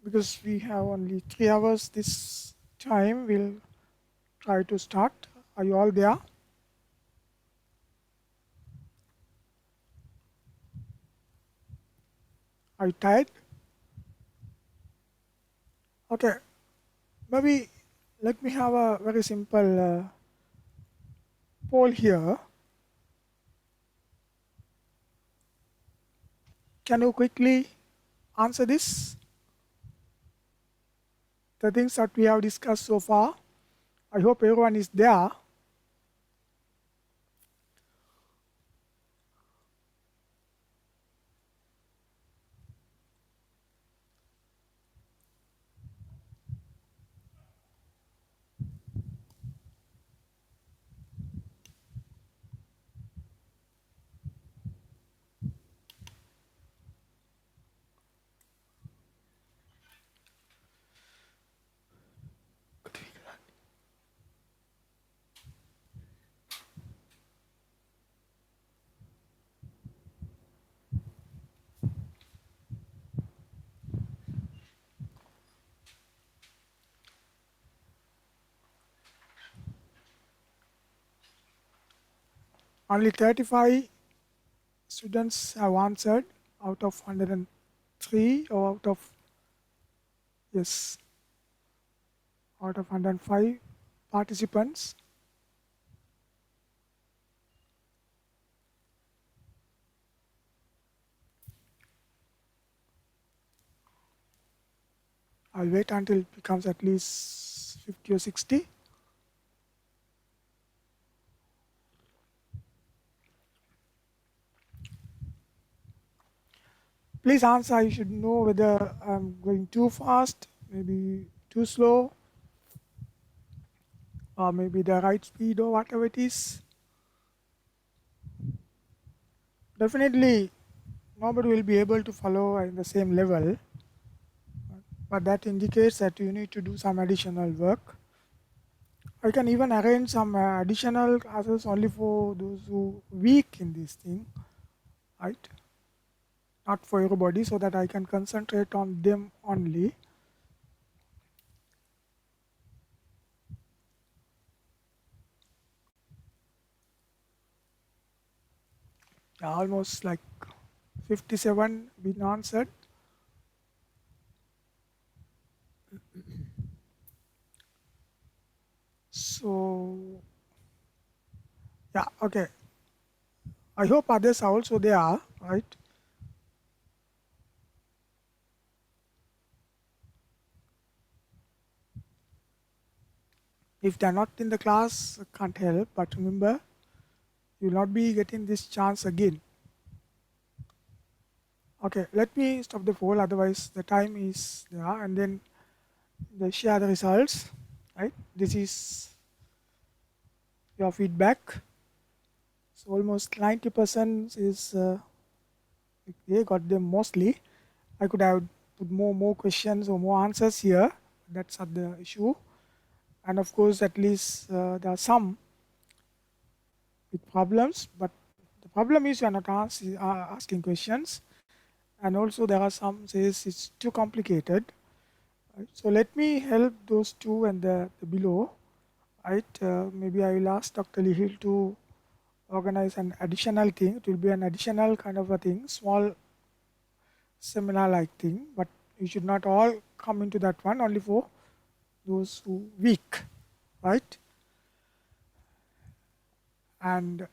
because we have only 3 hours this time, we'll try to start. Are you all there? Are you tired? Okay, maybe let me have a very simple poll here. Can you quickly answer this? The things that we have discussed so far. I hope everyone is there. Only 35 students have answered out of 103, or out of, yes, out of 105 participants. I'll wait until it becomes at least 50 or 60. Please answer. You should know whether I'm going too fast, maybe too slow, or maybe the right speed, or whatever it is. Definitely, nobody will be able to follow in the same level, but that indicates that you need to do some additional work. I can even arrange some additional classes only for those who weak in this thing, right? Not for everybody, so that I can concentrate on them only. Almost like 57 been answered. So yeah, okay. I hope others are also there, right? If they're not in the class, I can't help. But remember, you'll not be getting this chance again. Okay, let me stop the poll. Otherwise, the time is there, and then they share the results. Right? This is your feedback. So almost 90% is they got them mostly. I could have put more questions or more answers here. That's not the issue. And of course, at least there are some with problems, but the problem is you are not asking questions, and also there are some says it's too complicated. Right? So let me help those two and the below. Right? Maybe I will ask Dr. Lihil to organize an additional thing. It will be an additional kind of a thing, small seminar like thing, but you should not all come into that one, only for those who weak, right? And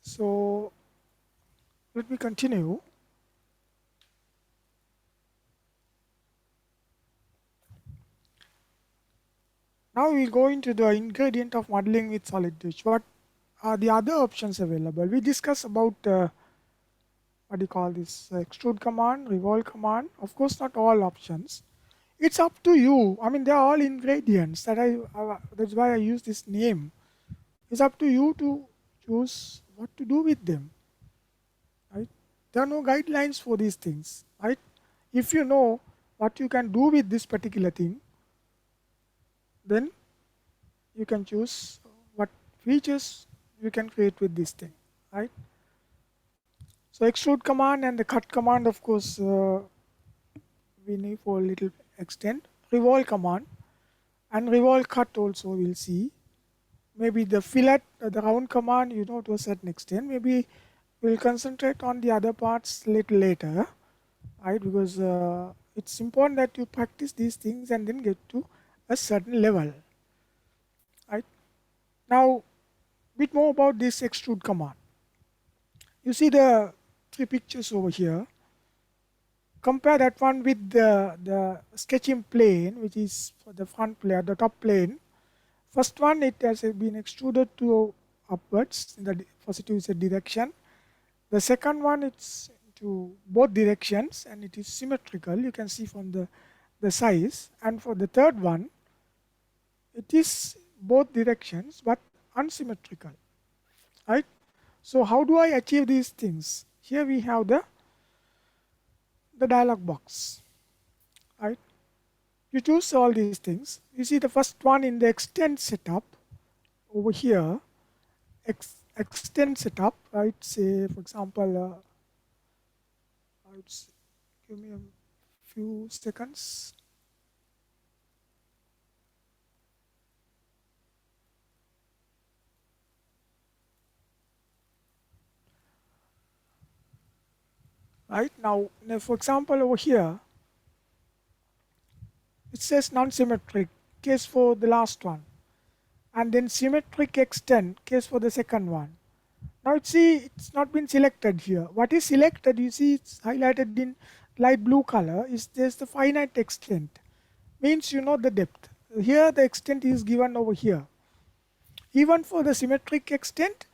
so let me continue. Now we go into the ingredient of modeling with solid dish. What are the other options available? We discuss about what do you call this, extrude command, revolve command. Of course, not all options. It's up to you. I mean, they are all ingredients that that's why I use this name. It's up to you to choose what to do with them. Right? There are no guidelines for these things. Right? If you know what you can do with this particular thing, then you can choose what features you can create with this thing. Right? So extrude command and the cut command, of course, we need for a little extent. Revolve command and revolve cut also we'll see. Maybe the fillet, the round command, you know, to a certain extent. Maybe we'll concentrate on the other parts little later, right? Because it's important that you practice these things and then get to a certain level, right? Now, bit more about this extrude command. You see the three pictures over here. Compare that one with the sketching plane, which is for the front plane, the top plane. First one, it has been extruded to upwards in the positive z direction. The second one, it's to both directions and it is symmetrical. You can see from the size. And for the third one, it is both directions but unsymmetrical, right? So how do I achieve these things? Here we have the dialog box, right? You choose all these things. You see the first one in the extend setup over here, extend setup, right? Say for example, give me a few seconds. Right now, for example, over here, it says non-symmetric, case for the last one, and then symmetric extend, case for the second one. Now see, it's not been selected here. What is selected, you see it's highlighted in light blue color, is there's the finite extent, means you know the depth. Here the extent is given over here. Even for the symmetric extent,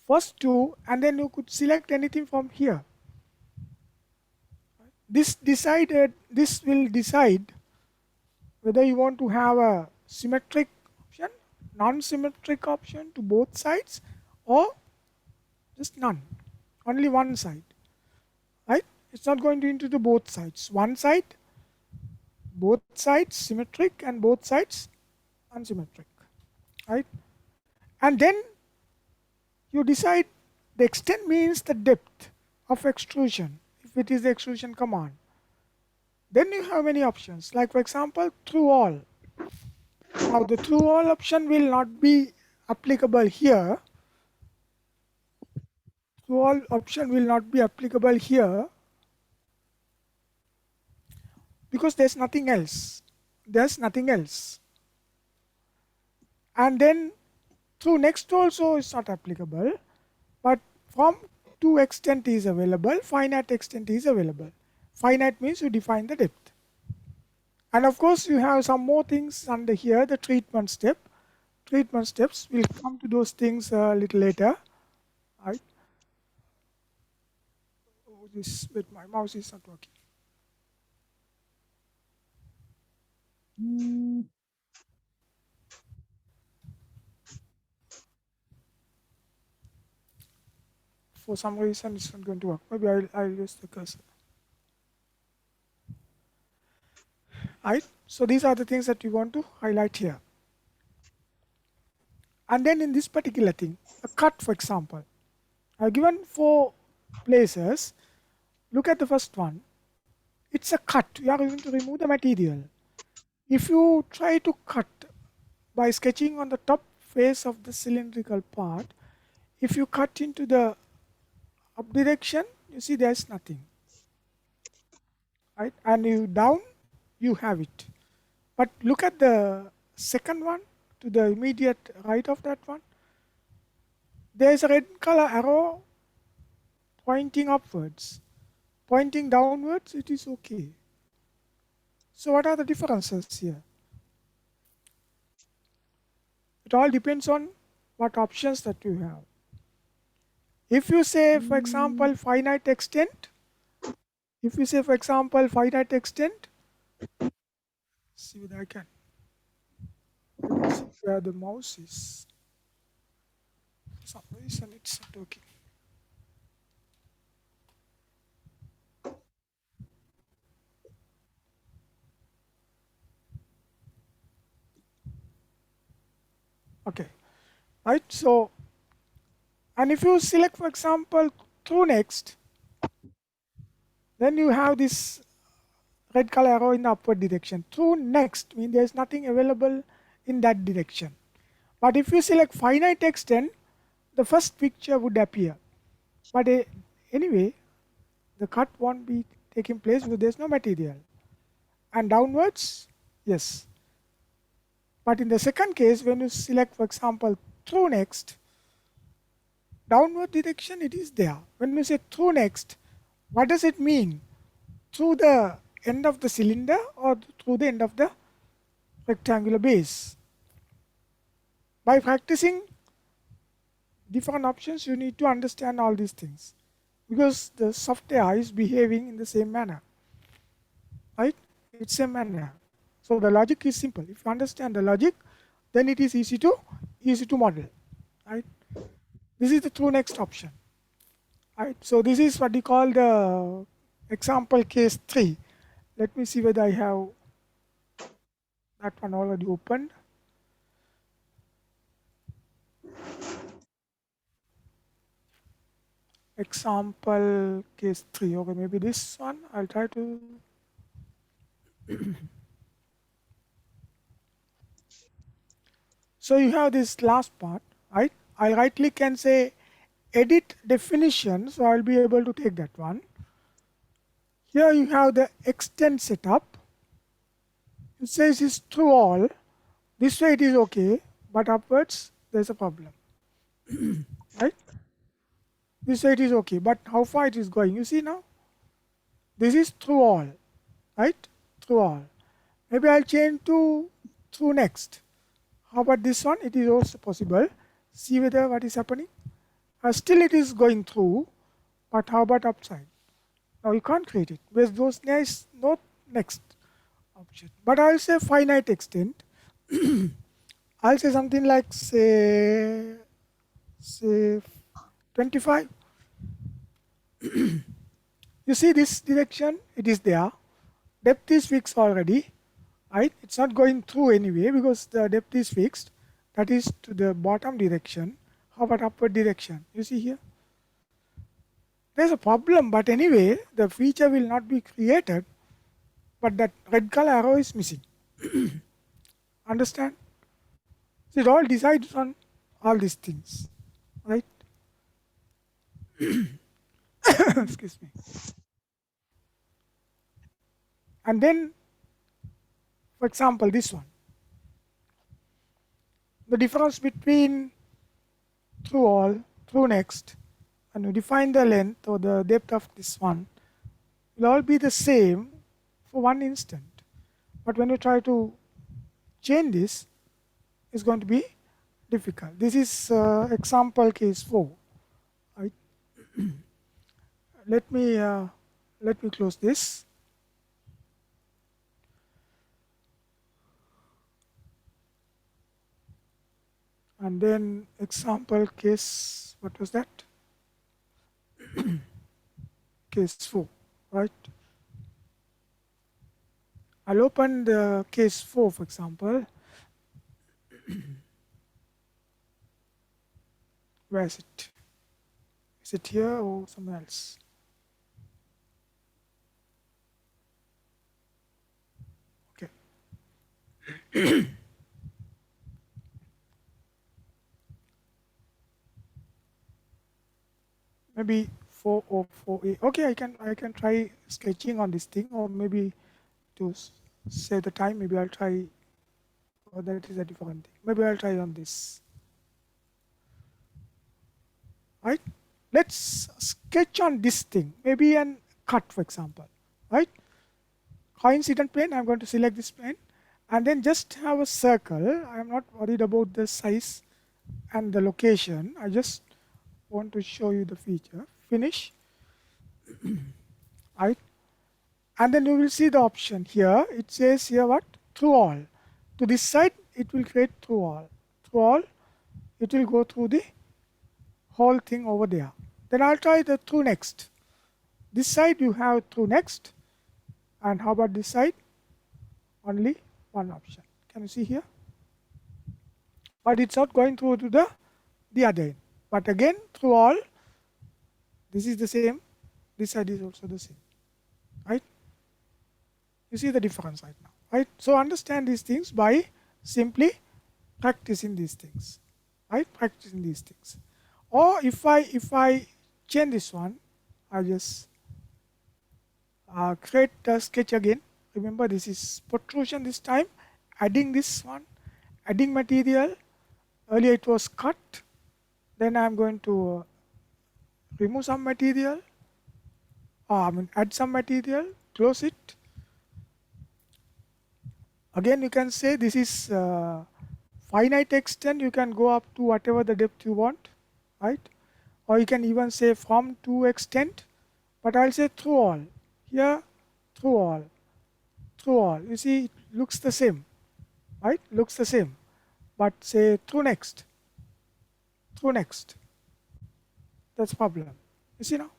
first two, and then you could select anything from here. This will decide whether you want to have a symmetric option, non-symmetric option to both sides, or just none, only one side, right? It's not going to into the both sides. One side, both sides symmetric and both sides unsymmetric, right? And then you decide the extent means the depth of extrusion, if it is the extrusion command. Then you have many options, like for example, through all. Now the through all option will not be applicable here. Through all option will not be applicable here because there's nothing else. There's nothing else. And then through next also is not applicable, but from to extent is available, finite extent is available. Finite means you define the depth. And of course you have some more things under here, the treatment step. Treatment steps, we'll come to those things a little later. Right? Oh, wait, my mouse is not working. For some reason it's not going to work. Maybe I'll use the cursor. Right? So these are the things that you want to highlight here. And then in this particular thing, a cut for example, I've given 4 places. Look at the first one. It's a cut. You are going to remove the material. If you try to cut by sketching on the top face of the cylindrical part, if you cut into the up direction, you see there's nothing. Right? And you down, you have it. But look at the second one to the immediate right of that one. There is a red color arrow pointing upwards. Pointing downwards, it is okay. So what are the differences here? It all depends on what options that you have. If you say, for example, finite extent, see whether I can see where the mouse is. For some reason it's not working. Okay, right, so, and if you select for example through next, then you have this red color arrow in the upward direction. Through next means there is nothing available in that direction. But if you select finite extend, the first picture would appear. But anyway, the cut won't be taking place because there is no material. And downwards, yes. But in the second case, when you select, for example, through next, downward direction, it is there. When you say through next, what does it mean? Through the end of the cylinder or through the end of the rectangular base? By practicing different options, you need to understand all these things because the software is behaving in the same manner, right? It's same manner. So the logic is simple. If you understand the logic, then it is easy to model, right? This is the through next option, right? So this is what we call the example case 3. Let me see whether I have that one already opened. Example case 3. Okay, maybe this one. I'll try to. So you have this last part, right? I'll right click and say edit definition. So I'll be able to take that one. Here you have the extend setup. It says it's through all. This way it is okay, but upwards there's a problem. Right? This way it is okay, but how far it is going? You see now? This is through all, right? Through all. Maybe I'll change to through next. How about this one? It is also possible. See whether what is happening. Still it is going through, but how about upside? Now you can't create it because there is no next option. But I'll say finite extent. I'll say something like say 25. You see this direction, it is there. Depth is fixed already, right? It's not going through anyway because the depth is fixed. That is to the bottom direction. How about upward direction? You see here? There's a problem, but anyway, the feature will not be created, but that red color arrow is missing. Understand? So it all decides on all these things, right? Excuse me. And then, for example, this one. The difference between through all, through next, and you define the length or the depth of this one will all be the same for one instant. But when you try to change this, it's going to be difficult. This is example case 4. Right? Let me close this. And then example case, what was that? Case 4, right? I'll open the case 4, for example. Where is it? Is it here or somewhere else? Okay. Maybe 4 or 4A. Okay, I can try sketching on this thing, or maybe to save the time, maybe I'll try. Or that is a different thing. Maybe I'll try on this. Right? Let's sketch on this thing. Maybe an cut, for example. Right? Coincident plane. I'm going to select this plane, and then just have a circle. I'm not worried about the size and the location. I just want to show you the feature. Finish. Right? And then you will see the option here. It says here what? Through all. To this side, it will create through all. Through all, it will go through the whole thing over there. Then I'll try the through next. This side you have through next. And how about this side? Only one option. Can you see here? But it's not going through to the other end. But again, through all, This is the same. This side is also the same. Right? You see the difference right now. Right? So understand these things by simply practicing these things. Right? Practicing these things. Or if I change this one, I just create the sketch again. Remember, this is protrusion this time. Adding this one, adding material. Earlier it was cut. Then I am going to remove some material. Add some material. Close it. Again, you can say this is finite extent. You can go up to whatever the depth you want, right? Or you can even say from to extent. But I'll say through all. Here, through all. Through all. You see, it looks the same, right? Looks the same. But say through next. Through next. That's problem. You see now?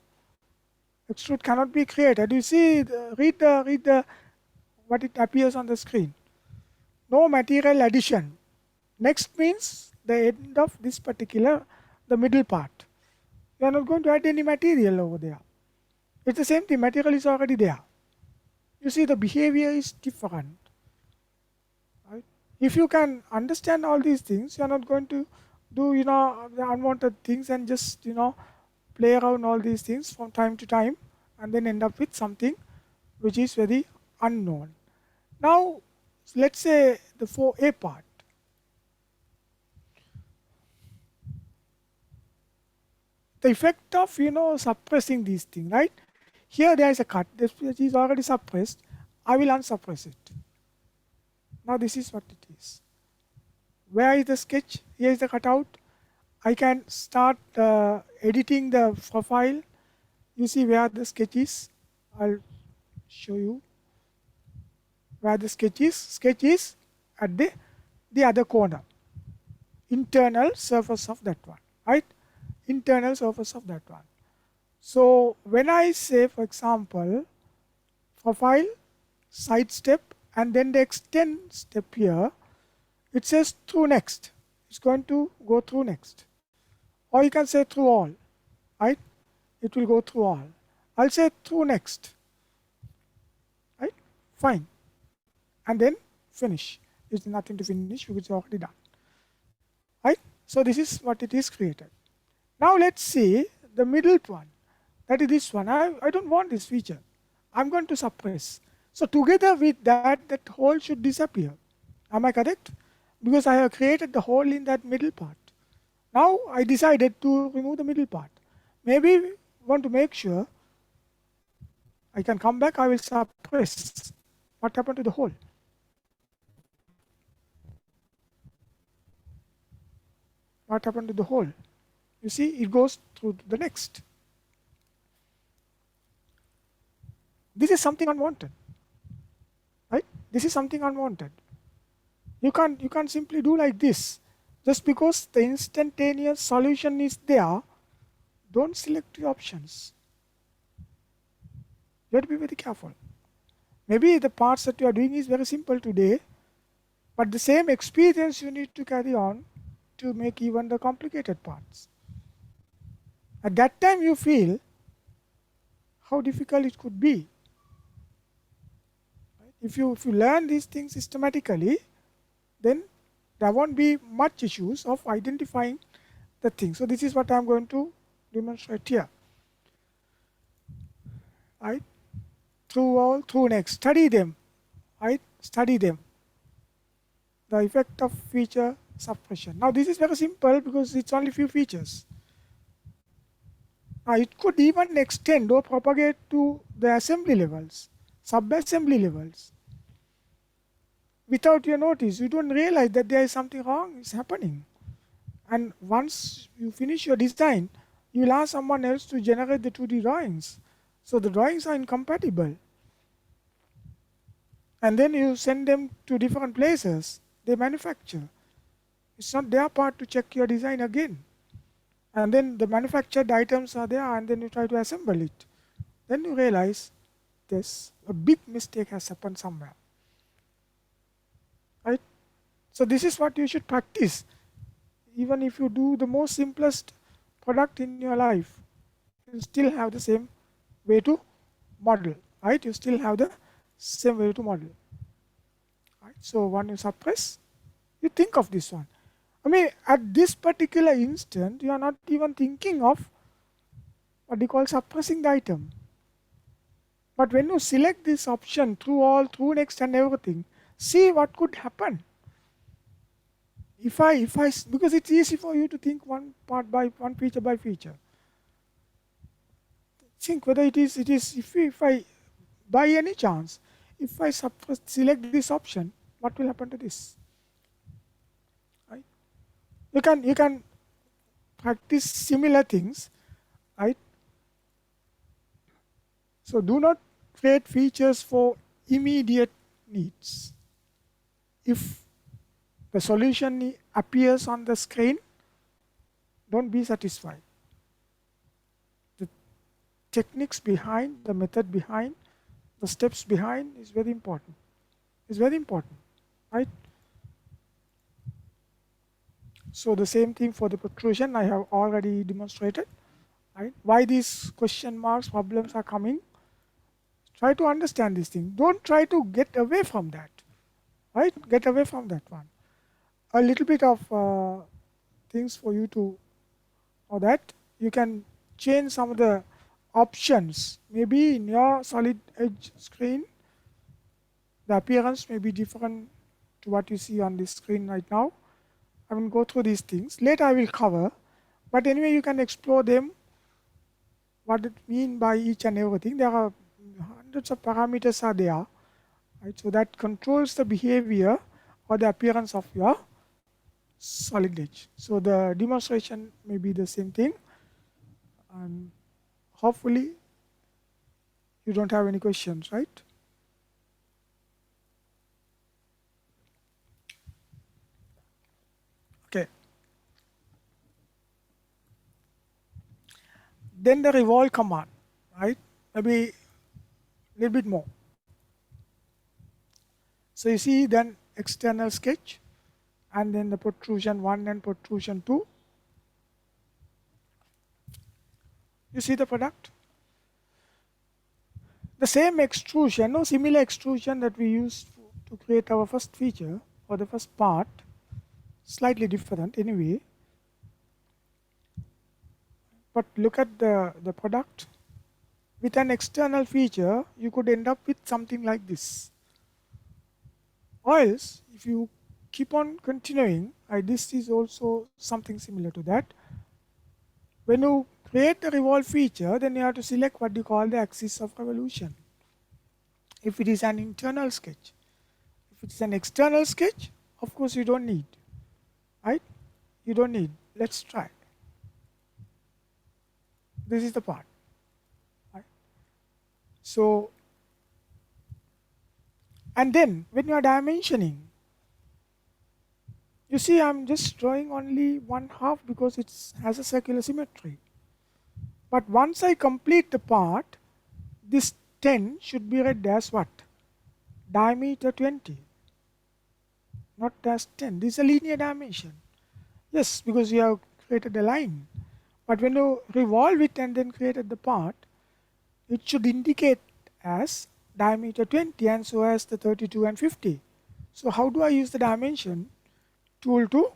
Extrude cannot be created. You see, read the what it appears on the screen. No material addition. Next means the end of this particular, the middle part. You are not going to add any material over there. It's the same thing, material is already there. You see, the behavior is different. Right? If you can understand all these things, you are not going to do, the unwanted things and just, play around all these things from time to time and then end up with something which is very unknown. Now, let's say the 4A part. The effect of, suppressing these things, right? Here there is a cut. This is already suppressed. I will unsuppress it. Now this is what it is. Where is the sketch? Here is the cutout. I can start editing the profile. You see where the sketch is. I'll show you where the sketch is. Sketch is at the other corner. Internal surface of that one, right? Internal surface of that one. So when I say, for example, profile, side step, and then the extend step here, it says through next. It's going to go through next. Or you can say through all, right? It will go through all. I'll say through next, right? Fine. And then finish. It's nothing to finish because it's already done, right? So this is what it is created. Now let's see the middle one. That is this one. I don't want this feature. I'm going to suppress. So together with that, that hole should disappear. Am I correct? Because I have created the hole in that middle part. Now I decided to remove the middle part. Maybe we want to make sure I can come back. I will suppress. What happened to the hole? What happened to the hole? You see, it goes through the next. This is something unwanted, right? This is something unwanted. You can't simply do like this. Just because the instantaneous solution is there, don't select your options. You have to be very careful. Maybe the parts that you are doing is very simple today, but the same experience you need to carry on to make even the complicated parts. At that time you feel how difficult it could be. If you learn these things systematically, then there won't be much issues of identifying the thing. So this is what I am going to demonstrate here. Right? Through all, through next. Study them. Right? Study them. The effect of feature suppression. Now this is very simple because it's only few features. Now it could even extend or propagate to the assembly levels, sub-assembly levels. Without your notice, you don't realize that there is something wrong is happening. And once you finish your design, you will ask someone else to generate the 2D drawings. So the drawings are incompatible. And then you send them to different places. They manufacture. It's not their part to check your design again. And then the manufactured items are there and then you try to assemble it. Then you realize this, a big mistake has happened somewhere. Right? So this is what you should practice. Even if you do the most simplest product in your life, you still have the same way to model, right? You still have the same way to model, right? So when you suppress, you think of this one. I mean, at this particular instant, you are not even thinking of what you call suppressing the item. But when you select this option through all, through next and everything, see what could happen. Because it's easy for you to think one part by one, feature by feature. Think whether if I, by any chance, if I select this option, what will happen to this? Right? You can practice similar things, right? So do not create features for immediate needs. If the solution appears on the screen, don't be satisfied. The techniques behind, the method behind, the steps behind is very important. It's very important, right? So the same thing for the protrusion I have already demonstrated, right? Why these question marks, problems are coming. Try to understand this thing. Don't try to get away from that, right? Get away from that one. A little bit of things for you to know that you can change some of the options. Maybe in your solid edge screen, the appearance may be different to what you see on this screen right now. I will go through these things. Later I will cover, but anyway you can explore them, what it mean by each and everything. There are hundreds of parameters are there, right? So that controls the behavior or the appearance of your solid edge. So the demonstration may be the same thing, and hopefully you don't have any questions, right? Okay. Then the revolve command, right? Maybe a little bit more. So you see then external sketch, and then the protrusion 1 and protrusion 2. You see the product? The same extrusion, no similar extrusion that we used to create our first feature or the first part, slightly different anyway. But look at the product. With an external feature, you could end up with something like this. Or else, if you keep on continuing, this is also something similar to that. When you create the revolve feature, then you have to select what you call the axis of revolution. If it is an internal sketch. If it is an external sketch, of course you don't need, right? You don't need. Let's try. This is the part, right? So, and then when you are dimensioning, you see I'm just drawing only 1/2 because it has a circular symmetry. But once I complete the part, this 10 should be read as what? Diameter 20. Not as 10. This is a linear dimension. Yes, because you have created a line. But when you revolve it and then created the part, it should indicate as diameter 20 and so as the 32 and 50. So how do I use the dimension tool to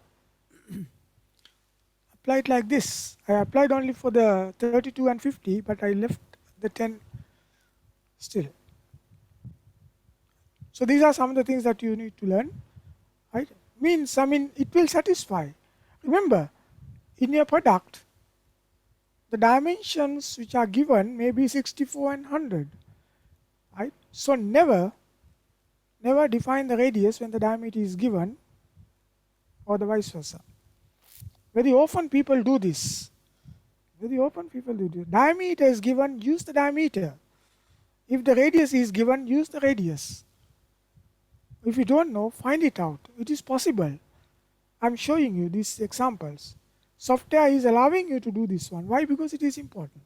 apply it like this? I applied only for the 32 and 50, but I left the 10 still. So these are some of the things that you need to learn, right? It will satisfy. Remember, in your product, the dimensions which are given may be 64 and 100, right? So never define the radius when the diameter is given, or the vice versa. Very often people do this. Diameter is given, use the diameter. If the radius is given, use the radius. If you don't know, find it out. It is possible. I'm showing you these examples. Software is allowing you to do this one. Why? Because it is important.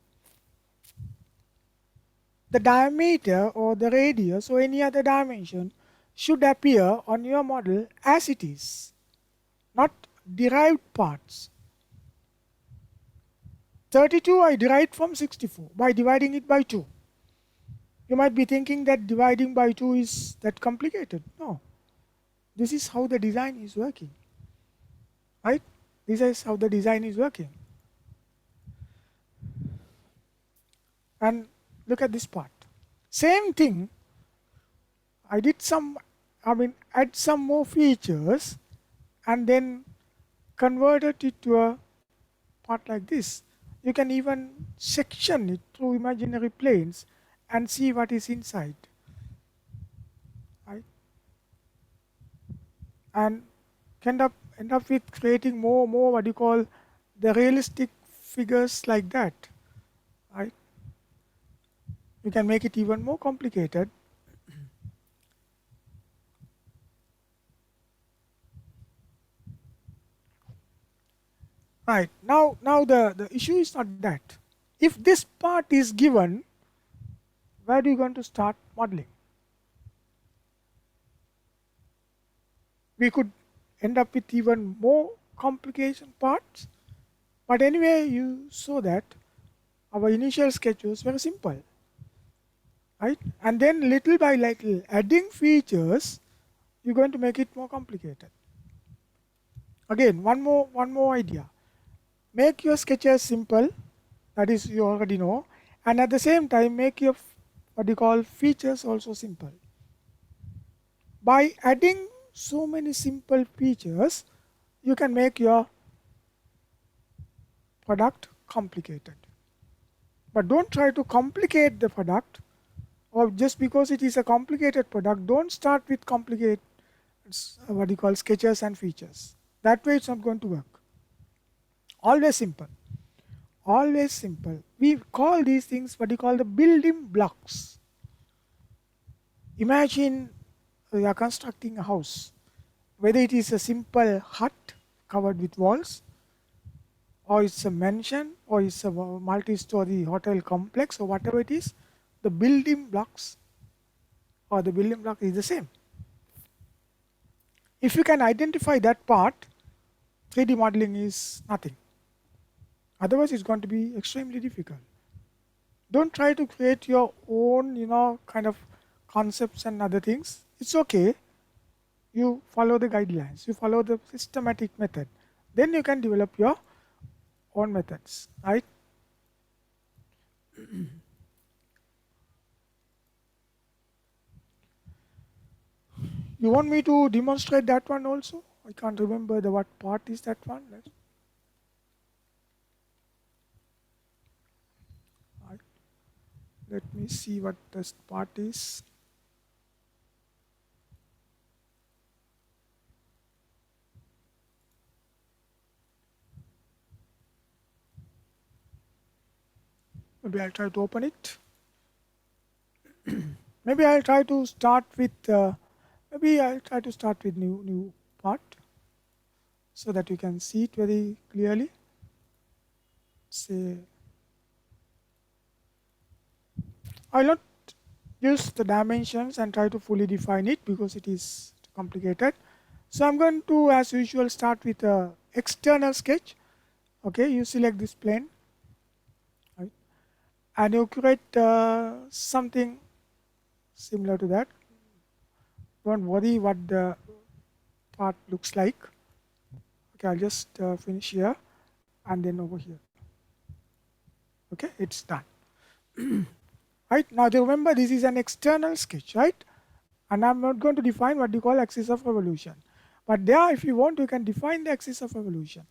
The diameter or the radius or any other dimension should appear on your model as it is, not derived parts. 32 I derived from 64 by dividing it by 2. You might be thinking that dividing by 2 is that complicated. No. This is how the design is working. Right? This is how the design is working. And look at this part. Same thing. I did add some more features and then converted it to a part like this. You can even section it through imaginary planes and see what is inside. Right? And end up with creating more what you call the realistic figures like that. Right? You can make it even more complicated. Right, now the issue is not that. If this part is given, where are you going to start modeling? We could end up with even more complication parts, but anyway you saw that our initial sketch was very simple. Right? And then little by little adding features, you're going to make it more complicated. Again, one more idea. Make your sketches simple, that is you already know, and at the same time make your what you call features also simple. By adding so many simple features, you can make your product complicated. But don't try to complicate the product, or just because it is a complicated product, don't start with complicated what you call sketches and features. That way it's not going to work. Always simple. Always simple. We call these things what you call the building blocks. Imagine you are constructing a house. Whether it is a simple hut covered with walls, or it's a mansion, or it's a multi-story hotel complex, or whatever it is, the building blocks or the building block is the same. If you can identify that part, 3D modeling is nothing. Otherwise, it's going to be extremely difficult. Don't try to create your own, kind of concepts and other things. It's okay. You follow the guidelines. You follow the systematic method. Then you can develop your own methods, right? You want me to demonstrate that one also? I can't remember what part is that one. Let me see what this part is. Maybe I'll try to open it. Maybe I'll try to start with new part so that you can see it very clearly. Say, I'll not use the dimensions and try to fully define it because it is complicated. So I'm going to, as usual, start with a external sketch. Okay, you select this plane, right, and you create something similar to that. Don't worry what the part looks like. Okay, I'll just finish here and then over here. Okay, it's done. Right, now remember this is an external sketch, right? And I'm not going to define what you call axis of revolution. But there, if you want, you can define the axis of revolution.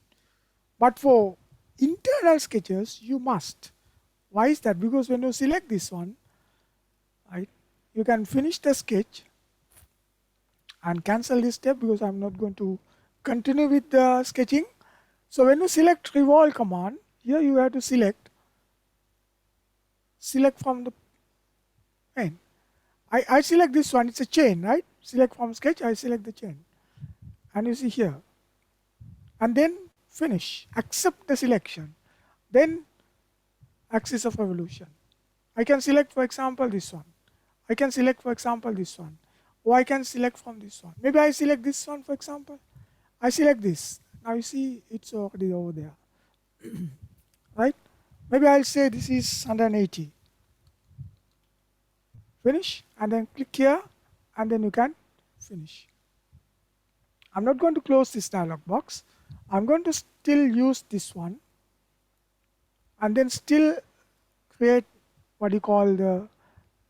But for internal sketches, you must. Why is that? Because when you select this one, right, you can finish the sketch and cancel this step because I'm not going to continue with the sketching. So when you select revolve command, here you have to select from the plane. I select this one, it's a chain, right? Select from sketch, I select the chain. And you see here. And then finish, accept the selection. Then axis of revolution. I can select, for example, this one. I can select, for example, this one. Or I can select from this one. Maybe I select this one, for example. I select this. Now you see it's already over there. Right? Maybe I'll say this is 180. Finish, and then click here, and then you can finish. I'm not going to close this dialog box. I'm going to still use this one, and then still create what you call the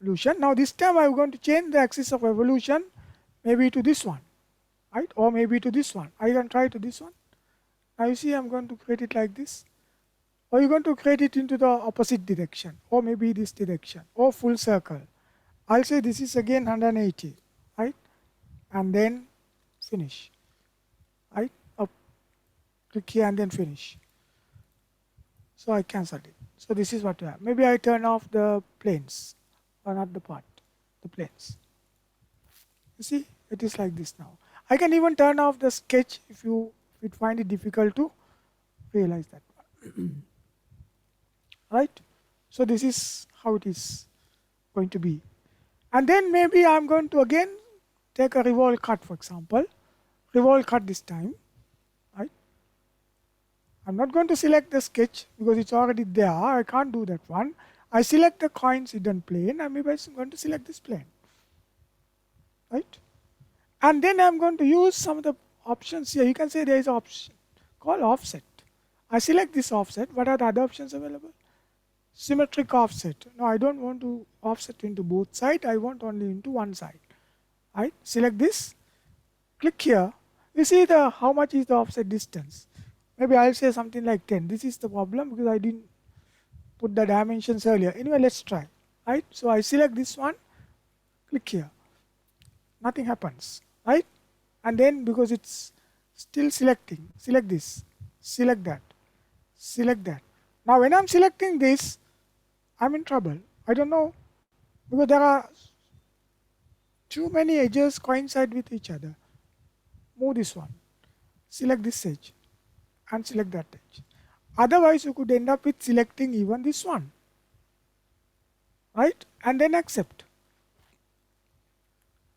revolution. Now this time I'm going to change the axis of revolution, maybe to this one, right? Or maybe to this one. I can try to this one. Now you see I'm going to create it like this. Or you're going to create it into the opposite direction, or maybe this direction, or full circle. I'll say this is again 180, right? And then finish, right? Up, click here and then finish. So I cancelled it. So this is what you have. Maybe I turn off the planes, or not the part, the planes. You see, it is like this now. I can even turn off the sketch if you find it difficult to realize that. Right? So this is how it is going to be. And then maybe I'm going to again take a revolve cut, for example. Revolve cut this time. Right? I'm not going to select the sketch because it's already there. I can't do that one. I select the coincident plane, and maybe I'm going to select this plane. Right? And then I'm going to use some of the options here. You can say there is an option called offset. I select this offset. What are the other options available? Symmetric offset. No, I don't want to offset into both sides. I want only into one side. Right? Select this. Click here. You see the how much is the offset distance. Maybe I'll say something like 10. This is the problem because I didn't put the dimensions earlier. Anyway, let's try. Right? So I select this one. Click here. Nothing happens. Right? And then because it's still selecting, select this. Select that. Select that. Now when I'm selecting this, I'm in trouble. I don't know because there are too many edges coincide with each other. Move this one. Select this edge and select that edge. Otherwise you could end up with selecting even this one. Right? And then accept.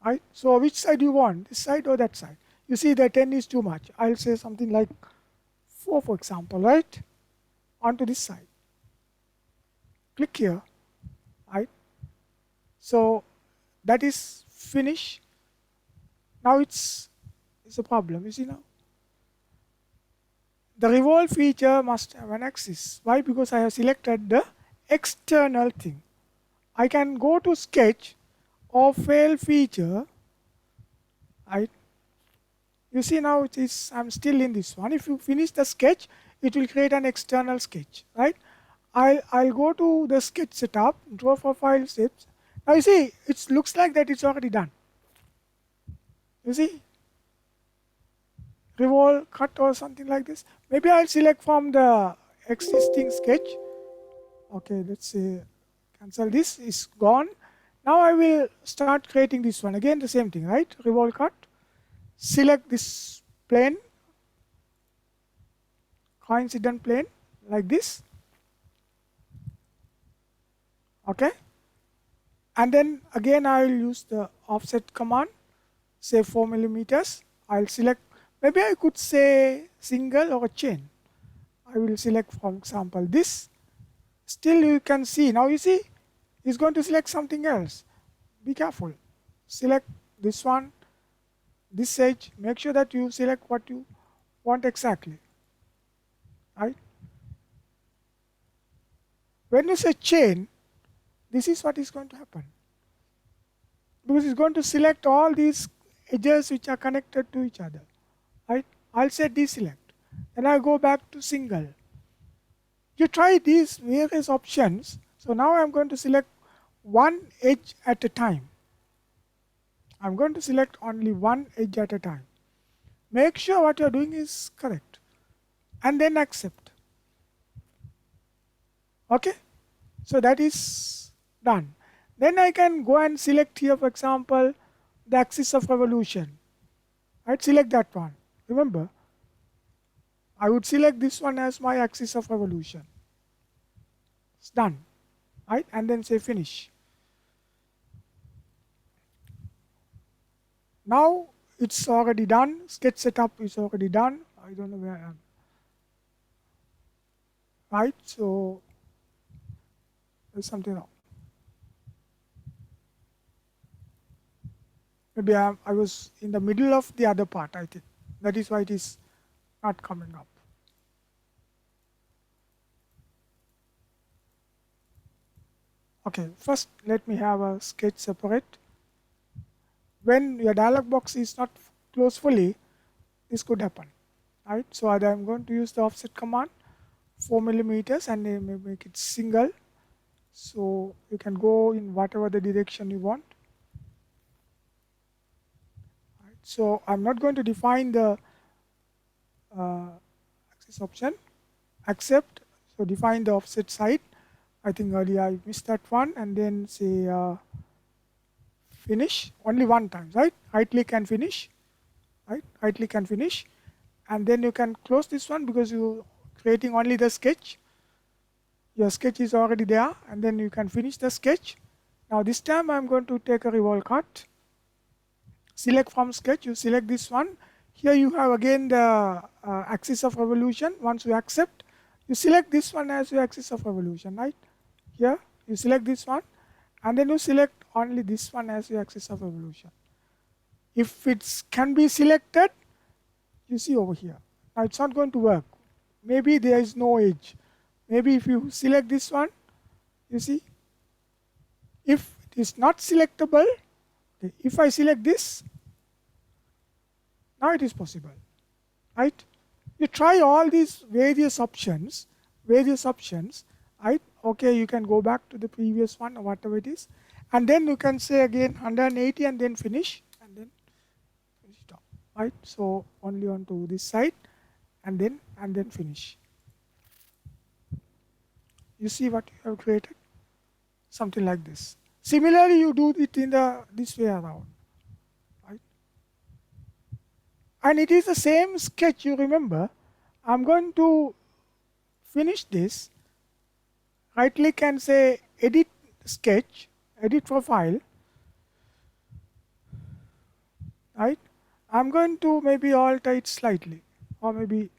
Right? So which side you want? This side or that side? You see the 10 is too much. I'll say something like 4 for example, right? Onto this side. Click here, right? So that is finish. Now it's a problem, you see now. The revolve feature must have an axis. Why? Because I have selected the external thing. I can go to sketch or fail feature, right? You see now it is, I'm still in this one. If you finish the sketch, it will create an external sketch, right? I'll go to the sketch setup, draw for file steps. Now you see, it looks like that it's already done. You see? Revolve, cut or something like this. Maybe I'll select from the existing sketch. Okay, let's say cancel this, is gone. Now I will start creating this one. Again the same thing, right? Revolve cut. Select this plane, coincident plane, like this. Okay, and then again I will use the offset command, say 4 millimeters. I'll select, maybe I could say single or a chain. I will select for example this. Still you can see, now you see it's going to select something else. Be careful. Select this one, this edge. Make sure that you select what you want exactly. Right? When you say chain, this is what is going to happen. Because it's going to select all these edges which are connected to each other. Right? I'll say deselect. Then I go back to single. You try these various options. So now I'm going to select one edge at a time. I'm going to select only one edge at a time. Make sure what you're doing is correct. And then accept. Okay? So that is done. Then I can go and select here, for example, the axis of revolution. I'd select that one. Remember, I would select this one as my axis of revolution. It's done. Right? And then say finish. Now it's already done. Sketch setup is already done. I don't know where I am. Right? So There's something wrong. Maybe I was in the middle of the other part, I think. That is why it is not coming up. Okay, first let me have a sketch separate. When your dialog box is not closed fully, this could happen, right? So I'm going to use the offset command, 4 millimeters, and then make it single. So you can go in whatever the direction you want. Right. So I'm not going to define the axis option, except, so define the offset side. I think earlier I missed that one, and then say finish only one time, right? Right click and finish, right? Right click and finish, and then you can close this one because you're creating only the sketch. Your sketch is already there, and then you can finish the sketch. Now this time I'm going to take a revolve cut. Select from sketch, you select this one. Here you have again the axis of revolution. Once you accept, you select this one as your axis of revolution, right? Here you select this one, and then you select only this one as your axis of revolution. If it can be selected, you see over here. Now it's not going to work. Maybe there is no edge. Maybe if you select this one, you see, if it is not selectable, okay, if I select this, now it is possible, right? You try all these various options, right? Okay, you can go back to the previous one or whatever it is, and then you can say again 180 and then finish, and then finish it off, right? So only onto this side, and then finish. You see what you have created? Something like this. Similarly, you do it in this way around, right? And it is the same sketch, you remember. I'm going to finish this. Right click and say edit sketch, edit profile, right? I'm going to maybe alter it slightly, or maybe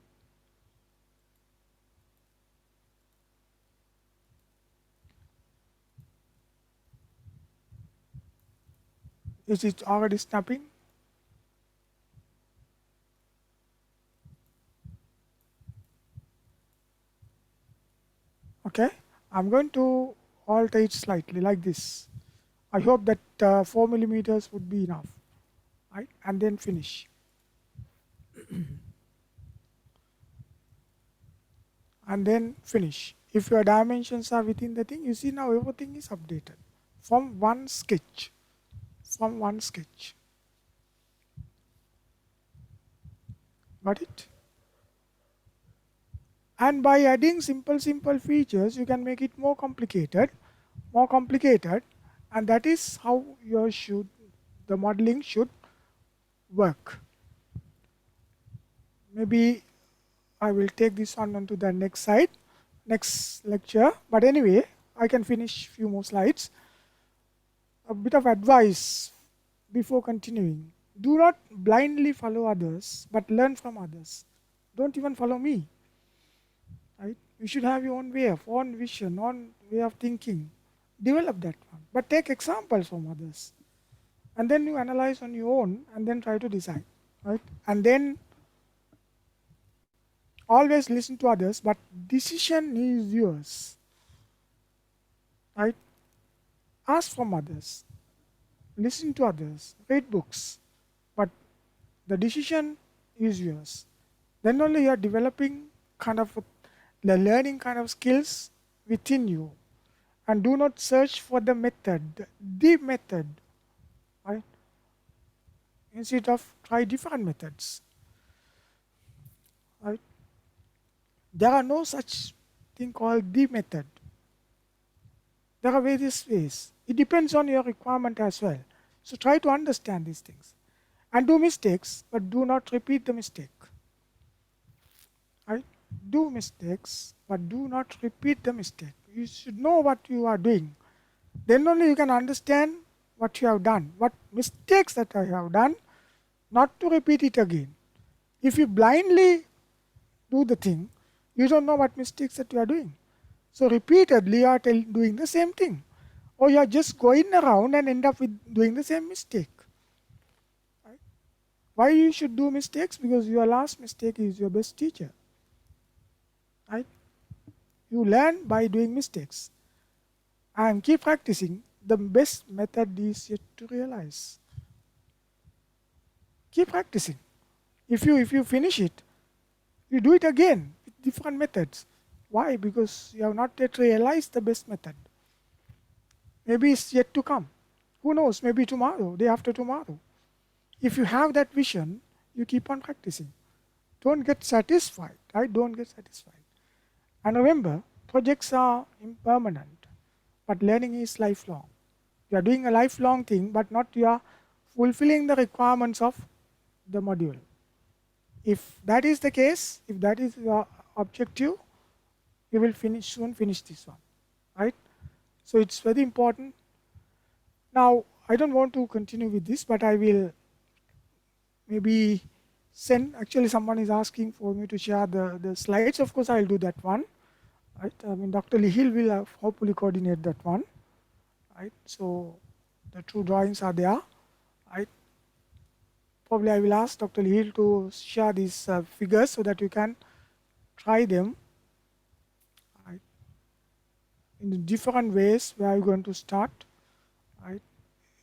is it already snapping? Okay, I'm going to alter it slightly like this. I hope that 4 millimeters would be enough, right? And then finish. And then finish. If your dimensions are within the thing, you see now everything is updated from one sketch. Got it? And by adding simple features, you can make it more complicated, and that is how the modeling should work. Maybe I will take this on onto the next lecture. But anyway, I can finish few more slides. A bit of advice before continuing. Do not blindly follow others, but learn from others. Don't even follow me. Right? You should have your own way of, own vision, own way of thinking. Develop that one. But take examples from others. And then you analyze on your own and then try to decide. Right? And then always listen to others, but decision is yours. Right? Ask from others. Listen to others. Read books. But the decision is yours. Then only you are developing kind of the learning kind of skills within you. And do not search for the method, right? Instead of try different methods, right? There are no such thing called the method. There are various ways. It depends on your requirement as well. So try to understand these things. And do mistakes, but do not repeat the mistake. Right? Do mistakes, but do not repeat the mistake. You should know what you are doing. Then only you can understand what you have done, what mistakes that I have done, not to repeat it again. If you blindly do the thing, you don't know what mistakes that you are doing. So repeatedly you are doing the same thing, or you are just going around and end up with doing the same mistake. Right? Why you should do mistakes? Because your last mistake is your best teacher. Right? You learn by doing mistakes and keep practicing. The best method is yet to realize. Keep practicing. If you finish it, you do it again with different methods. Why? Because you have not yet realized the best method. Maybe it's yet to come. Who knows? Maybe tomorrow, day after tomorrow. If you have that vision, you keep on practicing. Don't get satisfied. Right? Don't get satisfied. And remember, projects are impermanent, but learning is lifelong. You are doing a lifelong thing, but not you are fulfilling the requirements of the module. If that is the case, if that is your objective, you will soon finish this one. Right? So it's very important. Now, I don't want to continue with this, but I will maybe send, actually someone is asking for me to share the slides. Of course, I'll do that one. Right? I mean, Dr. Lihil will hopefully coordinate that one. Right? So the two drawings are there. Right? Probably I will ask Dr. Lihil to share these figures so that you can try them. Right? In the different ways where you're going to start. Right?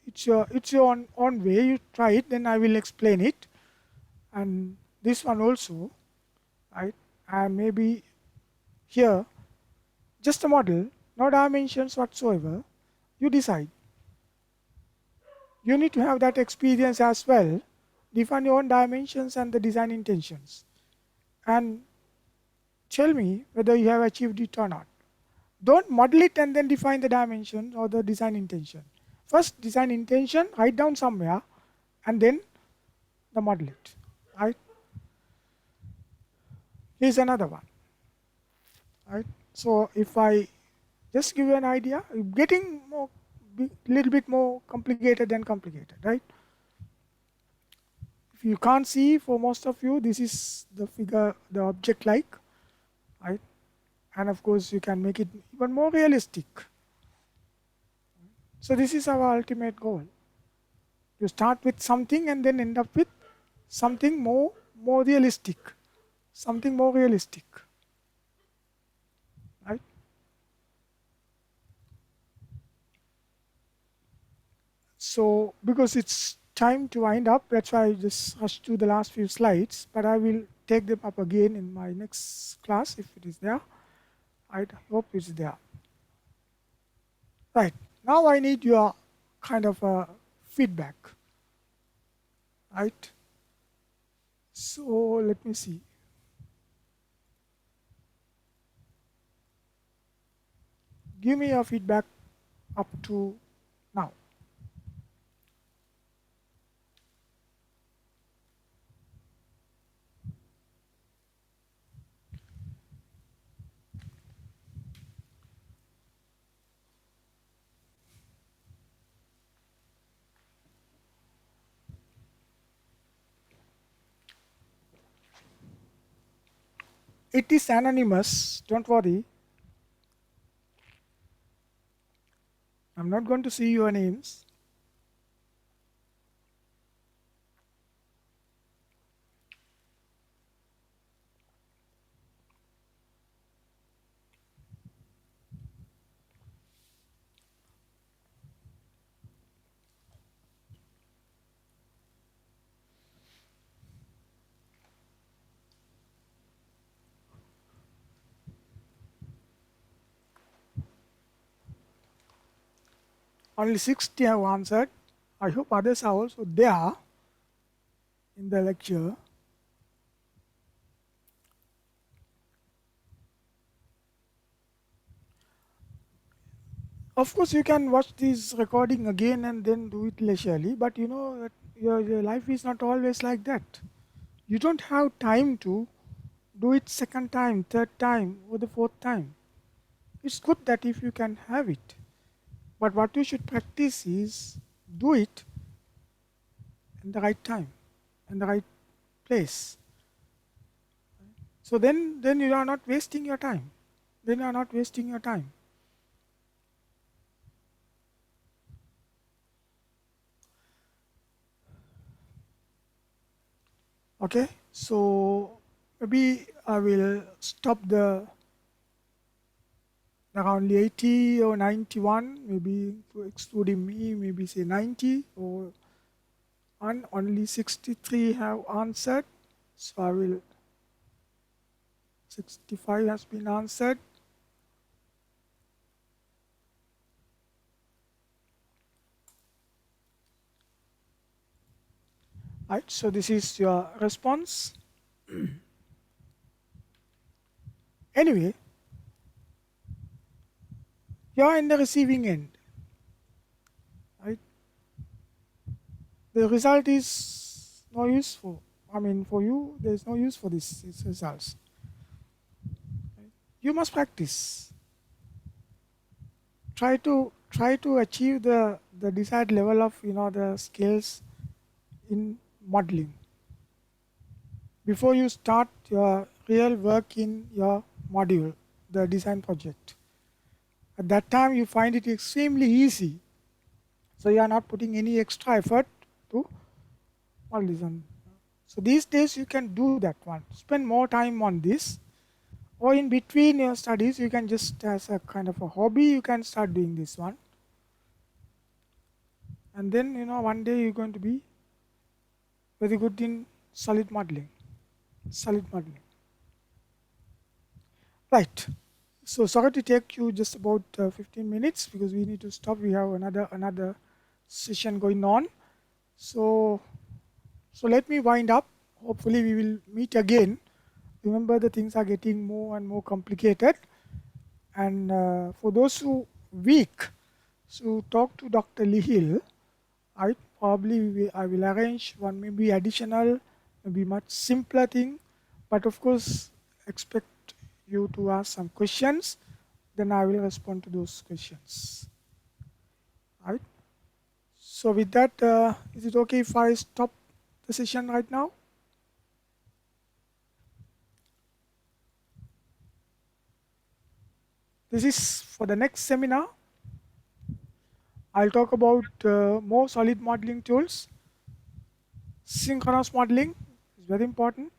It's your own way. You try it, then I will explain it. And this one also, right? And maybe here, just a model, no dimensions whatsoever. You decide. You need to have that experience as well. Define your own dimensions and the design intentions. And tell me whether you have achieved it or not. Don't model it and then define the dimension or the design intention. First design intention, write down somewhere, and then the model it. Right? Here's another one. Right? So if I just give you an idea, getting little bit more complicated than complicated, right? If you can't see, for most of you, this is the figure, the object like, right? And of course, you can make it even more realistic. So this is our ultimate goal. You start with something and then end up with something more realistic. Something more realistic. Right? So because it's time to wind up, that's why I just rushed to the last few slides, but I will take them up again in my next class if it is there. I hope it's there. Right. Now I need your kind of feedback. Right? So let me see. Give me your feedback up to now. It is anonymous, don't worry. I'm not going to see your names. Only 60 have answered. I hope others are also there in the lecture. Of course, you can watch this recording again and then do it leisurely, but you know that your life is not always like that. You don't have time to do it second time, third time, or the fourth time. It's good that if you can have it. But what you should practice is do it in the right time, in the right place. So then you are not wasting your time. then you are not wasting your time. Okay, so maybe I will stop the around 80 or 91, maybe excluding me, maybe say 90, or only 63 have answered. So I will, 65 has been answered. Right, so this is your response. Anyway, you are in the receiving end. Right? The result is no useful. I mean, for you, there is no use for these results. Right? You must practice. Try to achieve the desired level of the skills in modeling before you start your real work in your module, the design project. At that time, you find it extremely easy. So you are not putting any extra effort to model design. So these days you can do that one. Spend more time on this, or in between your studies, you can just as a kind of a hobby, you can start doing this one. And then one day you're going to be very good in solid modeling. Right. So sorry to take you just about 15 minutes because we need to stop. We have another session going on. So let me wind up. Hopefully we will meet again. Remember, the things are getting more and more complicated. And for those who weak, so talk to Dr. Lihil. I will arrange one maybe additional, maybe much simpler thing. But of course, expect you to ask some questions. Then I will respond to those questions. Right? So with that, is it okay if I stop the session right now? This is for the next seminar. I'll talk about more solid modeling tools. Synchronous modeling is very important.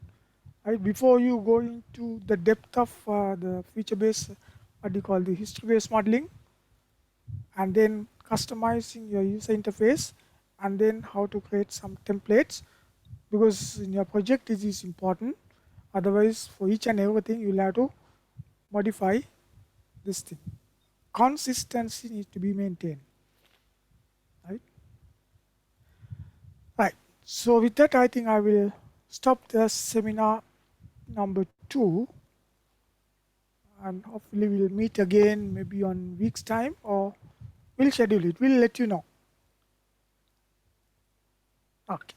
Right? Before you go into the depth of the feature-based, the history-based modeling, and then customizing your user interface, and then how to create some templates, because in your project it is important. Otherwise, for each and everything, you'll have to modify this thing. Consistency needs to be maintained. Right. So with that, I think I will stop the seminar number 2, and hopefully we'll meet again maybe on week's time, or we'll schedule it. We'll let you know. Okay.